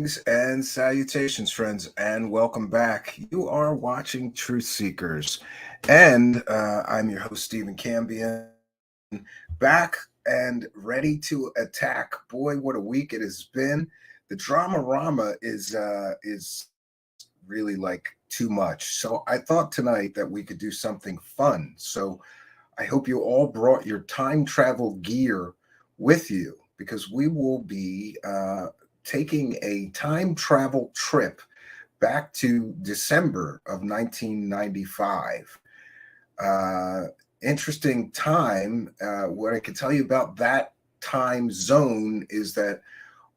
Greetings and salutations, friends, and welcome back. You are watching Truthseekers, and I'm your host, Stephen Cambion, back and ready to attack. Boy, what a week it has been. The drama-rama is really like too much. So I thought tonight that we could do something fun. So I hope you all brought your time travel gear with you because we will be taking a time travel trip back to December of 1995. Interesting time. What I can tell you about that time zone is that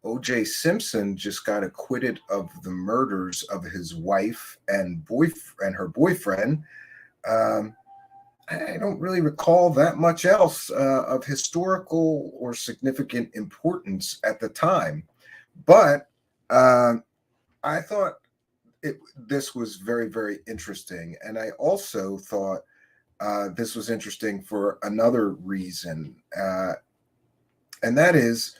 O.J. Simpson just got acquitted of the murders of his wife and her boyfriend. I don't really recall that much else of historical or significant importance at the time, but I thought this was very, very interesting, and I also thought this was interesting for another reason, and that is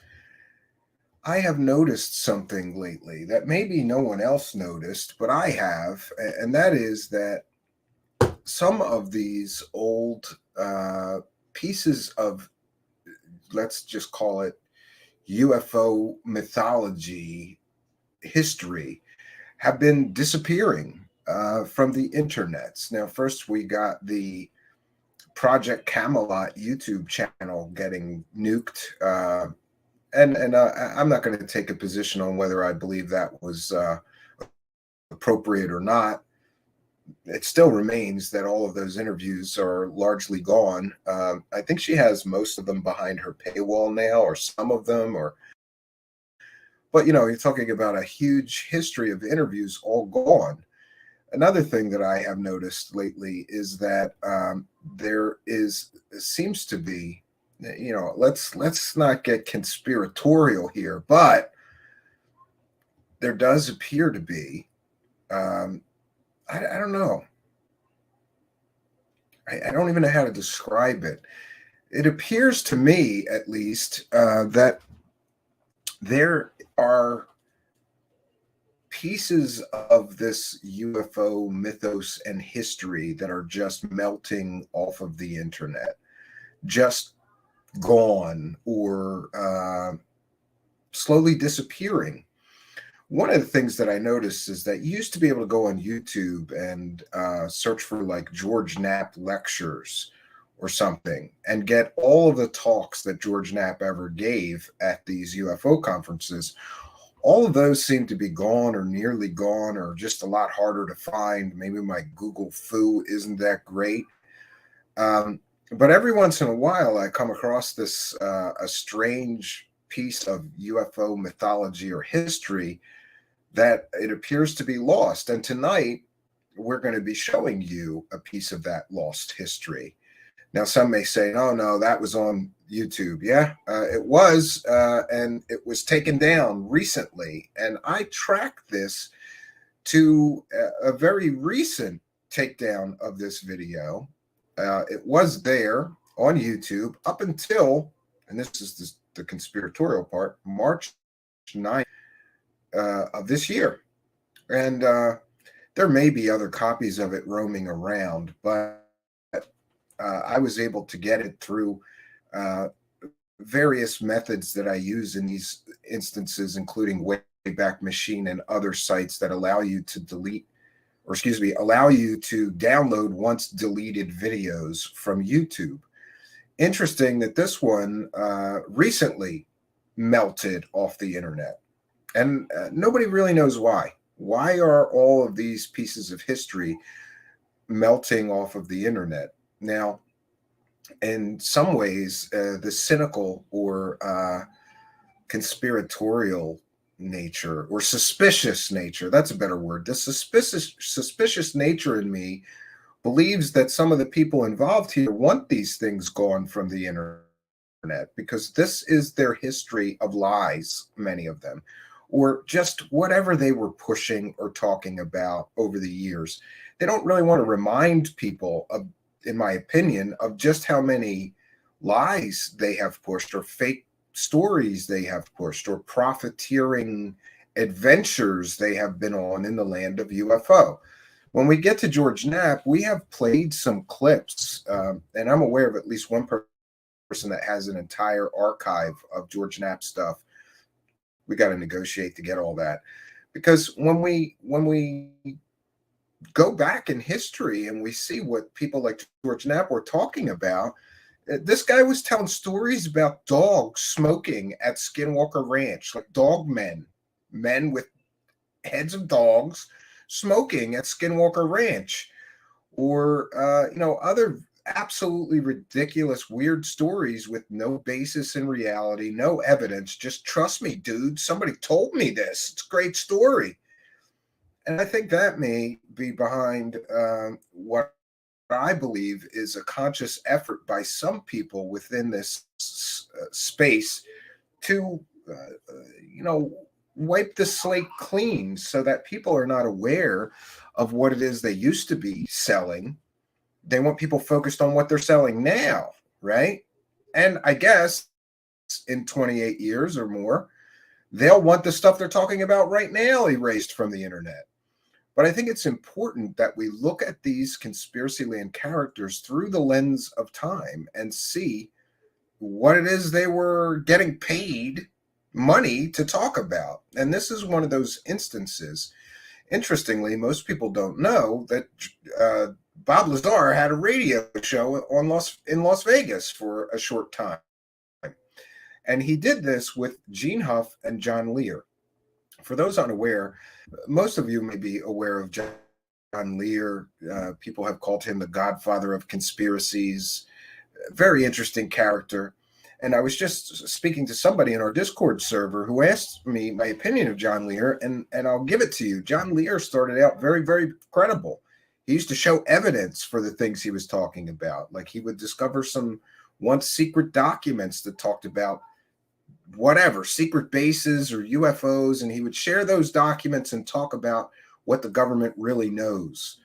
I have noticed something lately that maybe no one else noticed, but I have, and that is that some of these old pieces of, let's just call it UFO mythology history, have been disappearing from the internets. Now, first we got the Project Camelot YouTube channel getting nuked. And I'm not going to take a position on whether I believe that was appropriate or not. It still remains that all of those interviews are largely gone. I think she has most of them behind her paywall now, or some of them, but you're talking about a huge history of interviews all gone. Another thing that I have noticed lately is that there seems to be, let's not get conspiratorial here, but there does appear to be, I don't know. I don't even know how to describe it. It appears to me, at least, that there are pieces of this UFO mythos and history that are just melting off of the internet, just gone or slowly disappearing. One of the things that I noticed is that you used to be able to go on YouTube and search for like George Knapp lectures or something and get all of the talks that George Knapp ever gave at these UFO conferences. All of those seem to be gone or nearly gone or just a lot harder to find. Maybe my Google foo isn't that great. But every once in a while, I come across this a strange piece of UFO mythology or history that it appears to be lost. And tonight, we're going to be showing you a piece of that lost history. Now, some may say, oh, no, that was on YouTube. Yeah, it was, and it was taken down recently. And I tracked this to a very recent takedown of this video. It was there on YouTube up until, and this is the conspiratorial part, March 9th of this year. And there may be other copies of it roaming around, but I was able to get it through various methods that I use in these instances, including Wayback Machine and other sites that allow you to allow you to download once deleted videos from YouTube. Interesting that this one recently melted off the internet, and nobody really knows why. Why are all of these pieces of history melting off of the internet? Now, in some ways, the cynical or conspiratorial nature or suspicious nature, that's a better word. The suspicious nature in me believes that some of the people involved here want these things gone from the internet because this is their history of lies, many of them, or just whatever they were pushing or talking about over the years. They don't really want to remind people of, in my opinion, of just how many lies they have pushed or fake stories they have pushed or profiteering adventures they have been on in the land of UFO. When we get to George Knapp, we have played some clips, and I'm aware of at least one person that has an entire archive of George Knapp stuff. We got to negotiate to get all that, because when we go back in history and we see what people like George Knapp were talking about, this guy was telling stories about dogs smoking at Skinwalker Ranch, like dog men with heads of dogs smoking at Skinwalker Ranch, or other absolutely ridiculous, weird stories with no basis in reality, no evidence. Just trust me, dude. Somebody told me this. It's a great story. And I think that may be behind what I believe is a conscious effort by some people within this space to, wipe the slate clean so that people are not aware of what it is they used to be selling. They want people focused on what they're selling now, right? And I guess in 28 years or more, they'll want the stuff they're talking about right now erased from the internet. But I think it's important that we look at these conspiracy land characters through the lens of time and see what it is they were getting paid money to talk about. And this is one of those instances. Interestingly, most people don't know that Bob Lazar had a radio show in Las Vegas for a short time. And he did this with Gene Huff and John Lear. For those unaware, most of you may be aware of John Lear. People have called him the godfather of conspiracies. Very interesting character. And I was just speaking to somebody in our Discord server who asked me my opinion of John Lear, and I'll give it to you. John Lear started out very, very credible. He used to show evidence for the things he was talking about. Like he would discover some once secret documents that talked about whatever, secret bases or UFOs, and he would share those documents and talk about what the government really knows.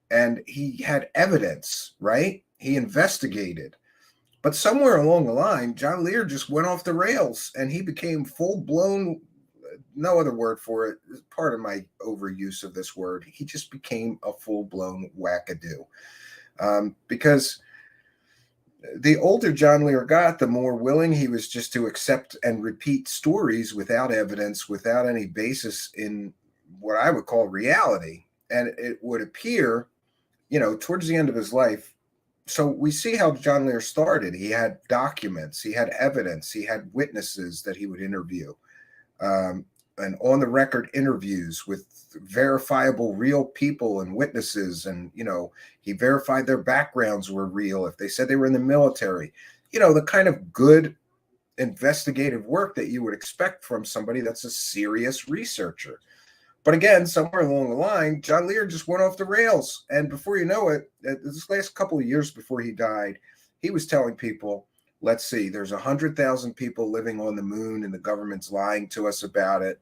And he had evidence, right? He investigated. But somewhere along the line, John Lear just went off the rails and he became full-blown, no other word for it, part of my overuse of this word. He just became a full-blown wackadoo. Because the older John Lear got, the more willing he was just to accept and repeat stories without evidence, without any basis in what I would call reality. And it would appear, towards the end of his life. So we see how John Lear started. He had documents, he had evidence, he had witnesses that he would interview, and on the record interviews with verifiable real people and witnesses. And, he verified their backgrounds were real. If they said they were in the military, the kind of good investigative work that you would expect from somebody that's a serious researcher. But again, somewhere along the line, John Lear just went off the rails. And before you know it, this last couple of years before he died, he was telling people, let's see, there's 100,000 people living on the moon and the government's lying to us about it.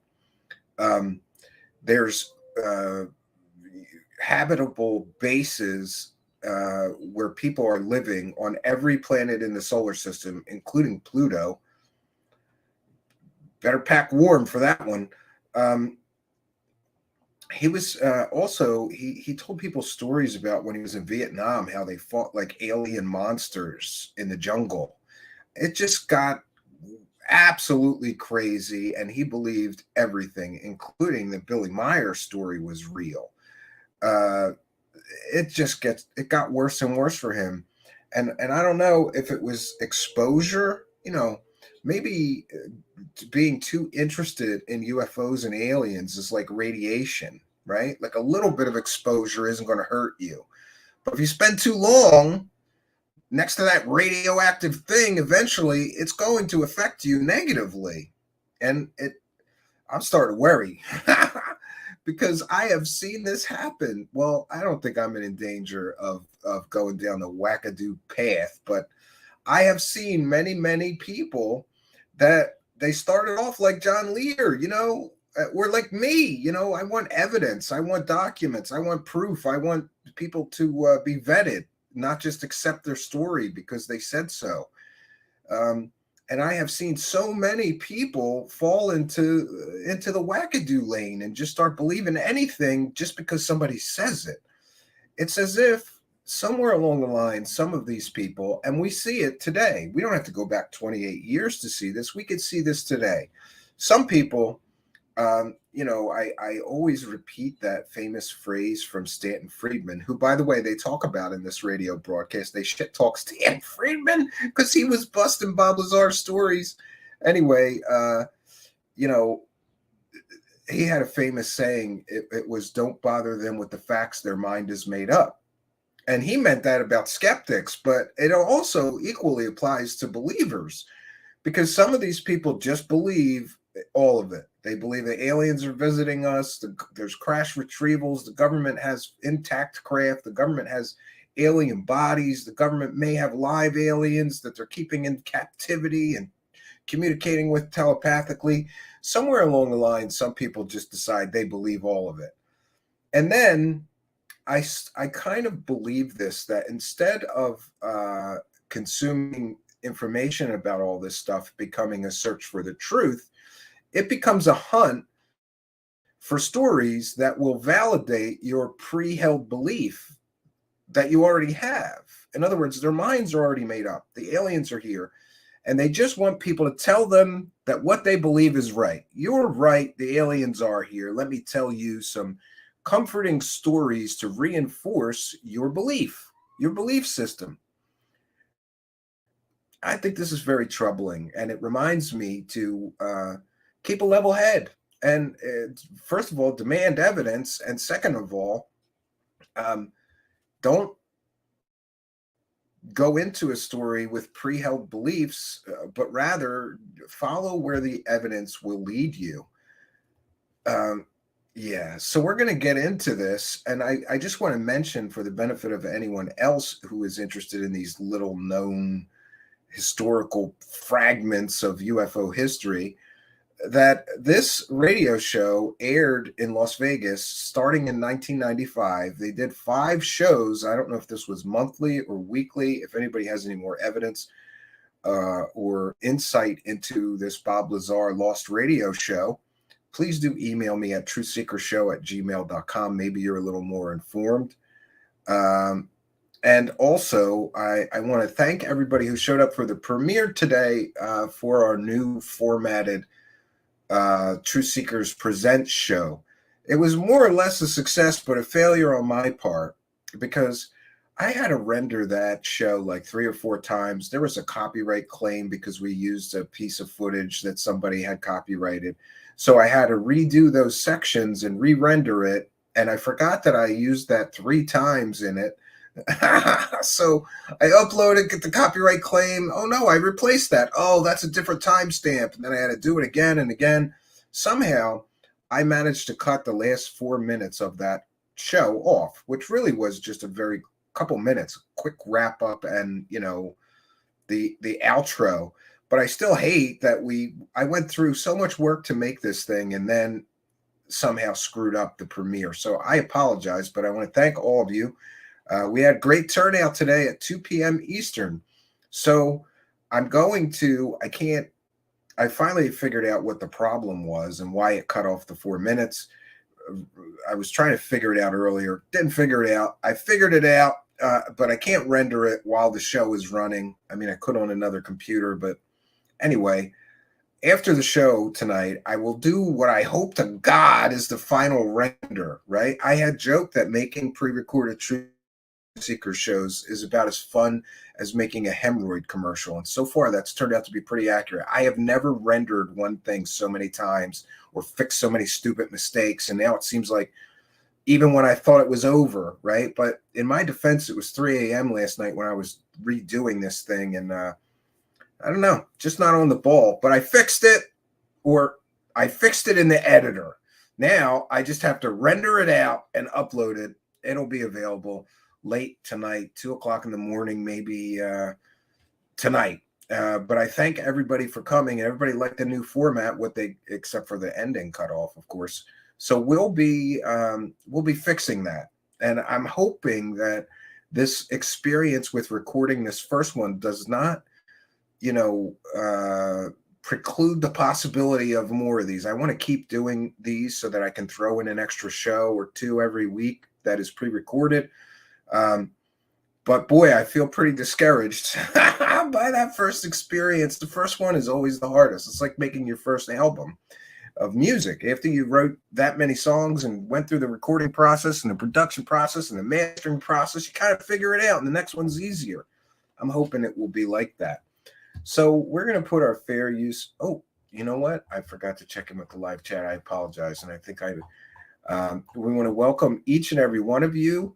There's habitable bases where people are living on every planet in the solar system, including Pluto. Better pack warm for that one. He was also, he told people stories about when he was in Vietnam, how they fought like alien monsters in the jungle. It just got absolutely crazy, and he believed everything, including that Billy Meyer story was real. It got worse and worse for him. And I don't know if it was exposure, maybe being too interested in UFOs and aliens is like radiation, right? Like a little bit of exposure isn't going to hurt you. But if you spend too long next to that radioactive thing, eventually it's going to affect you negatively. And I'm starting to worry because I have seen this happen. Well, I don't think I'm in danger of going down the wackadoo path, but I have seen many, many people that they started off like John Lear, or like me, I want evidence, I want documents, I want proof, I want people to be vetted, not just accept their story because they said so. And I have seen so many people fall into the wackadoo lane and just start believing anything just because somebody says it. It's as if somewhere along the line, some of these people, and we see it today. We don't have to go back 28 years to see this. We could see this today. Some people, I always repeat that famous phrase from Stanton Friedman, who, by the way, they talk about in this radio broadcast. They shit talk Stanton Friedman because he was busting Bob Lazar's stories. Anyway, he had a famous saying. It was, "Don't bother them with the facts. Their mind is made up." And he meant that about skeptics, but it also equally applies to believers, because some of these people just believe all of it. They believe that aliens are visiting us. There's crash retrievals. The government has intact craft. The government has alien bodies. The government may have live aliens that they're keeping in captivity and communicating with telepathically. Somewhere along the line, some people just decide they believe all of it. And then I kind of believe this, that instead of consuming information about all this stuff becoming a search for the truth, it becomes a hunt for stories that will validate your pre-held belief that you already have. In other words, their minds are already made up. The aliens are here, and they just want people to tell them that what they believe is right. You're right, the aliens are here. Let me tell you some comforting stories to reinforce your belief system. I think this is very troubling, and it reminds me to keep a level head. And first of all, demand evidence. And second of all, don't go into a story with pre-held beliefs, but rather follow where the evidence will lead you. Yeah, so we're going to get into this. And I just want to mention, for the benefit of anyone else who is interested in these little known historical fragments of UFO history, that this radio show aired in Las Vegas starting in 1995. They did 5 shows. I don't know if this was monthly or weekly. If anybody has any more evidence or insight into this Bob Lazar lost radio show, please do email me at truthseekershow@gmail.com. Maybe you're a little more informed. And also, I want to thank everybody who showed up for the premiere today for our new formatted Truth Seekers Presents show. It was more or less a success, but a failure on my part, because I had to render that show like 3 or 4 times. There was a copyright claim because we used a piece of footage that somebody had copyrighted. So I had to redo those sections and re-render it. And I forgot that I used that 3 times in it. So I uploaded, get the copyright claim. Oh no, I replaced that. Oh, that's a different timestamp. And then I had to do it again and again. Somehow I managed to cut the last 4 minutes of that show off, which really was just a very couple minutes, quick wrap up and, the outro. But I still hate that I went through so much work to make this thing and then somehow screwed up the premiere. So I apologize, but I want to thank all of you. We had great turnout today at 2 p.m. Eastern. So I finally figured out what the problem was and why it cut off the 4 minutes. I was trying to figure it out earlier. Didn't figure it out. I figured it out, but I can't render it while the show is running. I mean, I could on another computer, but anyway, after the show tonight, I will do what I hope to God is the final render, right? I had joked that making pre-recorded Truth Seeker shows is about as fun as making a hemorrhoid commercial. And so far, that's turned out to be pretty accurate. I have never rendered one thing so many times or fixed so many stupid mistakes. And now it seems like even when I thought it was over, right? But in my defense, it was 3 a.m. last night when I was redoing this thing. And I don't know, just not on the ball. But I fixed it, or I fixed it in the editor. Now I just have to render it out and upload it. It'll be available late tonight, 2 o'clock in the morning, maybe tonight. But I thank everybody for coming. Everybody liked the new format, except for the ending cut off, of course. So we'll be fixing that. And I'm hoping that this experience with recording this first one does not preclude the possibility of more of these. I want to keep doing these so that I can throw in an extra show or two every week that is pre-recorded. But boy, I feel pretty discouraged by that first experience. The first one is always the hardest. It's like making your first album of music. After you wrote that many songs and went through the recording process and the production process and the mastering process, you kind of figure it out, and the next one's easier. I'm hoping it will be like that. So we're going to put our fair use. Oh, you know what? I forgot to check in with the live chat. I apologize. And I think we want to welcome each and every one of you.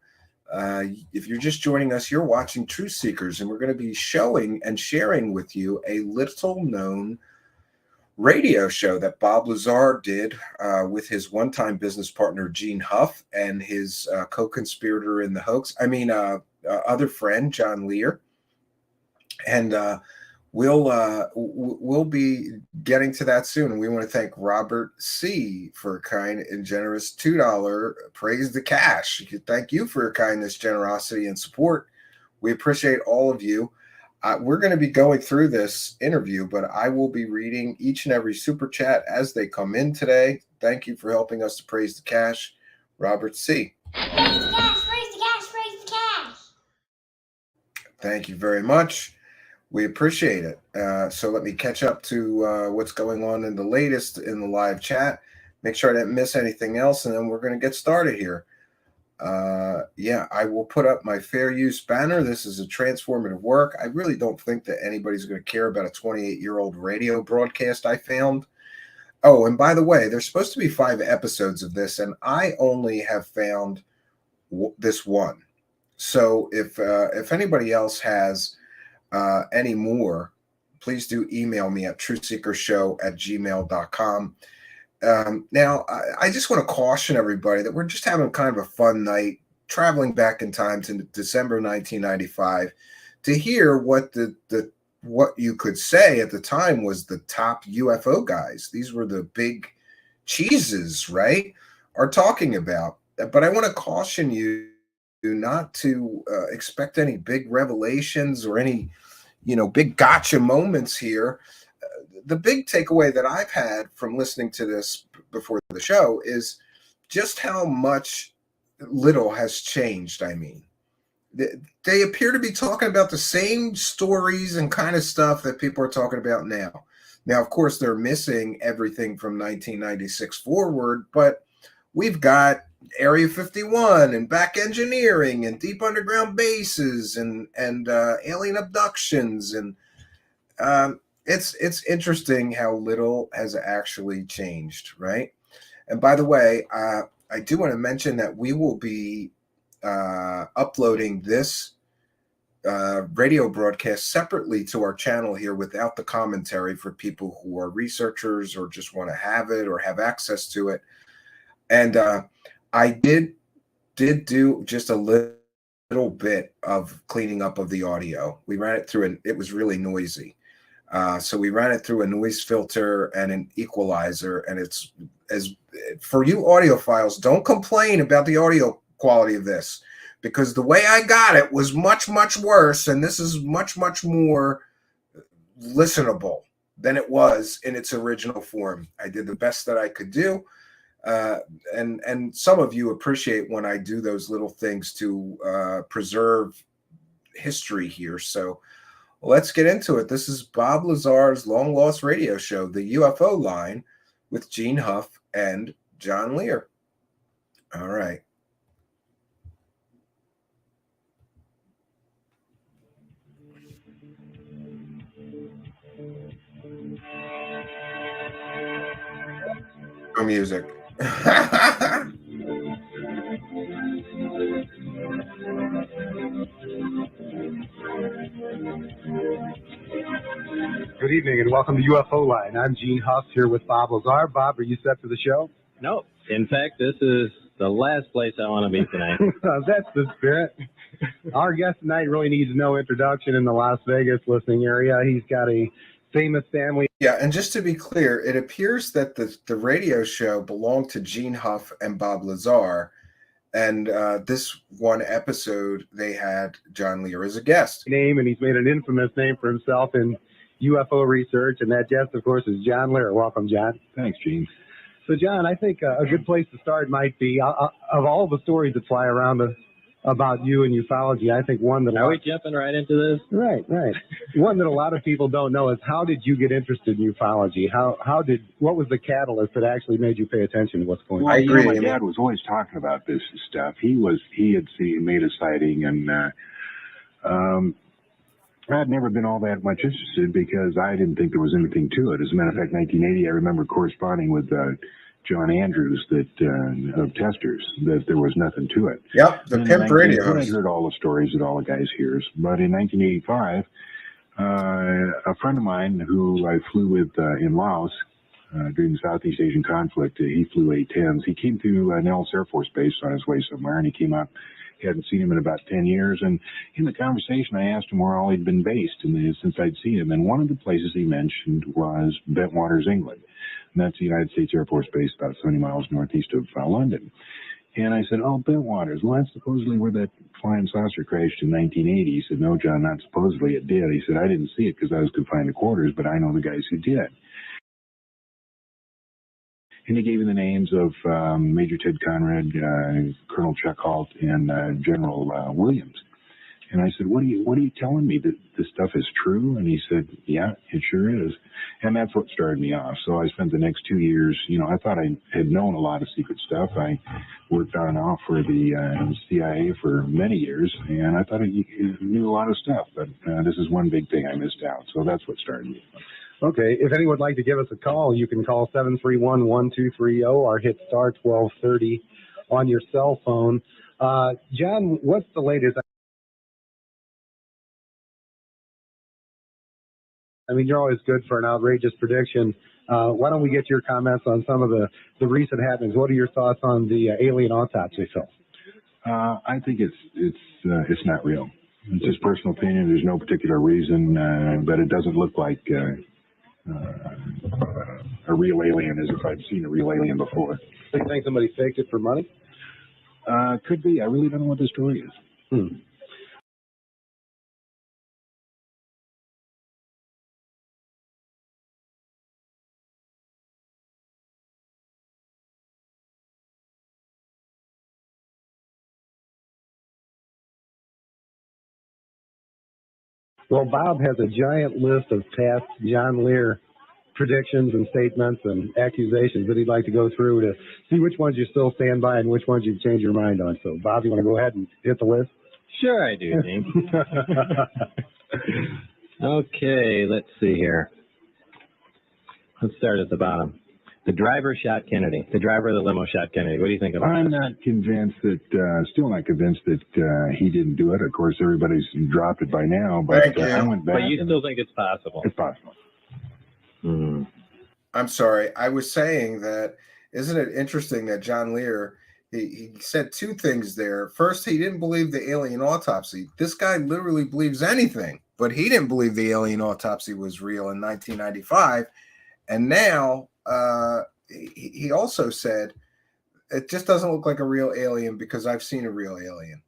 If you're just joining us, you're watching Truthseekers, and we're going to be showing and sharing with you a little known radio show that Bob Lazar did with his one-time business partner, Gene Huff, and his co-conspirator in the hoax. Other friend, John Lear. And we'll be getting to that soon. And we want to thank Robert C. for a kind and generous $2 praise the cash. Thank you for your kindness, generosity, and support. We appreciate all of you. We're going to be going through this interview, but I will be reading each and every super chat as they come in today. Thank you for helping us to praise the cash, Robert C. Praise the cash, praise the cash, praise the cash. Thank you very much. We appreciate it. So let me catch up to what's going on in the latest in the live chat. Make sure I didn't miss anything else, and then we're going to get started here. I will put up my fair use banner. This is a transformative work. I really don't think that anybody's going to care about a 28-year-old radio broadcast I found. Oh, and by the way, there's supposed to be 5 episodes of this, and I only have found this one. So if anybody else has any more, please do email me at truthseekershow@gmail.com. Now, I just want to caution everybody that we're just having kind of a fun night, traveling back in time to December 1995 to hear what what you could say at the time was the top UFO guys. These were the big cheeses, right? Are talking about. But I want to caution you not to expect any big revelations or any, big gotcha moments here. The big takeaway that I've had from listening to this before the show is just how little has changed. I mean, they appear to be talking about the same stories and kind of stuff that people are talking about now. Now, of course, they're missing everything from 1996 forward, but we've got Area 51 and back engineering and deep underground bases and alien abductions. And it's interesting how little has actually changed, right? And by the way, I do want to mention that we will be uploading this radio broadcast separately to our channel here without the commentary for people who are researchers or just want to have it or have access to it. And I did do just a little bit of cleaning up of the audio. We ran it through, and it was really noisy. So we ran it through a noise filter and an equalizer. And it's for you audiophiles, don't complain about the audio quality of this, because the way I got it was much, much worse. And this is much, much more listenable than it was in its original form. I did the best that I could do. And some of you appreciate when I do those little things to preserve history here. So let's get into it. This is Bob Lazar's long lost radio show, The UFO Line, with Gene Huff and John Lear. All right. No music. Good evening and welcome to UFO Line. I'm Gene Huff here with Bob Lazar. Bob, are you set for the show? No. In fact, this is the last place I want to be tonight. That's the spirit. Our guest tonight really needs no introduction in the Las Vegas listening area. He's got a famous family. Yeah, and just to be clear, it appears that the radio show belonged to Gene Huff and Bob Lazar, and this one episode they had John Lear as a guest. Name, and he's made an infamous name for himself in UFO research, and that guest, of course, is John Lear. Welcome, John. Thanks, Gene. So, John, I think a good place to start might be, of all the stories that fly around about you and ufology, I think one that... Are we jumping right into this? Right. One that a lot of people don't know is, how did you get interested in ufology? What was the catalyst that actually made you pay attention to what's going on? I agree. My dad was always talking about this stuff. He had made a sighting, and I'd never been all that much interested because I didn't think there was anything to it. As a matter of fact, 1980, I remember corresponding with John Andrews of Testers, that there was nothing to it. Yep, the pimp radio. I'd heard all the stories that all the guys hear. But in 1985, a friend of mine who I flew with in Laos during the Southeast Asian conflict, he flew A-10s. He came to Nellis Air Force Base on his way somewhere, and he came up. He hadn't seen him in about 10 years. And in the conversation, I asked him where all he'd been based since I'd seen him. And one of the places he mentioned was Bentwaters, England. And that's the United States Air Force Base about 70 miles northeast of London. And I said, oh, Bentwaters. Well, that's supposedly where that flying saucer crashed in 1980. He said, no, John, not supposedly. It did. He said, I didn't see it because I was confined to quarters, but I know the guys who did. And he gave me the names of Major Ted Conrad, Colonel Chuck Halt, and General Williams. And I said, what are you telling me, that this stuff is true? And he said, yeah, it sure is. And that's what started me off. So I spent the next 2 years, I thought I had known a lot of secret stuff. I worked on and off for the CIA for many years, and I thought I knew a lot of stuff. But this is one big thing I missed out. So that's what started me. Okay, if anyone would like to give us a call, you can call 731-1230 or hit star 1230 on your cell phone. John, what's the latest? I mean, you're always good for an outrageous prediction. Why don't we get your comments on some of the recent happenings? What are your thoughts on the alien autopsy film? I think it's not real. It's just personal opinion. There's no particular reason, but it doesn't look like a real alien as if I'd seen a real alien before. Do you think somebody faked it for money? Could be. I really don't know what the story is. Well, Bob has a giant list of past John Lear predictions and statements and accusations that he'd like to go through to see which ones you still stand by and which ones you've changed your mind on. So, Bob, you want to go ahead and hit the list? Sure I do, Gene. Okay, let's see here. Let's start at the bottom. The driver shot Kennedy. The driver of the limo shot Kennedy. What do you think about I'm that? not convinced that, still not convinced that he didn't do it. Of course, everybody's dropped it by now, but I went back. But you still think it's possible? It's possible. Mm. I'm sorry. I was saying that, isn't it interesting that John Lear, he said two things there. First, he didn't believe the alien autopsy. This guy literally believes anything, but he didn't believe the alien autopsy was real in 1995. And now he also said, it just doesn't look like a real alien because I've seen a real alien.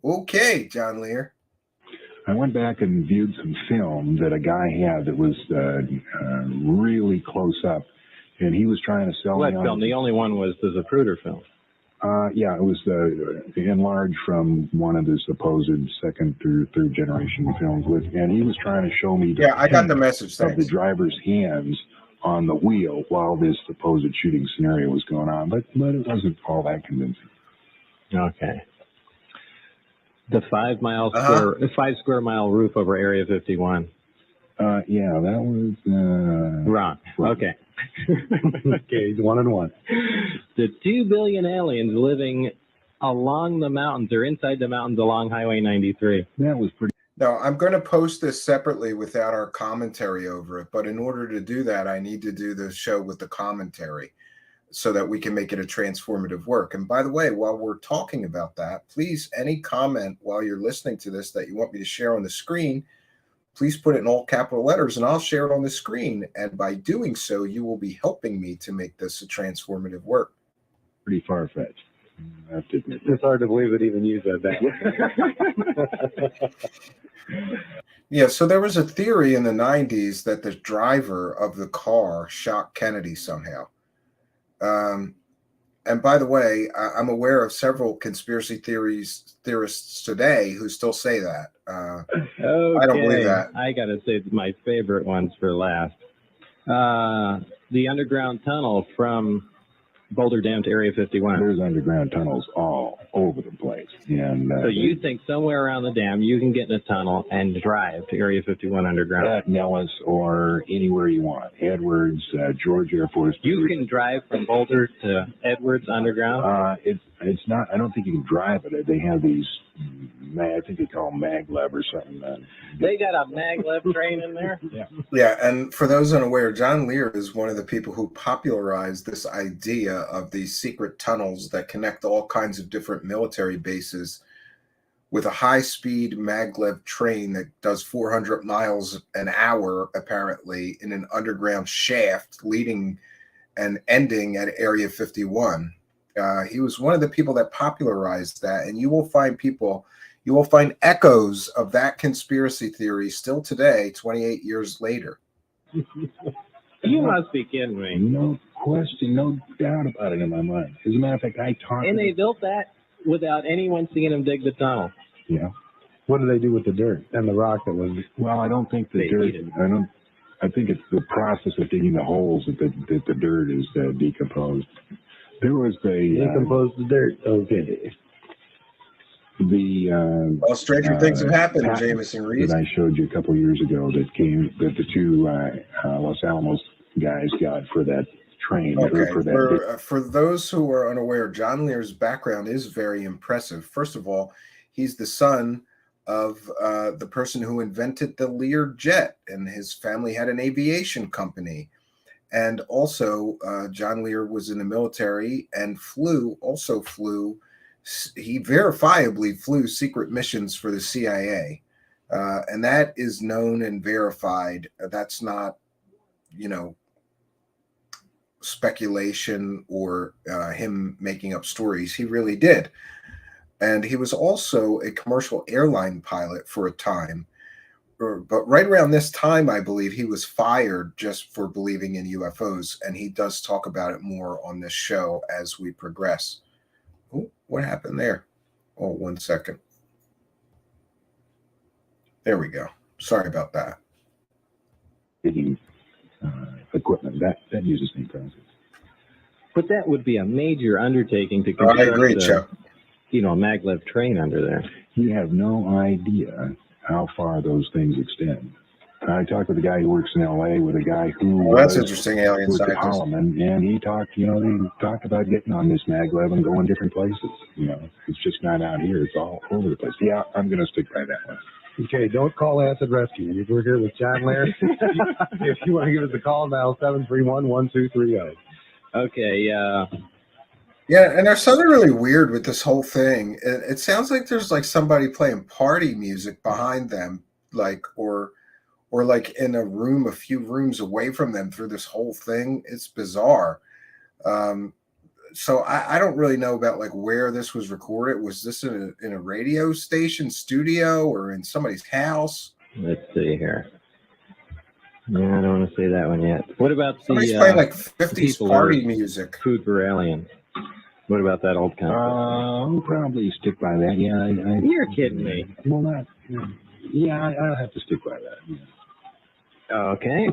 Okay, John Lear. I went back and viewed some film that a guy had that was really close up, and he was trying to sell What me film? The only one was the Zapruder film. Yeah, it was enlarged from one of the supposed second or third generation films, and he was trying to show me. Yeah, I got the message. Of the driver's hands on the wheel while this supposed shooting scenario was going on, but it wasn't all that convincing. Okay. The 5 square mile roof over Area 51. Yeah, that was Wrong. Okay. Okay, 1 and 1. The 2 billion aliens living along the mountains or inside the mountains along Highway 93. That was pretty. No, I'm going to post this separately without our commentary over it. But in order to do that, I need to do the show with the commentary so that we can make it a transformative work. And by the way, while we're talking about that, please, any comment while you're listening to this that you want me to share on the screen, please put it in all capital letters and I'll share it on the screen. And by doing so, you will be helping me to make this a transformative work. Pretty far-fetched. I have to admit. It's hard to believe that even you said that. Yeah, so there was a theory in the 90s that the driver of the car shot Kennedy somehow. And by the way, I'm aware of several conspiracy theorists today who still say that. Okay. I don't believe that. I got to say my favorite ones for last. The underground tunnel from Boulder Dam to Area 51. There's underground tunnels all over the place. And So you think somewhere around the dam you can get in a tunnel and drive to Area 51 underground? at Nellis or anywhere you want. Edwards, George Air Force. You can drive from Boulder to Edwards underground? It's not. I don't think you can drive it. They have these. I think they call them maglev or something. They got a maglev train in there? Yeah. Yeah, and for those unaware, John Lear is one of the people who popularized this idea of these secret tunnels that connect all kinds of different military bases with a high-speed maglev train that does 400 miles an hour, apparently, in an underground shaft leading and ending at Area 51. He was one of the people that popularized that, and you will find echoes of that conspiracy theory still today, 28 years later. You must be kidding me. No question, no doubt about it in my mind. As a matter of fact, I talked. And they built that without anyone seeing them dig the tunnel. Yeah. What do they do with the dirt and the rock that was? Well, I don't think the They dirt. eat it. I think it's the process of digging the holes that the dirt is decomposed. There was Decompose the dirt. Okay. Well, stranger things have happened, patent Jameson Reed. that I showed you a couple of years ago that the two Los Alamos guys got for that train. Okay, For that. for those who are unaware, John Lear's background is very impressive. First of all, he's the son of the person who invented the Lear jet, and his family had an aviation company. And also, John Lear was in the military and flew. He verifiably flew secret missions for the CIA. And that is known and verified. That's not, speculation or him making up stories. He really did. And he was also a commercial airline pilot for a time. But right around this time, I believe he was fired just for believing in UFOs. And he does talk about it more on this show as we progress. Oh, what happened there? Oh, 1 second. There we go. Sorry about that. Digging equipment that uses the same process. But that would be a major undertaking to I construct agree, Chuck. a maglev train under there. You have no idea how far those things extend. I talked with a guy who works in L.A. with a guy who Well, that's interesting, alien was a scientist. Holloman, and he talked, they talked about getting on this maglev and going different places. It's just not out here; it's all over the place. Yeah, I'm going to stick by that one. Okay, don't call Acid Rescue. We're here with John Lear. If you want to give us a call, dial 731-1230. Okay, Yeah, and there's something really weird with this whole thing. It sounds like there's like somebody playing party music behind them, or like in a room, a few rooms away from them through this whole thing. It's bizarre. So I don't really know about like where this was recorded. Was this in a radio station studio or in somebody's house? let's see here. Yeah, I don't want to say that one yet. What about Somebody's playing like the 50s people party are- music. Food for Aliens? What about that old concept? I'll probably stick by that. Yeah, You're kidding me. Well, not. Yeah, I'll have to stick by that. Yeah. Okay.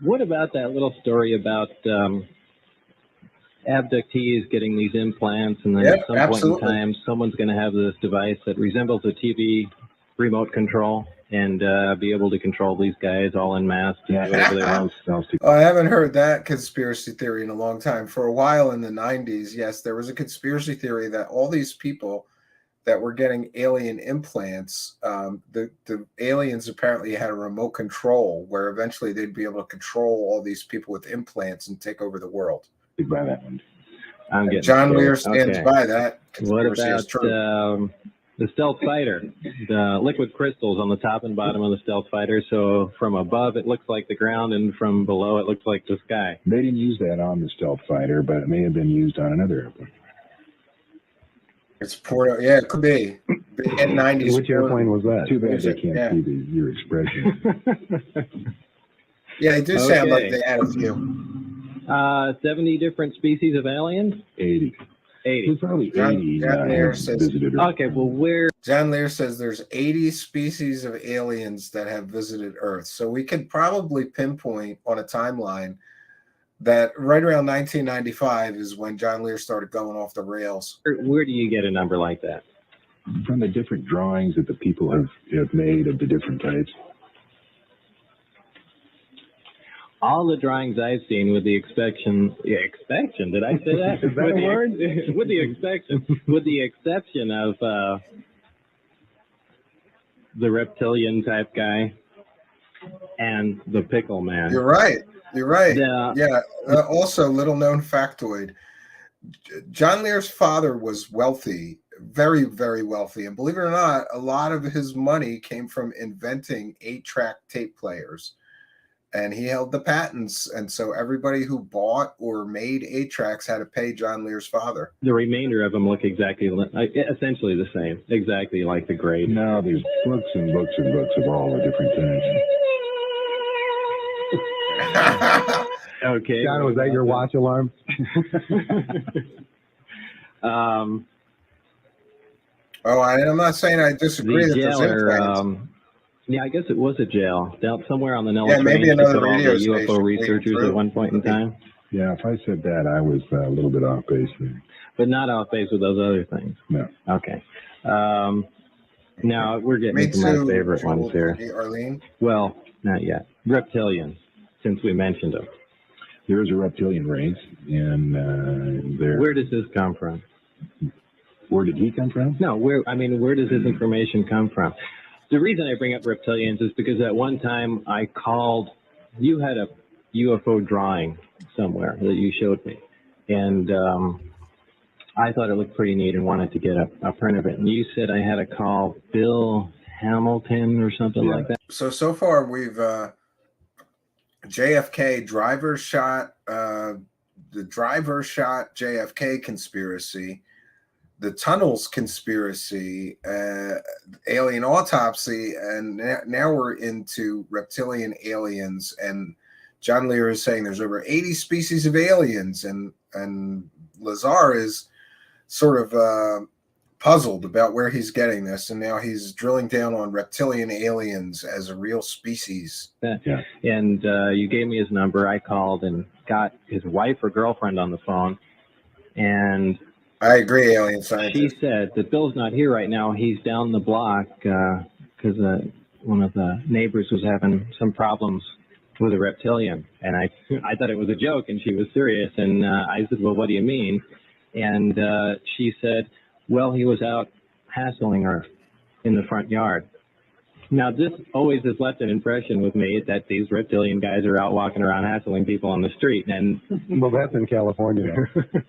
What about that little story about abductees getting these implants, and then Yep, at some absolutely. point in time, someone's going to have this device that resembles a TV remote control and be able to control these guys all en masse to do whatever they want? I'll stick. Oh, I haven't heard that conspiracy theory in a long time. For a while in the 90s, yes, there was a conspiracy theory that all these people that were getting alien implants, the aliens apparently had a remote control where eventually they'd be able to control all these people with implants and take over the world. Stick by that one. I'm getting John scared. Lear stands Okay. by that. What Conspiracy is true. about the stealth fighter? The liquid crystals on the top and bottom of the stealth fighter. So from above, it looks like the ground, and from below, it looks like the sky. They didn't use that on the stealth fighter, but it may have been used on another airplane. It's Porto. Yeah, it could be. in 90s. Which airplane was that? Too bad they can't Yeah. see your expression. Yeah, they do sound like Okay. they had a few. 70 different species of aliens? 80. 80. There's probably John 80 Lear have says- visited Earth. Okay, well, where? John Lear says there's 80 species of aliens that have visited Earth. So we could probably pinpoint on a timeline that right around 1995 is when John Lear started going off the rails. Where do you get a number like that? From the different drawings that the people have made of the different types. All the drawings I've seen, with the exception, did I say that? Is that a word? With the exception of the reptilian type guy and the pickle man. You're right. You're right. Yeah. Also, little known factoid. John Lear's father was wealthy, very, very wealthy. And believe it or not, a lot of his money came from inventing 8-track tape players. And he held the patents. And so everybody who bought or made 8-tracks had to pay John Lear's father. The remainder of them look exactly, essentially the same, exactly like the grade. Now there's books and books and books of all the different types. Okay. John, was that your watch alarm? I'm not saying I disagree The that there's jailer, implants. yeah, I guess it was a jail down somewhere on the Nellis maybe Range. They another put all the radio UFO station researchers through. at one point in time, Yeah, if I said that, I was a little bit off base there. but not off base with those other things. No. Okay. Now we're getting Me into my too, favorite ones here. Arlene. Well, not yet. Reptilians, since we mentioned them. There is a reptilian race, and there. Where does this come from? Where did he come from? No, where does this information come from? The reason I bring up reptilians is because at one time I called, you had a UFO drawing somewhere that you showed me, and I thought it looked pretty neat and wanted to get a print of it. And you said I had to call Bill Hamilton or something like that. So far we've JFK driver shot, the driver shot JFK conspiracy, the tunnels conspiracy, alien autopsy, and now we're into reptilian aliens. And John Lear is saying there's over 80 species of aliens, and Lazar is sort of puzzled about where he's getting this, and now he's drilling down on reptilian aliens as a real species. Yeah. And you gave me his number. I called and got his wife or girlfriend on the phone, and I agree, alien she scientist. said that Bill's not here right now. He's down the block because one of the neighbors was having some problems with a reptilian. And I thought it was a joke, and she was serious. And I said, well, what do you mean? And she said, well, he was out hassling her in the front yard. Now, this always has left an impression with me that these reptilian guys are out walking around hassling people on the street. And Well, that's in California.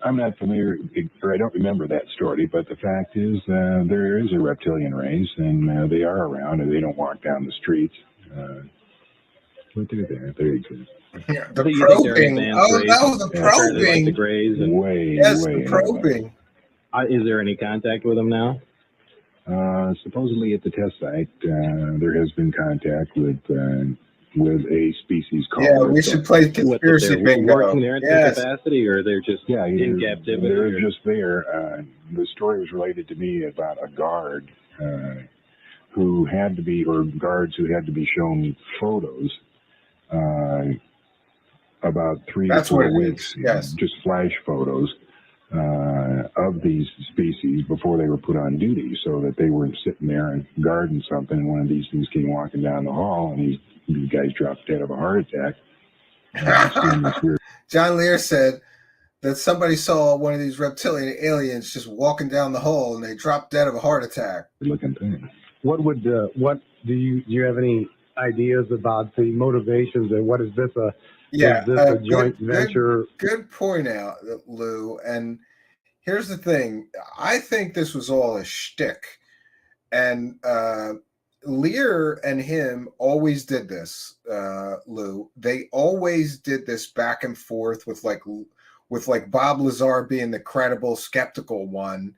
I'm not familiar, or I don't remember that story, but the fact is there is a reptilian race, and they are around, and they don't walk down the streets. But they're there. They exist. Yeah, the So you think they're probing. advanced Oh, race? no, the Apparently like the probing. Greys. And, Way, Yes, way. the probing. is there any contact with them now? Supposedly at the test site, there has been contact with a species called. Yeah, we should play What, that conspiracy they're bingo. working there in Yes. capacity, or they're just Yeah, in they're captivity? just there. The story was related to me about a guard who had to be, or guards who had to be shown photos about 3 That's to 4 what it weeks. is, yes. Just flash photos of these species before they were put on duty, so that they weren't sitting there and guarding something, and one of these things came walking down the hall, and these guys dropped dead of a heart attack. Seeing this weird John Lear said that somebody saw one of these reptilian aliens just walking down the hall, and they dropped dead of a heart attack. looking thing. What do you have any ideas about the motivations, and what is this Yeah, is this a good- joint good- venture? Good point out, Lou. And here's the thing. I think this was all a shtick. And Lear and him always did this, Lou. They always did this back and forth with like Bob Lazar being the credible, skeptical one,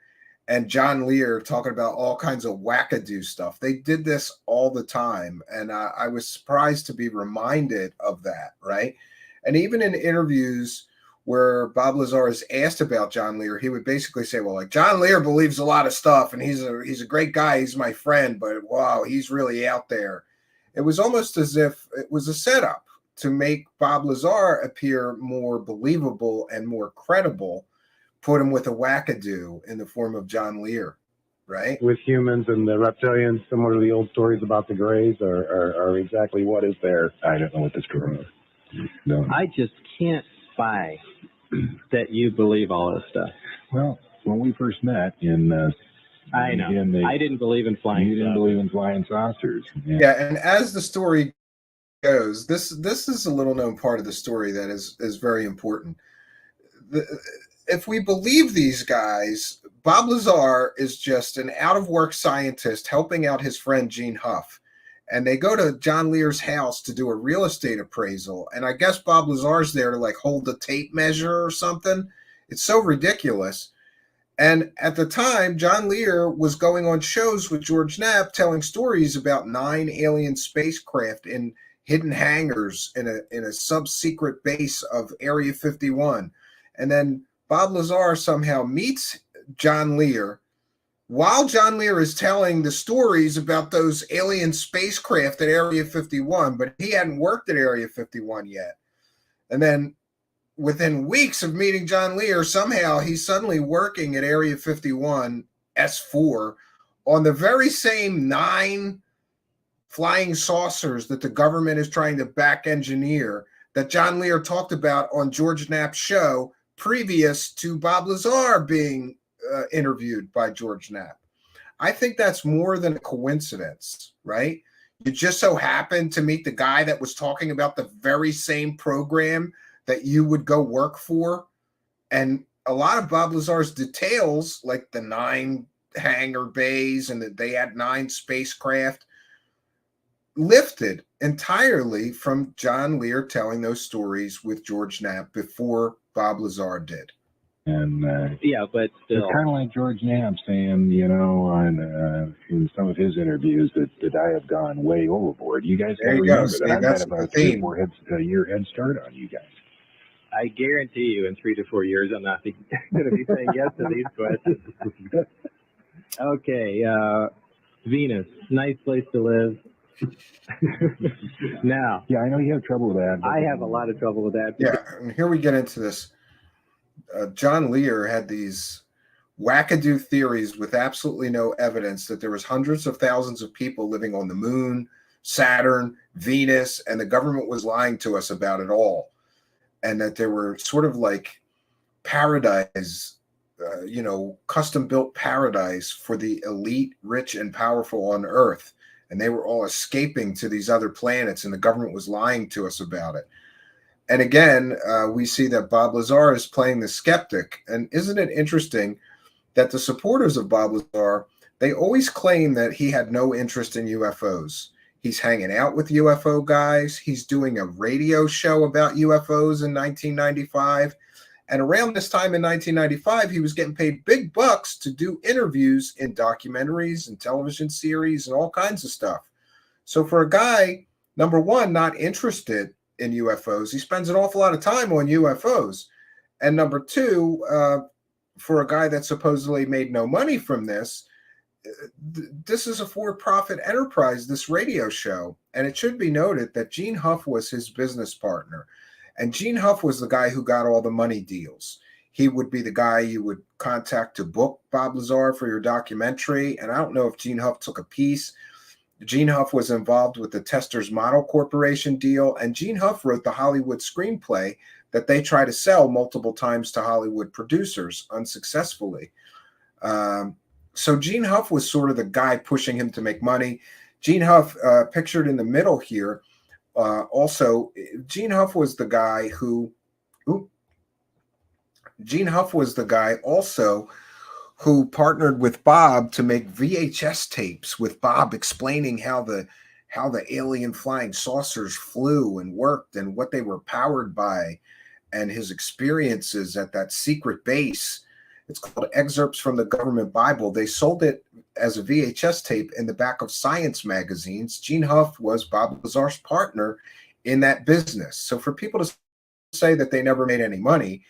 and John Lear talking about all kinds of wackadoo stuff. They did this all the time, and I was surprised to be reminded of that, right? And even in interviews where Bob Lazar is asked about John Lear, he would basically say, well, like, John Lear believes a lot of stuff, and he's a great guy, he's my friend, but wow, he's really out there. It was almost as if it was a setup to make Bob Lazar appear more believable and more credible, put him with a wackadoo in the form of John Lear, right? With humans and the reptilians, similar to the old stories about the Greys, or exactly what is there? I don't know what the story is. No. I just can't buy that you believe all this stuff. Well, when we first met I know. I didn't believe in flying. You didn't believe in flying saucers. Yeah, and as the story goes, this is a little known part of the story that is very important. If we believe these guys, Bob Lazar is just an out-of-work scientist helping out his friend Gene Huff. And they go to John Lear's house to do a real estate appraisal. And I guess Bob Lazar's there to like hold the tape measure or something. It's so ridiculous. And at the time, John Lear was going on shows with George Knapp telling stories about 9 alien spacecraft in hidden hangars in a sub-secret base of Area 51. And then Bob Lazar somehow meets John Lear while John Lear is telling the stories about those alien spacecraft at Area 51, but he hadn't worked at Area 51 yet. And then within weeks of meeting John Lear, somehow he's suddenly working at Area 51 S4 on the very same 9 flying saucers that the government is trying to back engineer that John Lear talked about on George Knapp's show previous to Bob Lazar being interviewed by George Knapp. I think that's more than a coincidence, right? You just so happened to meet the guy that was talking about the very same program that you would go work for. And a lot of Bob Lazar's details, like the 9 hangar bays and that they had 9 spacecraft, lifted entirely from John Lear telling those stories with George Knapp before Bob Lazar did. And yeah, but still, it's kind of like George Knapp saying, in some of his interviews that I have gone way overboard. You guys got to remember that I've got about a 3 or 4 year head start on you guys. I guarantee you, in 3 to 4 years, I'm not going to be saying yes to these questions. Okay, Venus, nice place to live. Now, yeah, I know you have trouble with that. I have a lot of trouble with that. Yeah, and here we get into this. John Lear had these wackadoo theories with absolutely no evidence that there was hundreds of thousands of people living on the moon, Saturn, Venus, and the government was lying to us about it all. And that there were sort of like paradise, custom-built paradise for the elite, rich, and powerful on Earth. And they were all escaping to these other planets, and the government was lying to us about it. And again, we see that Bob Lazar is playing the skeptic. And isn't it interesting that the supporters of Bob Lazar, they always claim that he had no interest in UFOs. He's hanging out with UFO guys. He's doing a radio show about UFOs in 1995. And around this time in 1995, he was getting paid big bucks to do interviews in documentaries and television series and all kinds of stuff. So for a guy, number one, not interested in UFOs, he spends an awful lot of time on UFOs. And number two, for a guy that supposedly made no money from this, this is a for-profit enterprise, this radio show. And it should be noted that Gene Huff was his business partner. And Gene Huff was the guy who got all the money deals. He would be the guy you would contact to book Bob Lazar for your documentary. And I don't know if Gene Huff took a piece. Gene Huff was involved with the Testers Model Corporation deal. And Gene Huff wrote the Hollywood screenplay that they try to sell multiple times to Hollywood producers unsuccessfully. So Gene Huff was sort of the guy pushing him to make money. Gene Huff, pictured in the middle here, also, Gene Huff was the guy who partnered with Bob to make VHS tapes with Bob explaining how the alien flying saucers flew and worked and what they were powered by and his experiences at that secret base. It's called Excerpts from the Government Bible. They sold it as a VHS tape in the back of science magazines. Gene Huff was Bob Lazar's partner in that business. So for people to say that they never made any money,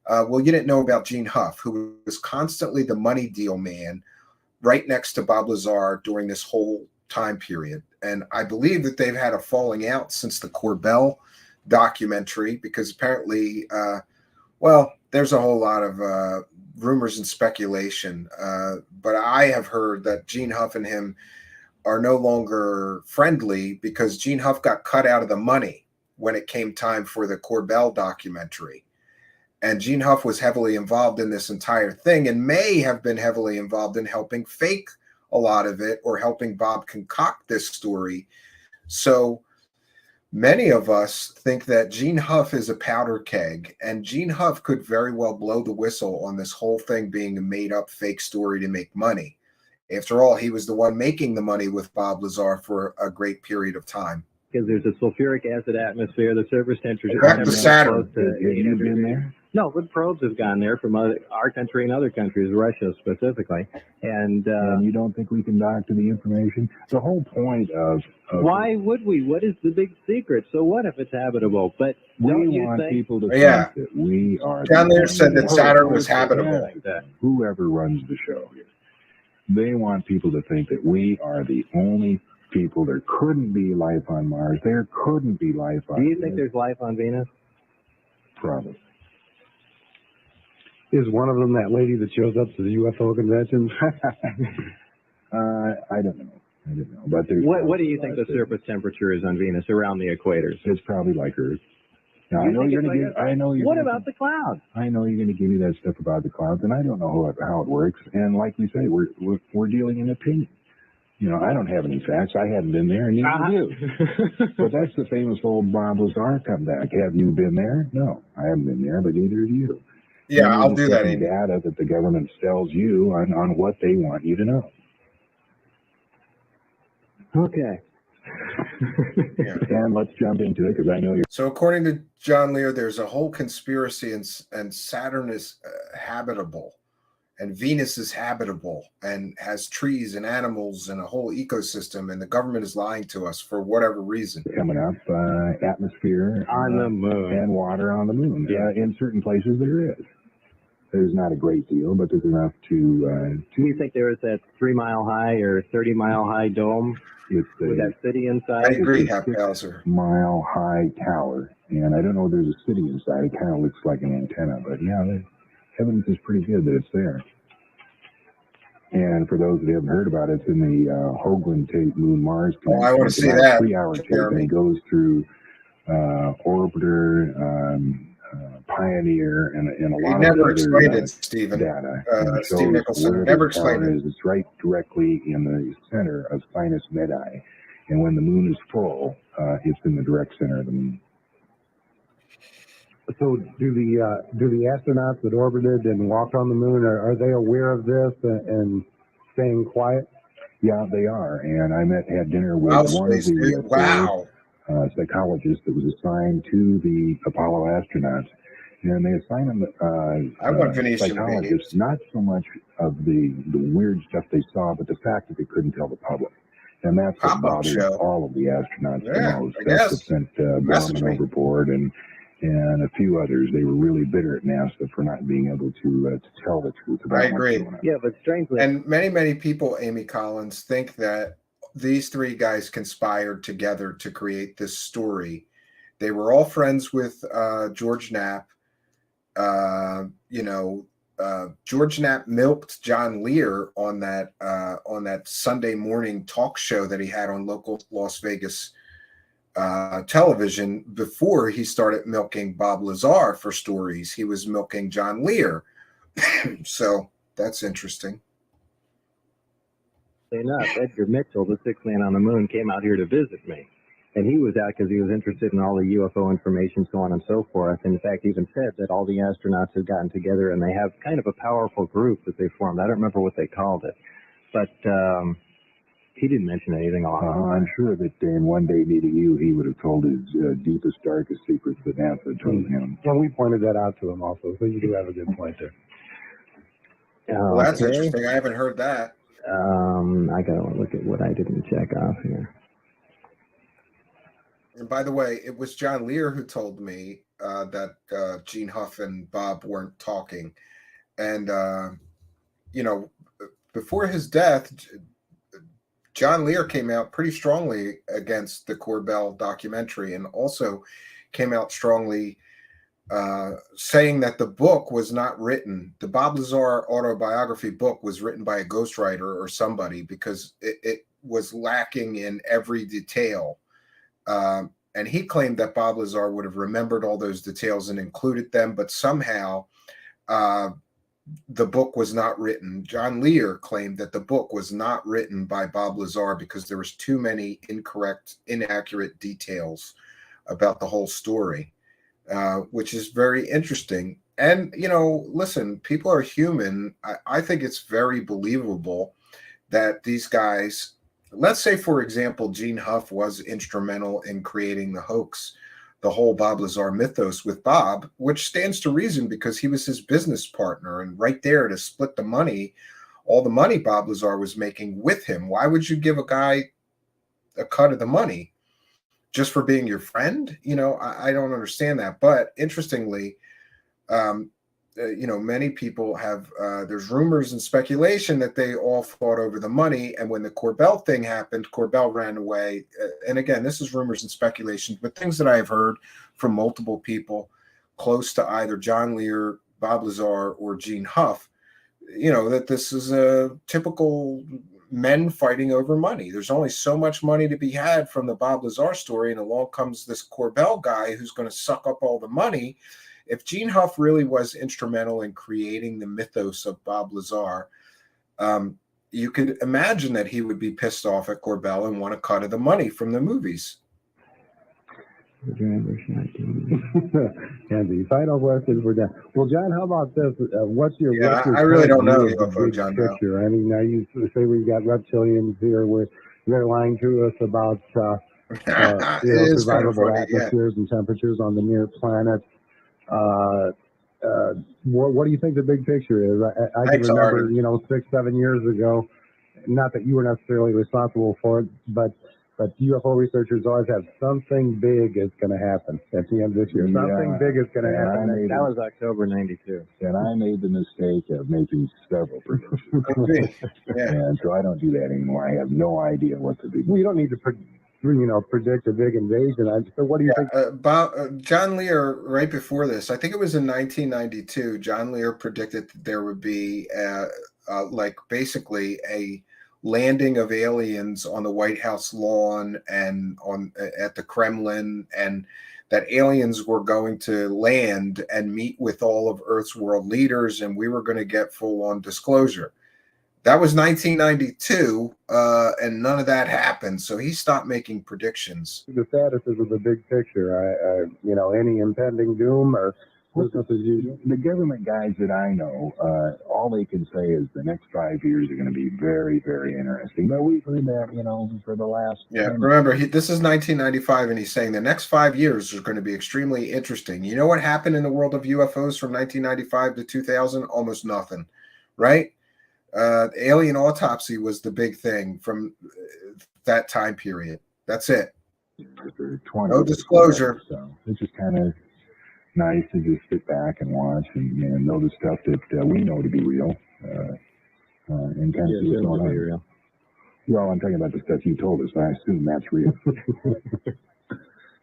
well, you didn't know about Gene Huff, who was constantly the money deal man right next to Bob Lazar during this whole time period. And I believe that they've had a falling out since the Corbell documentary, because apparently, well, there's a whole lot of rumors and speculation. But I have heard that Gene Huff and him are no longer friendly because Gene Huff got cut out of the money when it came time for the Corbell documentary. And Gene Huff was heavily involved in this entire thing and may have been heavily involved in helping fake a lot of it or helping Bob concoct this story. So many of us think that Gene Huff is a powder keg, and Gene Huff could very well blow the whistle on this whole thing being a made-up fake story to make money. After all, he was the one making the money with Bob Lazar for a great period of time. Because there's a sulfuric acid atmosphere, the surface temperature. Back to Saturn. Close to Have you been there? No, but probes have gone there from our country and other countries, Russia specifically. And And you don't think we can doctor the information? The whole point of why would we? What is the big secret? So what if it's habitable? But we don't you want think people to Yeah. think that we are. John Lear said that only Saturn ones was that- habitable. like that? Whoever runs the show here, they want people to think that we are the only people. There couldn't be life on Mars. There couldn't be life on Do you Venus. think there's life on Venus? Probably. Is one of them that lady that shows up to the UFO conventions? I don't know. But there's What do you think the surface temperature is on Venus around the equators? It's probably like Earth. Now, You I know think you're it's going to like give. that? I know you're. What gonna, about the clouds? I know you're going to give me that stuff about the clouds, and I don't know how it works. And like we say, we're dealing in opinion. You know, I don't have any facts. I haven't been there, and neither do you. But that's the famous old Bob Lazar comeback. Have you been there? No, I haven't been there, but neither have you. Yeah, You're I'll just do that, taking Amy. data that the government sells you on what they want you to know. Okay. Yeah. And let's jump into it because I know you're. So according to John Lear, there's a whole conspiracy, and Saturn is habitable, and Venus is habitable and has trees and animals and a whole ecosystem, and the government is lying to us for whatever reason. Coming up, atmosphere On the moon. and water on the moon. Yeah. In certain places there is. There's not a great deal, but there's enough to. Do you think there is that 3-mile high or 30-mile high dome It's with a that city I inside? agree, It's a Habitable. 6-mile high tower, and I don't know if there's a city inside. It kind of looks like an antenna, but yeah, the evidence is pretty good that it's there. And for those that haven't heard about it, it's in the Hoagland tape Moon Mars. Oh, I want to It's see about a that, 3-hour tape, and Jeremy. it goes through Orbiter, Pioneer, and a He lot never of explained other it, Stephen. data. And it Steve shows Nicholson where never the tower explained it. is. It's right directly in the center of Sinus Medii, and when the moon is full, it's in the direct center of the moon. So do the astronauts that orbited and walked on the moon, are they aware of this and staying quiet? Yeah, they are. And I had dinner with Wow, one of Space the Dude. Wow. psychologists that was assigned to the Apollo astronauts. And they assigned them I want Venetian psychologists, babes. not so much of the weird stuff they saw, but the fact that they couldn't tell the public. And that's what Pop-up bothered show. all of the astronauts Yeah, the most. I That's what guess. sent Message Borman me. overboard and a few others. They were really bitter at NASA for not being able to tell the truth about I what's agree. going on. Yeah, but strangely, And many people, Amy Collins, think that these three guys conspired together to create this story. They were all friends with George Knapp. George Knapp milked John Lear on that Sunday morning talk show that he had on local Las Vegas television. Before he started milking Bob Lazar for stories, he was milking John Lear. So that's interesting. enough, Edgar Mitchell, the sixth man on the moon, came out here to visit me. And he was out because he was interested in all the UFO information, so on and so forth. And in fact, even said that all the astronauts have gotten together and they have kind of a powerful group that they formed. I don't remember what they called it. But he didn't mention anything along those lines. I'm sure that in one day meeting you, he would have told his deepest, darkest secrets that NASA told him. And we pointed that out to him also, so you do have a good point there. Well, that's Okay. interesting. I haven't heard that. I gotta look at what I didn't check off here. And by the way, it was John Lear who told me that Gene Huff and Bob weren't talking. And, before his death, John Lear came out pretty strongly against the Corbell documentary, and also came out strongly saying that the book was not written. The Bob Lazar autobiography book was written by a ghostwriter or somebody, because it was lacking in every detail. And he claimed that Bob Lazar would have remembered all those details and included them, but somehow the book was not written. John Lear claimed that the book was not written by Bob Lazar because there was too many incorrect, inaccurate details about the whole story, which is very interesting. And, listen, people are human. I think it's very believable that these guys, let's say, for example, Gene Huff was instrumental in creating the hoax, the whole Bob Lazar mythos with Bob, which stands to reason because he was his business partner and right there to split the money, all the money Bob Lazar was making with him. Why would you give a guy a cut of the money just for being your friend? I don't understand that. But interestingly, many people have, there's rumors and speculation that they all fought over the money. And when the Corbell thing happened, Corbell ran away. And again, this is rumors and speculation, but things that I have heard from multiple people close to either John Lear, Bob Lazar, or Gene Huff, that this is a typical men fighting over money. There's only so much money to be had from the Bob Lazar story. And along comes this Corbell guy who's going to suck up all the money. If Gene Huff really was instrumental in creating the mythos of Bob Lazar, you could imagine that he would be pissed off at Corbell and want a cut of the money from the movies. And the final questions we're done. Well, John, how about this? What's your I really don't know the UFO, big John. picture? I mean, now you say we've got reptilians here where they're lying to us about survivable atmospheres and temperatures on the near planet. What do you think the big picture is? I can remember, 6-7 years ago, not that you were necessarily responsible for it, but UFO researchers always have something big is going to happen at the end of this year. Something big is going to happen. That was October 92. And I made the mistake of making several predictions. And so I don't do that anymore. I have no idea what to do. Well, you don't need to predict a big invasion. So what do you think? John Lear, right before this, I think it was in 1992, John Lear predicted that there would be basically a landing of aliens on the White House lawn and at the Kremlin, and that aliens were going to land and meet with all of Earth's world leaders, and we were going to get full-on disclosure. That was 1992, and none of that happened. So he stopped making predictions. The status is of the big picture. Any impending doom or business as usual? The government guys that I know, all they can say is the next 5 years are going to be very, very interesting. But we've heard that, for the last. Yeah, remember, this is 1995, and he's saying the next 5 years are going to be extremely interesting. You know what happened in the world of UFOs from 1995 to 2000? Almost nothing, right? Alien autopsy was the big thing from that time period. That's it. No disclosure. So it's just kind of nice to just sit back and watch and know the stuff that we know to be real, and kind of see what's going on. Real. Well, I'm talking about the stuff you told us, but I assume that's real.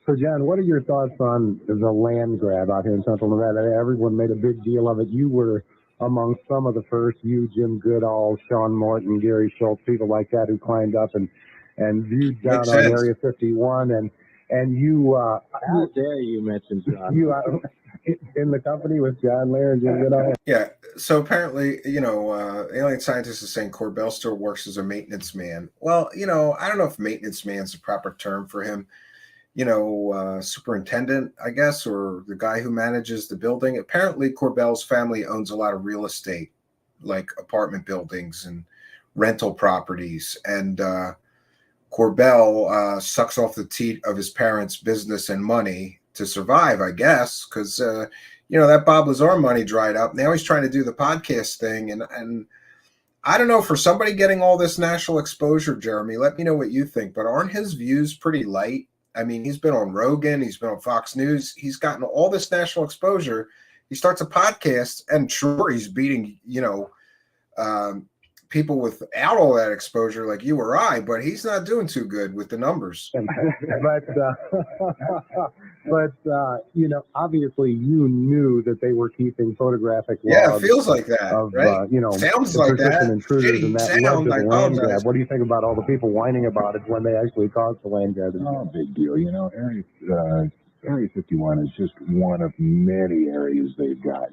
So, John, what are your thoughts on the land grab out here in Central Nevada? Everyone made a big deal of it. You were among some of the first, you, Jim Goodall, Sean Morton, Gary Schultz, people like that who climbed up and viewed down on Area 51, and you. How dare you mention John? You in the company with John Lear and Jim Goodall. Yeah. So apparently, alien scientists is saying Corbell still works as a maintenance man. Well, I don't know if maintenance man is the proper term for him. Superintendent, I guess, or the guy who manages the building. Apparently, Corbell's family owns a lot of real estate, like apartment buildings and rental properties. And Corbell sucks off the teat of his parents' business and money to survive, I guess, because that Bob Lazar money dried up. Now he's trying to do the podcast thing, and I don't know, for somebody getting all this national exposure, Jeremy, let me know what you think, but aren't his views pretty light? I mean, he's been on Rogan, he's been on Fox News, he's gotten all this national exposure. He starts a podcast, and sure, he's beating, people without all that exposure like you or I, but he's not doing too good with the numbers. But obviously you knew that they were keeping photographic logs. Yeah, it feels like that, of, right? Sounds like that. Intruders, and that led to the land grab. What do you think about all the people whining about it when they actually caused the land grab? Oh, big deal. Area 51 is just one of many areas they've got,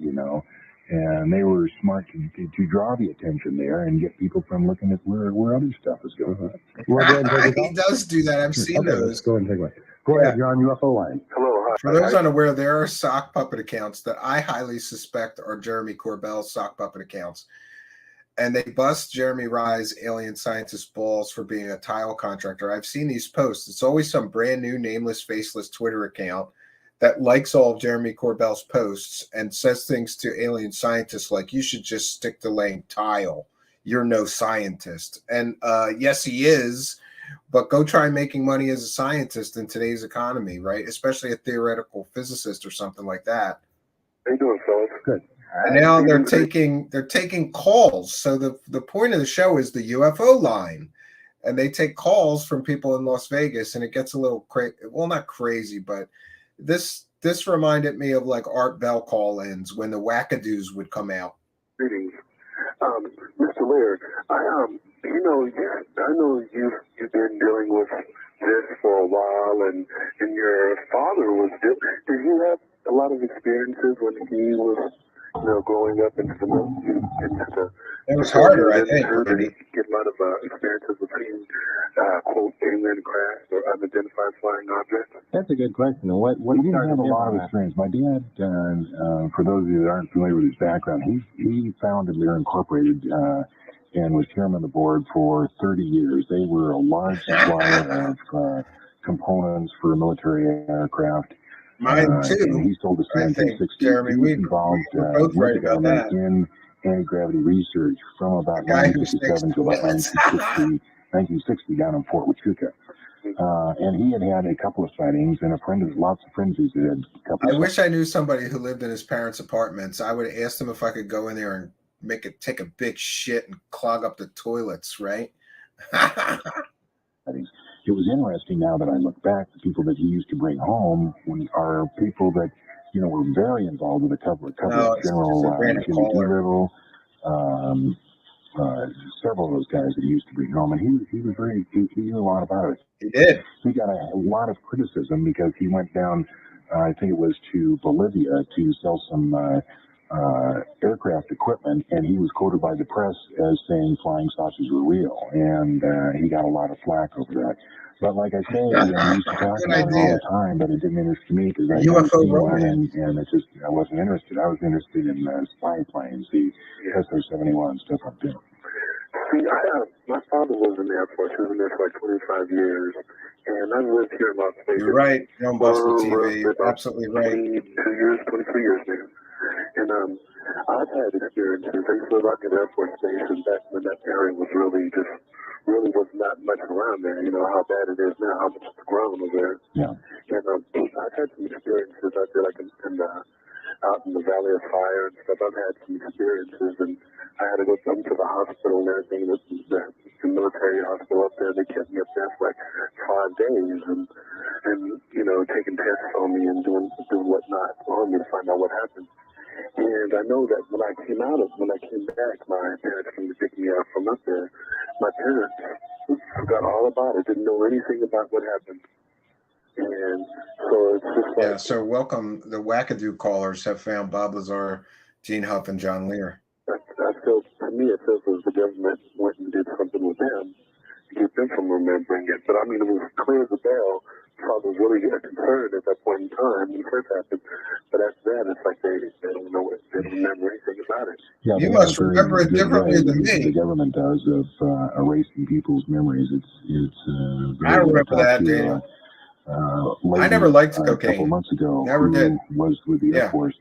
and they were smart to draw the attention there and get people from looking at where other stuff is going on. He does do that. I've seen those. Go ahead and take one. Go ahead. You're on UFO line. Hello. Hi. For those unaware, there are sock puppet accounts that I highly suspect are Jeremy Corbell's sock puppet accounts. And they bust Jeremy Rye's alien scientist balls for being a tile contractor. I've seen these posts. It's always some brand new, nameless, faceless Twitter account that likes all of Jeremy Corbell's posts and says things to alien scientists like, you should just stick to laying tile. You're no scientist. And yes, he is, but go try making money as a scientist in today's economy, right? Especially a theoretical physicist or something like that. How you doing, fellas? Good. And now they're taking calls. So the point of the show is the UFO line, and they take calls from people in Las Vegas, and it gets a little crazy. Well, not crazy, but this reminded me of like Art Bell call-ins when the wackadoos would come out. Greetings, Mr. Lear. I know you've been dealing with this for a while, and your father was. Did you have a lot of experiences when he was? Growing up into the it was harder, I think. Get a lot of experiences with seeing, quote, alien craft or unidentified flying objects. That's a good question. What We didn't have a lot of experience. My dad, for those of you that aren't familiar with his background, he founded Lear Incorporated and was chairman of the board for 30 years. They were a large supplier of components for military aircraft. Mine too. And he sold the I think, 1960s. Jeremy, we involved were both right about that. In anti-gravity research from about 1957 to about 1960 down in Fort Huachuca. And he had a couple of sightings, and lots of friends he's had a couple. I wish I knew somebody who lived in his parents' apartments. I would have asked him if I could go in there and take a big shit and clog up the toilets, right? It was interesting now that I look back, the people that he used to bring home are people that, were very involved with the cover-up general level. Several of those guys that he used to bring home, and he knew a lot about it. He did. He got a lot of criticism because he went down, I think it was to Bolivia to sell some aircraft equipment, and he was quoted by the press as saying flying saucers were real, and he got a lot of flack over that. But like I say, I used to talk about it all the time, but it didn't interest me because I UFO romance, and I wasn't interested. I was interested in spy planes, the SR-71 stuff up there. See, my father was in the Air Force. He was in there for like 25 years, and I lived here in Las Vegas. You're right. You're on Busted TV. You're absolutely right. 23 years now. And I've had experiences. I used to live out in the Air Force Station back when that area was really was not much around there. You know how bad it is now, how much it's grown over there. Yeah. And I've had some experiences out there, like out in the Valley of Fire and stuff. I've had some experiences, and I had to go up to the hospital and everything. The military hospital up there, they kept me up there for like 5 days, and taking tests on me and doing whatnot on me to find out what happened. And I know that when I came back, my parents came to pick me up from up there. My parents forgot all about it, didn't know anything about what happened. And so it's just like... Yeah, so welcome. The wackadoo callers have found Bob Lazar, Gene Huff, and John Lear. To me, it feels as the government went and did something with them to keep them from remembering it. But I mean, it was clear as a bell. I was really concerned at that point in time when it first happened. But after that, it's like they don't know it. They don't remember anything about it. Yeah, you must remember it differently than me. The government does of erasing people's memories. It's I remember that, Daniel. I never liked a couple cocaine. months ago. Never who did. Was with the Air Force.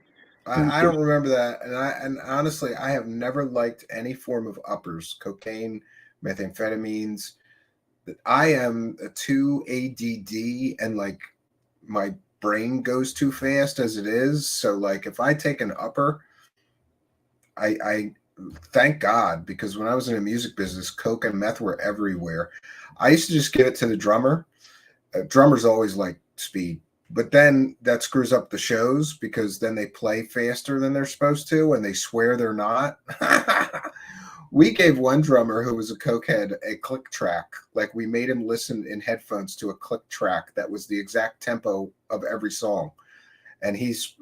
I don't remember that, and honestly, I have never liked any form of uppers, cocaine, methamphetamines. I am too ADD, and like my brain goes too fast as it is. So like if I take an upper, I thank God, because when I was in the music business, coke and meth were everywhere. I used to just give it to the drummer. Drummers always like speed, but then that screws up the shows because then they play faster than they're supposed to and they swear they're not. We gave one drummer who was a cokehead a click track. Like we made him listen in headphones to a click track that was the exact tempo of every song. And he's,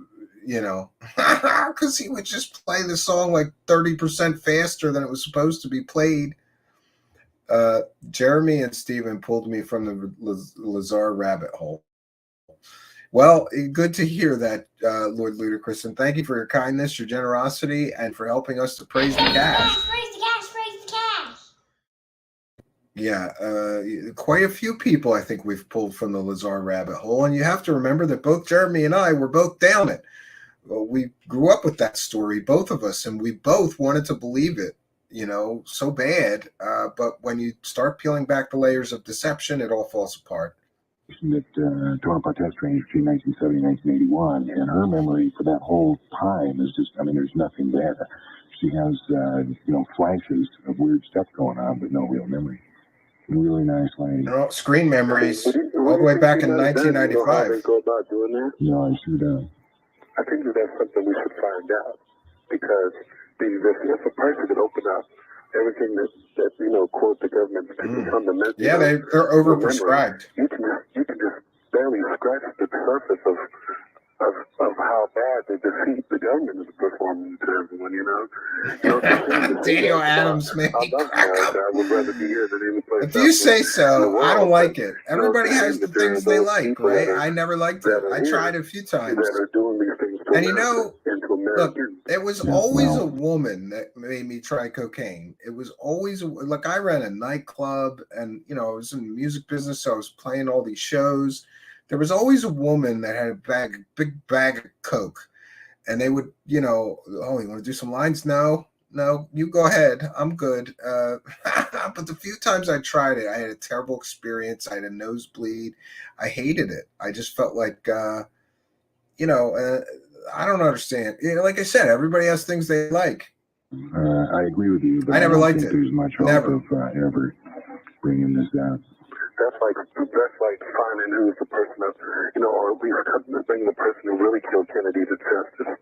because he would just play the song like 30% faster than it was supposed to be played. Jeremy and Steven pulled me from the Lazar rabbit hole. Well, good to hear that, Lord Ludicrous, and thank you for your kindness, your generosity, and for helping us to praise the cash. Praise the cash, praise the cash. Yeah, quite a few people I think we've pulled from the Lazar rabbit hole, and you have to remember that both Jeremy and I were both down it. We grew up with that story, both of us, and we both wanted to believe it, so bad. But when you start peeling back the layers of deception, it all falls apart. That tore apart test range between 1970 and 1981, and her memory for that whole time is just, there's nothing there. She has, flashes of weird stuff going on, but no real memory. Really nice lady. Screen memories all the way back in 1995. How they go about doing that? No, I sure don't. I think that's something we should find out, because if a person could open up everything that quote the government from the message. Yeah, they're overprescribed. You can just barely scratch the surface of how bad the defeat the government is performing to everyone. Daniel Adams, man. I would rather be here than any place. If you say so, I don't like it. Everybody has the things they like, right? I never liked it. I tried a few times. That are doing these things to look, it was always a woman that made me try cocaine. It was always like I ran a nightclub, and I was in the music business, so I was playing all these shows. There was always a woman that had a big bag of coke, and they would, you want to do some lines? No, you go ahead. I'm good. But the few times I tried it, I had a terrible experience. I had a nosebleed. I hated it. I just felt like, I don't understand. Like I said, everybody has things they like. I agree with you, but I never liked it. There's much hope of ever bringing this out. That's like finding who's the person that, or at least bringing the person who really killed Kennedy to justice.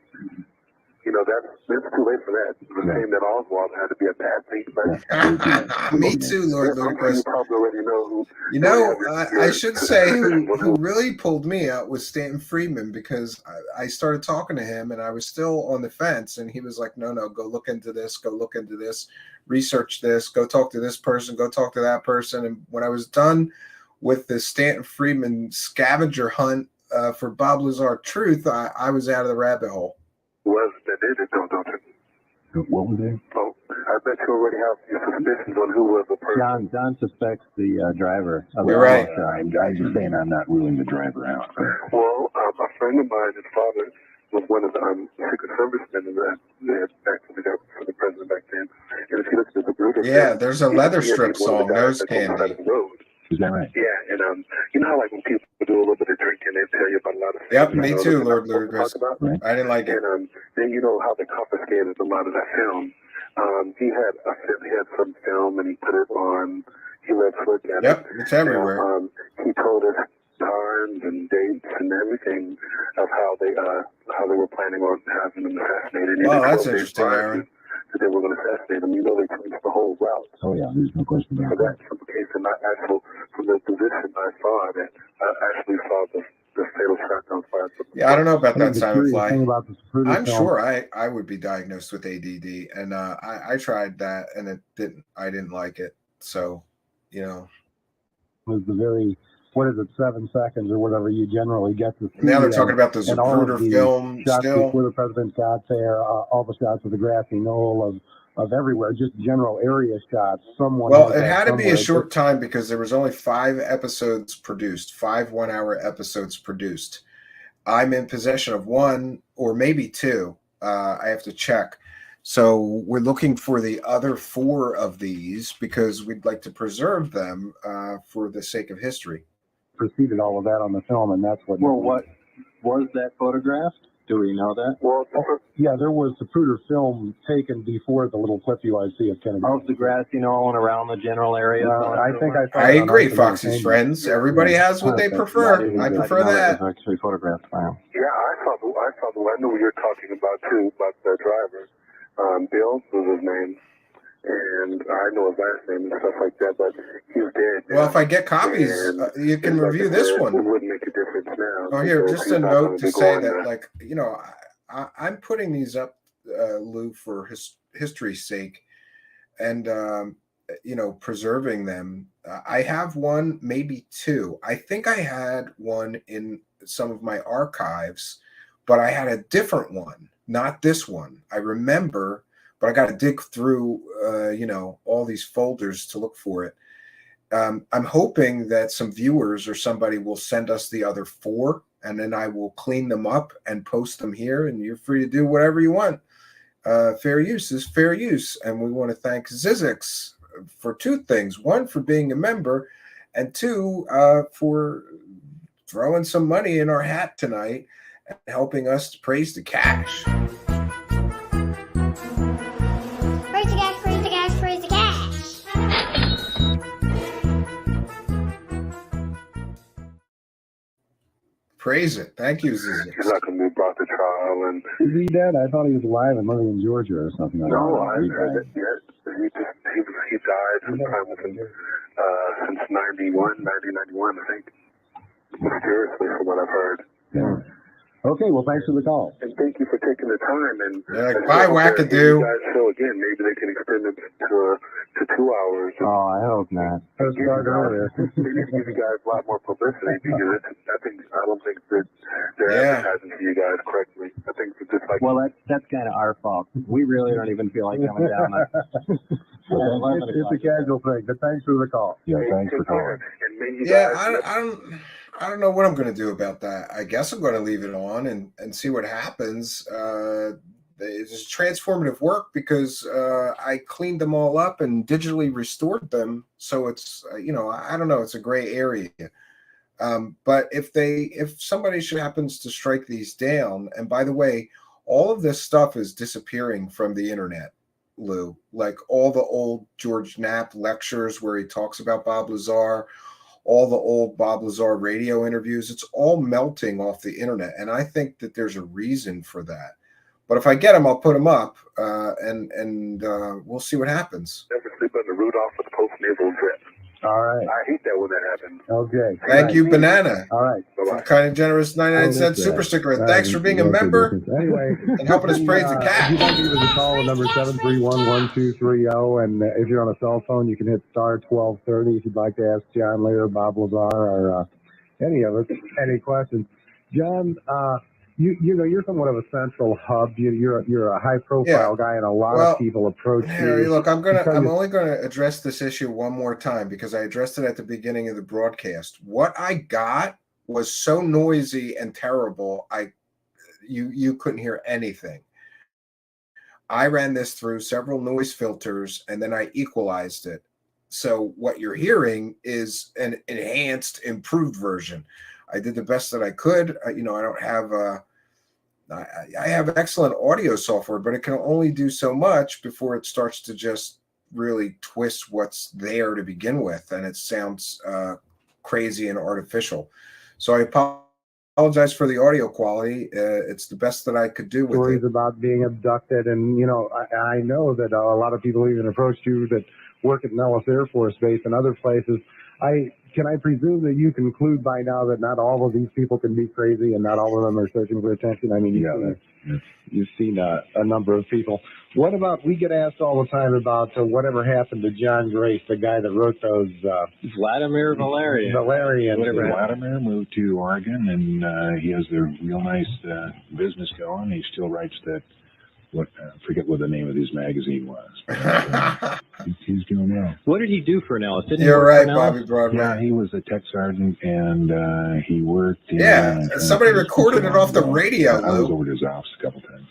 It's too late for that. The same that Oswald had to be a bad thief. Me too, Lord Ludicrous. You probably already know who. I should say who really pulled me out was Stanton Friedman, because I started talking to him and I was still on the fence, and he was like, no, go look into this, research this, go talk to this person, go talk to that person. And when I was done with the Stanton Friedman scavenger hunt for Bob Lazar Truth, I was out of the rabbit hole. Was that did it, don't you? What was it? Oh, I bet you already have your suspicions on who was the person. John suspects the driver. You're right. I'm just saying I'm not ruling the driver out. Well, a friend of mine, his father, was one of the Secret Servicemen that they had actually got for the president back then. And if you look at the Bruder, there's a leather strip song, Nose Candy. Is that right? Yeah, and you know how like when people do a little bit of drinking, they tell you about a lot of things. Yep, me too, Lord Ludicrous. Right. I didn't like it. And then you know how they confiscated a lot of that film. He had some film and he put it on. He let us look at it. Yep, it's everywhere. And, he told us times and dates and everything of how they were planning on having him assassinated. Wow, that's interesting, Aaron. That they were going to assassinate him. They changed the whole route. Oh yeah, there's no question about that. From the case, and from the position I saw that, I actually saw the fatal shotgun fire. Yeah, I don't know about that, Simon Fly. I'm film. sure I would be diagnosed with ADD, and I tried that, and I didn't like it. So, was the very, 7 seconds or whatever you generally get to see. Now they're talking about the Zapruder film shots still. Before the president got there, all the shots of the grassy knoll of everywhere, just general area shots. Someone Well, has it that had to be somewhere. a short time because there was only 5 episodes produced, 5 one-hour episodes produced. I'm in possession of 1 or maybe 2. I have to check. So we're looking for the other 4 of these because we'd like to preserve them for the sake of history. Preceded all of that on the film, and that's what. Well, what was that photographed? Do we know that? Well, Yeah, there was Zapruder film taken before the little clip you see of Kennedy. How's the grass, all around the general area? I think I saw I it on agree, Arts and Foxy's Entertainment. friends. Everybody has what they prefer. I prefer that. It was actually photographed by him. yeah, I saw the one. I know what you're talking about too, about the driver. Bill was his name, and I know his last name and stuff like that, but he's dead now. Well, if I get copies, you can review this It one. wouldn't make a difference now. Oh, here, because just he's a not note gonna to be say going that, there. like, I'm putting these up, Lou, for history's sake, and preserving them. I have 1, maybe 2. I think I had 1 in some of my archives, but I had a different one, not this one. I remember, but I got to dig through, all these folders to look for it. I'm hoping that some viewers or somebody will send us the other 4, and then I will clean them up and post them here, and you're free to do whatever you want. Fair use is fair use. And we want to thank Zizix for 2 things. 1, for being a member, and 2, for throwing some money in our hat tonight and helping us to praise the cash. Praise the cash, praise the cash, praise the cash. Praise it. Thank you, He's Zizix. not going to be brought to trial, and Is he dead? I thought he was alive and living in Georgia or something. no, I heard that yet. He died sometime within, since 1991, I think. Mysteriously, from what I've heard. Yeah. Okay, well, thanks for the call. And thank you for taking the time. And Yeah, like, bye, wackadoo. You guys show again. Maybe they can extend it to 2 hours. Oh, I hope not. Let's start earlier. They need to give you guys a lot more publicity because I don't think that they're advertising to you guys correctly. I think it's just like. Well, that's kind of our fault. We really don't even feel like coming down there. It's a casual thing, but thanks for the call. Yeah, thanks for calling. And maybe you Yeah, guys, I don't know what I'm going to do about that. I guess I'm going to leave it on and see what happens. It's transformative work because I cleaned them all up and digitally restored them. So it's, I don't know, it's a gray area. But if somebody happens to strike these down, and by the way, all of this stuff is disappearing from the internet, Lou, like all the old George Knapp lectures where he talks about Bob Lazar, all the old Bob Lazar radio interviews, it's all melting off the internet. And I think that there's a reason for that. But if I get them, I'll put them up, and we'll see what happens. never sleep on the Rudolph with post-nasal drip. All right. I hate that when that happens. Okay. Thank you, Banana, All right. for the kind and generous 99-cent super sticker. And thanks for being a member Anyway, and helping us praise the if cat. you'd like to give us a call, the number 731-1230, and if you're on a cell phone, you can hit star 1230 if you'd like to ask John Lear, Bob Lazar, or any of us any questions. John, you're somewhat of a central hub. You're a high profile guy, and a lot of people approach Harry, you. look, I'm only gonna address this issue one more time because I addressed it at the beginning of the broadcast. What I got was so noisy and terrible, you couldn't hear anything. I ran this through several noise filters and then I equalized it. So what you're hearing is an enhanced, improved version. I did the best that I could. I don't have I have excellent audio software, but it can only do so much before it starts to just really twist what's there to begin with, and it sounds crazy and artificial. So I apologize for the audio quality. It's the best that I could do with Stories it. about being abducted, and I know that a lot of people even approached you that work at Nellis Air Force Base and other places. Can I presume that you conclude by now that not all of these people can be crazy and not all of them are searching for attention? I mean, you've seen a number of people. What about, we get asked all the time about whatever happened to John Grace, the guy that wrote those... Vladimir Valerian. Vladimir moved to Oregon, and he has a real nice business going. He still writes that forget what the name of his magazine was. He's doing well. What did he do for Nellis? Didn't he You're work right, for Nellis? Bobby Broadway. Yeah, he was a tech sergeant, and he worked in... Yeah, somebody recorded it off the radio, I was Lou. over to his office a couple times.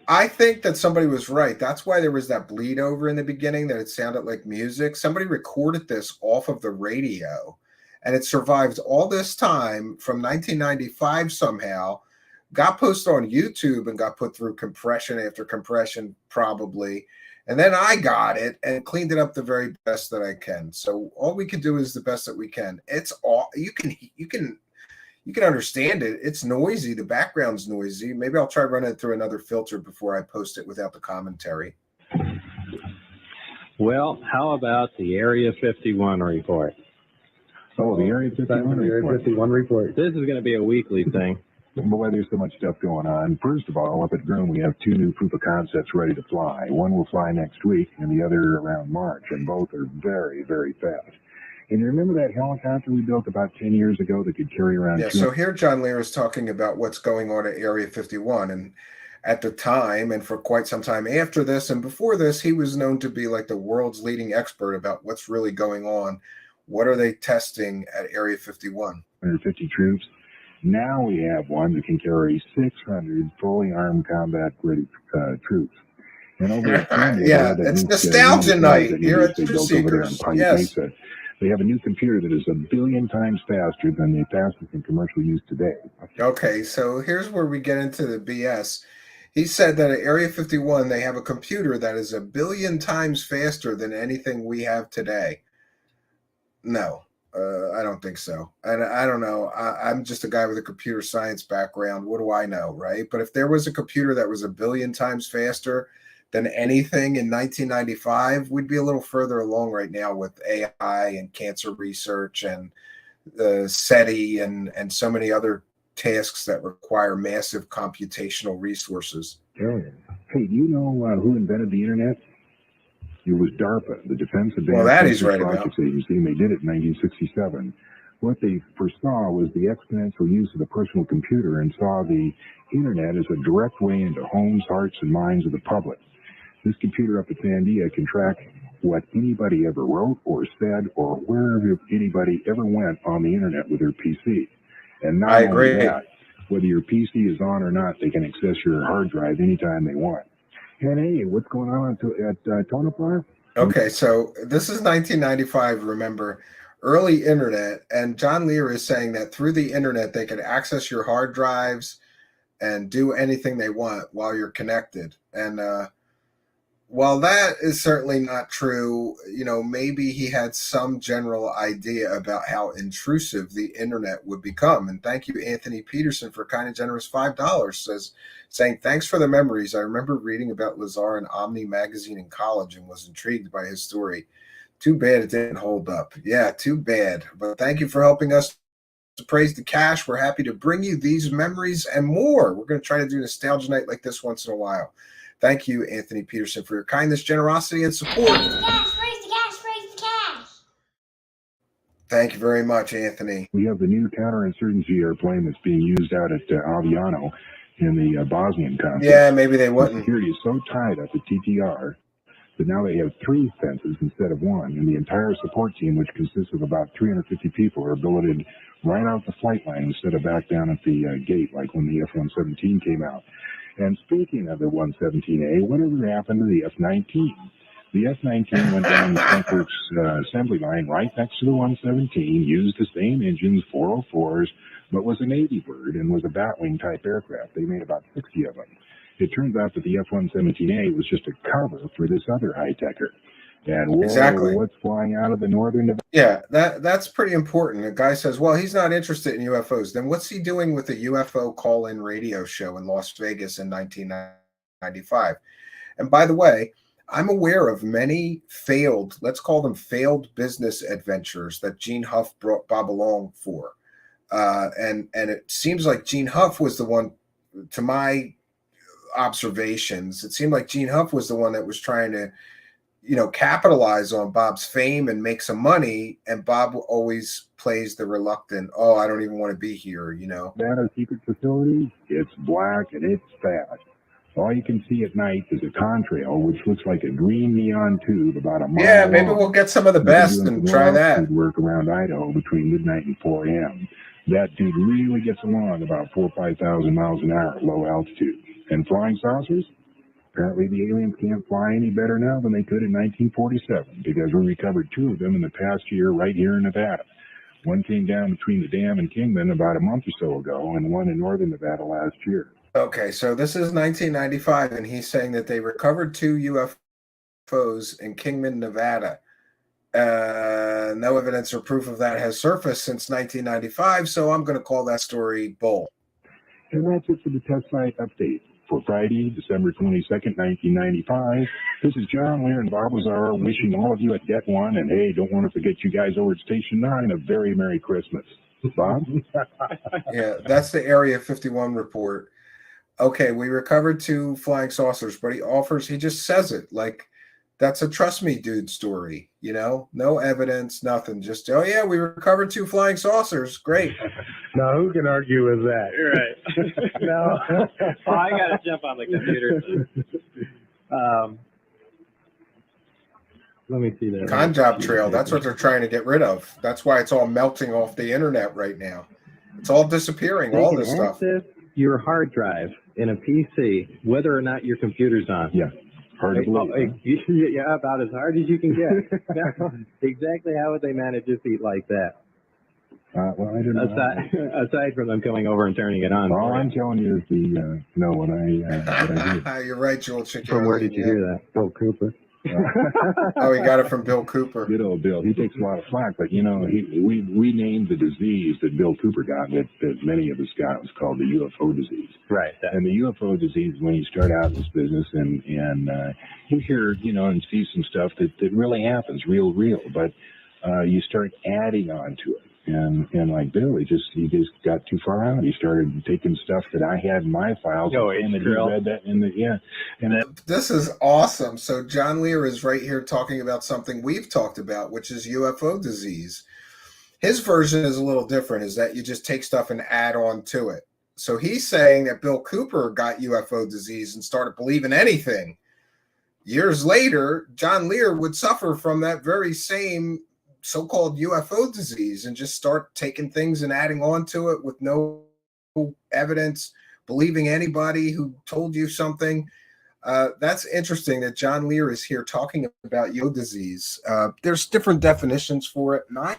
I think that somebody was right. That's why there was that bleed over in the beginning, that it sounded like music. Somebody recorded this off of the radio, and it survived all this time from 1995 somehow, got posted on YouTube and got put through compression after compression probably. And then I got it and cleaned it up the very best that I can. So all we can do is the best that we can. It's all you can understand it. It's noisy. The background's noisy. Maybe I'll try running it through another filter before I post it without the commentary. Well, how about the Area 51 report? Oh, the Area 51 Area report. 51 report. This is going to be a weekly thing. Boy, there's so much stuff going on. First of all, up at Groom, we have 2 new proof of concepts ready to fly. One will fly next week, and the other around March, and both are very, very fast. And you remember that helicopter we built about 10 years ago that could carry around... Yeah, so here John Lear is talking about what's going on at Area 51. And at the time, and for quite some time after this and before this, he was known to be like the world's leading expert about what's really going on. What are they testing at Area 51? 150 troops. Now we have one that can carry 600 fully armed combat-ready troops. And over at Sunday, yeah, it's nostalgia night here at Truthseekers. Yes. Mesa, they have a new computer that is 1 billion times faster than the fastest in commercial use today. Okay, so here's where we get into the BS. He said that at Area 51, they have a computer that is 1 billion times faster than anything we have today. No. I don't think so. And I don't know. I'm just a guy with a computer science background. What do I know, right? But if there was a computer that was 1 billion times faster than anything in 1995, we'd be a little further along right now with AI and cancer research and the SETI and so many other tasks that require massive computational resources. Hey, do you know who invented the internet? It was DARPA, the Defense Advanced that he's right Projects Agency, and they did it in 1967. What they foresaw was the exponential use of the personal computer and saw the internet as a direct way into homes, hearts, and minds of the public. This computer up at Sandia can track what anybody ever wrote or said or wherever anybody ever went on the internet with their PC. And not I only agree. that, whether your PC is on or not, they can access your hard drive anytime they want. And hey, what's going on at Tonopah? Okay, so this is 1995, remember, early internet, and John Lear is saying that through the internet they could access your hard drives and do anything they want while you're connected. And while that is certainly not true, you know, maybe he had some general idea about how intrusive the internet would become. And thank you, Anthony Peterson, for kind and generous $5, saying, thanks for the memories. I remember reading about Lazar in Omni magazine in college and was intrigued by his story. Too bad it didn't hold up. Yeah, too bad. But thank you for helping us to praise the cash. We're happy to bring you these memories and more. We're going to try to do nostalgia night like this once in a while. Thank you, Anthony Peterson, for your kindness, generosity, and support. Praise the cash, praise the cash, praise the cash. Thank you very much, Anthony. We have the new counterinsurgency airplane that's being used out at Aviano in the Bosnian conflict. Yeah, maybe they The wouldn't. security is so tight up at TTR that now they have 3 fences instead of 1, and the entire support team, which consists of about 350 people, are billeted right out the flight line instead of back down at the gate like when the F-117 came out. And speaking of the 117A, whatever happened to the F-19? The F-19 went down the Skunkworks assembly line right next to the 117, used the same engines, 404s, but was a Navy bird and was a Batwing type aircraft. They made about 60 of them. It turns out that the F-117A was just a cover for this other high-techer. And whoa, Exactly. what's flying out of the northern... Yeah, that's pretty important. A guy says, well, he's not interested in UFOs. Then what's he doing with the UFO call-in radio show in Las Vegas in 1995? And by the way, I'm aware of many failed, let's call them failed business adventures that Gene Huff brought Bob along for. And it seems like Gene Huff was the one, to my observations, it seemed like Gene Huff was the one that was trying to, you know, capitalize on Bob's fame and make some money. And Bob always plays the reluctant, oh, I don't even want to be here, you know. That a secret facility? It's black and it's fast. All you can see at night is a contrail, which looks like a green neon tube about a mile Yeah, maybe long. we'll get some of the We've been best doing and some try low that. altitude work around Idaho between midnight and 4 a.m. That dude really gets along about 4,000 or 5,000 miles an hour at low altitude. And flying saucers? Apparently the aliens can't fly any better now than they could in 1947, because we recovered 2 of them in the past year right here in Nevada. One came down between the dam and Kingman about a month or so ago, and one in northern Nevada last year. Okay, so this is 1995, and he's saying that they recovered 2 UFOs in Kingman, Nevada. No evidence or proof of that has surfaced since 1995, so I'm going to call that story bull. And that's it for the test site update. For Friday, December 22nd, 1995, this is John Lear and Bob Lazar wishing all of you at Det 1, and hey, don't want to forget you guys over at Station 9, a very Merry Christmas. Bob? Yeah, that's the Area 51 report. Okay, we recovered 2 flying saucers, but he just says it like that's a trust me dude story, you know? No evidence, nothing. Just, oh yeah, we recovered 2 flying saucers. Great. Now, who can argue with that? You're right. No. Oh, I got to jump on the computer. Let me see that. Con job trail. That's what they're trying to get rid of. That's why it's all melting off the internet right now. It's all disappearing, They all can this stuff. access your hard drive in a PC, whether or not your computer's on. Yeah. Hard to believe. Yeah, about as hard as you can get. Now, exactly how would they manage a feat like that? Well, I don't know. Aside from them coming over and turning it on. All I'm telling you is what I did. You're right, Joel Chicken. From where did you hear that? Bill Cooper. Oh, he got it from Bill Cooper. Good old Bill. He takes a lot of flack, but you know, we named the disease that Bill Cooper got, that many of us got, was called the UFO disease. Right. And the UFO disease, when you start out in this business and you hear, you know, and see some stuff that really happens, real, but you start adding on to it. And like Bill, he just got too far out. He started taking stuff that I had in my files and he read that in the This is awesome. So John Lear is right here talking about something we've talked about, which is UFO disease. His version is a little different, is that you just take stuff and add on to it. So he's saying that Bill Cooper got UFO disease and started believing anything. Years later, John Lear would suffer from that very same so-called UFO disease and just start taking things and adding on to it with no evidence, believing anybody who told you something. That's interesting that John Lear is here talking about UFO disease. There's different definitions for it. My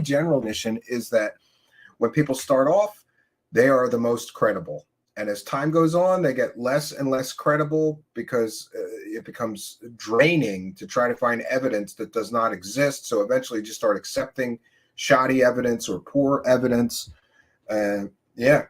general definition is that when people start off, they are the most credible. And as time goes on, they get less and less credible because it becomes draining to try to find evidence that does not exist. So eventually you just start accepting shoddy evidence or poor evidence. Yeah.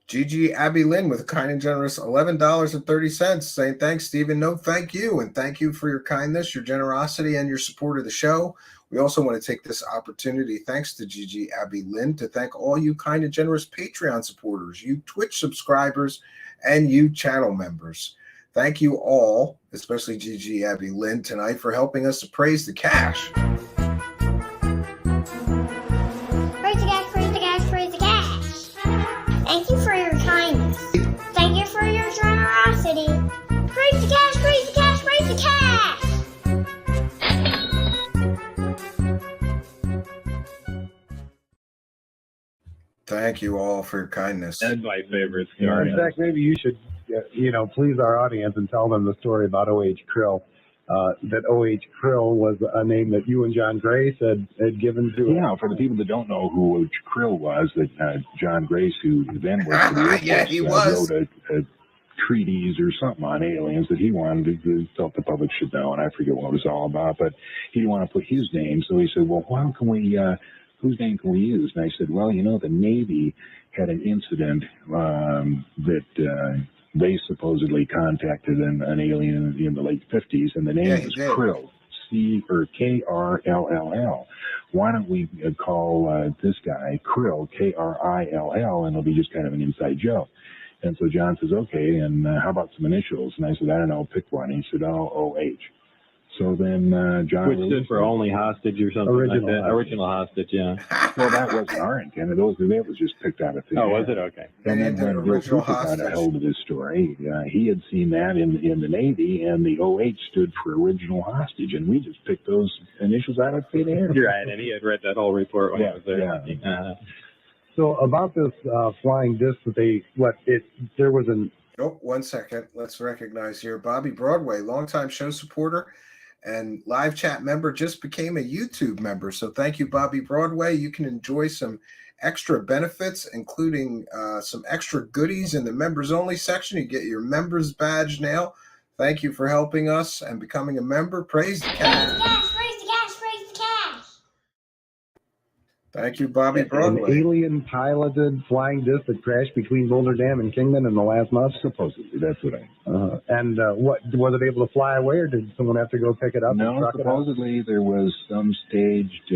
Gigi Abby Lynn with a kind and generous $11.30 saying, thanks, Stephen. No, thank you. And thank you for your kindness, your generosity, and your support of the show. We also want to take this opportunity, thanks to Gigi Abby Lynn, to thank all you kind and generous Patreon supporters, you Twitch subscribers, and you channel members. Thank you all, especially Gigi Abby Lynn, tonight for helping us appraise the cash. Praise the cash, praise the cash, praise the cash. Thank you for your kindness. Thank you for your generosity. Praise the cash, praise the cash, praise the cash. Thank you all for your kindness. That's my favorite In story. fact, maybe you should, please our audience and tell them the story about O.H. Krill. That O.H. Krill was a name that you and John Grace had given to. Yeah, for the people that don't know who O.H. Krill was, that John Grace, who then worked for the Air Force, Yeah, he was. wrote a treatise or something on aliens that he wanted to, felt the public should know, and I forget what it was all about, but he didn't want to put his name, so he said, well, why can we, whose name can we use? And I said, well, the Navy had an incident that they supposedly contacted an alien in the late 50s, and the name was Krill, Krll. Why don't we call this guy Krill, Krill, and it'll be just kind of an inside joke. And so John says, okay, and how about some initials? And I said, I don't know, pick one. And he said, OH. So then John Which stood for only hostage or something Original like that. hostage. Original hostage, yeah. well, that wasn't our intent. That was just picked out of thin Oh, air. was it? Okay. And They then did when Bill original Cooper got a hostage. hold of this story, he had seen that in the Navy, and the OH stood for original hostage, and we just picked those initials out of thin air. You're right, and he had read that whole report when he was there. Yeah. So about this flying disc that there was an Oh, 1 second. Let's recognize here Bobby Broadway, longtime show supporter and live chat member, just became a YouTube member. So thank you, Bobby Broadway. You can enjoy some extra benefits, including some extra goodies in the members only section. You get your members badge now. Thank you for helping us and becoming a member. Praise the Praise cat. the cash, praise the cash, praise the cash. Thank you, Bobby an Broadway. alien piloted flying disc that crashed between Boulder Dam and Kingman in the last month. Supposedly, that's what I. And what was it able to fly away, or did someone have to go pick it up and No, truck it out? supposedly there was some staged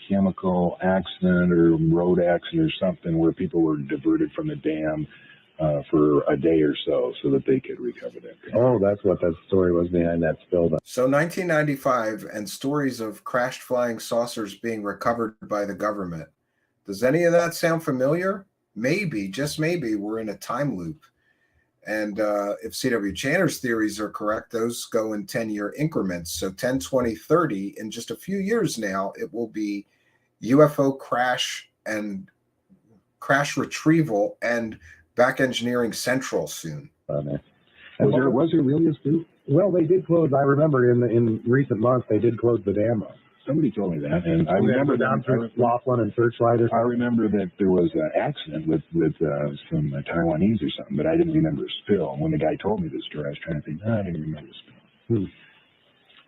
chemical accident or road accident or something where people were diverted from the dam for a day or so that they could recover that. Oh, that's what that story was behind that spill. So 1995 and stories of crashed flying saucers being recovered by the government. Does any of that sound familiar? Maybe, just maybe, we're in a time loop. And if C.W. Channer's theories are correct, those go in 10-year increments. So 10, 20, 30, in just a few years now, it will be UFO crash retrieval and back engineering central soon. Was there really a spook? Well, they did close. I remember in recent months they did close the dam up. Somebody told me that, and I remember down that. through Laughlin and Searchlight or I remember that there was an accident with some Taiwanese or something, but I didn't remember a spill. And when the guy told me this story, I was trying to think, no, I didn't remember a spill.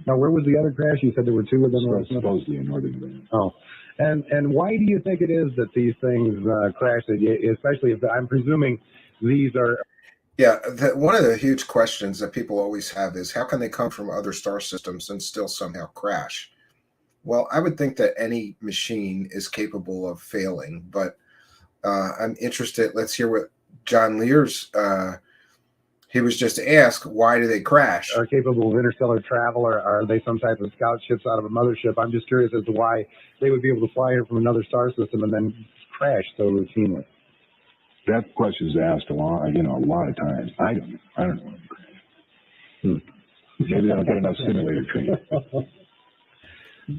Now, where was the other crash? You said there were two of them. Supposedly in northern Nevada. Oh, and why do you think it is that these things crash? Especially if I'm presuming these are. Yeah, one of the huge questions that people always have is how can they come from other star systems and still somehow crash? Well, I would think that any machine is capable of failing, but I'm interested. Let's hear what John Lear's. He was just asked, why do they crash? Are capable of interstellar travel, or are they some type of scout ships out of a mothership? I'm just curious as to why they would be able to fly here from another star system and then crash so routinely. That question's asked a lot of times. I don't know. Maybe they don't get enough simulator training.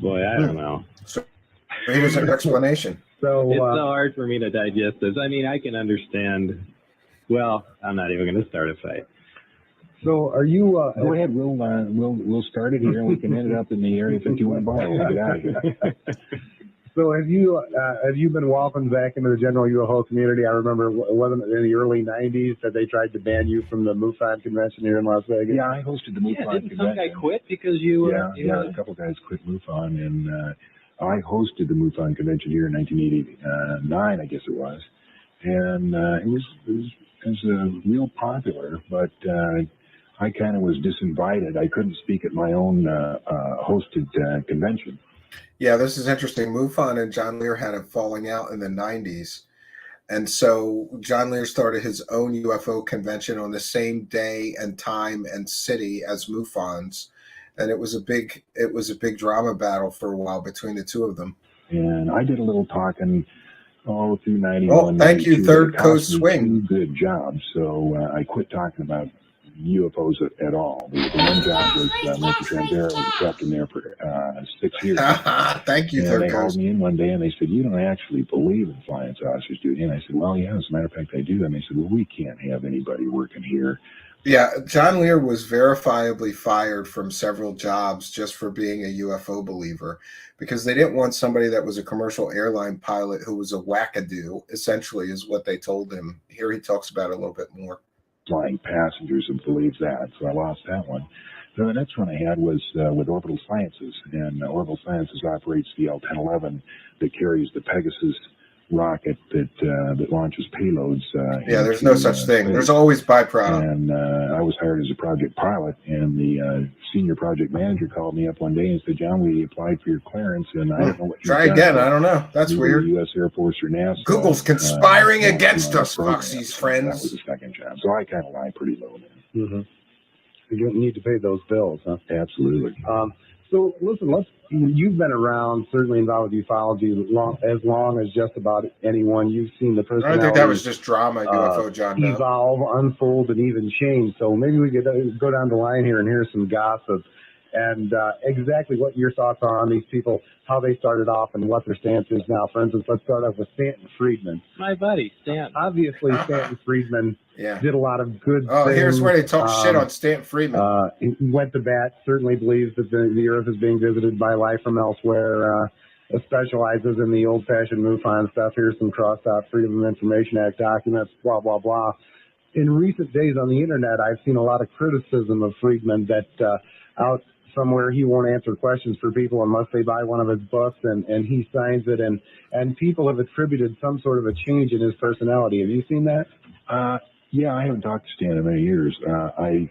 Boy, I don't know. So here's an explanation. So It's so hard for me to digest this. I mean, I can understand. Well, I'm not even going to start a fight. So are you? Go ahead. We'll start it here, and we can end it up in the Area 51 bar. We'll get out of here. So have you been walking back into the general UFO community? I remember, wasn't it in the early '90s that they tried to ban you from the MUFON convention here in Las Vegas? Yeah, I hosted the MUFON Didn't convention. some guy quit because you? Yeah, a couple guys quit MUFON, and I hosted the MUFON convention here in 1989, I guess it was, and it was real popular, but I kind of was disinvited. I couldn't speak at my own hosted convention. Yeah, this is interesting. MUFON and John Lear had a falling out in the 90s. And so John Lear started his own UFO convention on the same day and time and city as MUFON's. And it was a big drama battle for a while between the two of them. And I did a little talking all through 91. Well, thank you, 92. Third It cost Coast me Swing. 2 good jobs. So I quit talking about UFOs at all. The one job was Mr. Transera was a captain there for 6 years. Thank you, And Third they called Coast. me in one day and they said, "You don't actually believe in flying saucers, do you?" And I said, "Well, yeah, as a matter of fact, I do." And they said, "Well, we can't have anybody working here." Yeah, John Lear was verifiably fired from several jobs just for being a UFO believer because they didn't want somebody that was a commercial airline pilot who was a wackadoo, essentially, is what they told him. Here he talks about it a little bit more. Flying passengers and believes that. So I lost that one. So the next one I had was with Orbital Sciences, and Orbital Sciences operates the L-1011 that carries the Pegasus rocket that launches payloads. Yeah, there's no such thing. space. There's always byproduct. And I was hired as a project pilot, and the senior project manager called me up one day and said, "John, we applied for your clearance, and I don't know what you've Try done." again. I don't know. That's Either weird. the U.S. Air Force or NASA. Google's conspiring against us, program. Foxy's So friends. That was the second job. So I kind of lie pretty low there. Mm-hmm. You need to pay those bills, huh? Absolutely. So listen, you've been around, certainly involved with ufology as long as just about anyone. You've seen the I personality. think that was just drama, UFO John Doe. Evolve, unfold, and even change. So maybe we could go down the line here and hear some gossip and exactly what your thoughts are on these people, how they started off, and what their stance is now. For instance, let's start off with Stanton Friedman. My buddy, Stan. Obviously, Stanton Friedman did a lot of good things. Here's where they talk shit on Stanton Friedman. He went to bat, certainly believes that the Earth is being visited by life from elsewhere. Specializes in the old-fashioned MUFON stuff. Here's some crossed-out Freedom of Information Act documents, blah, blah, blah. In recent days on the Internet, I've seen a lot of criticism of Friedman that out somewhere he won't answer questions for people unless they buy one of his books, and he signs it, and people have attributed some sort of a change in his personality. Have you seen that? Yeah, I haven't talked to Stan in many years. I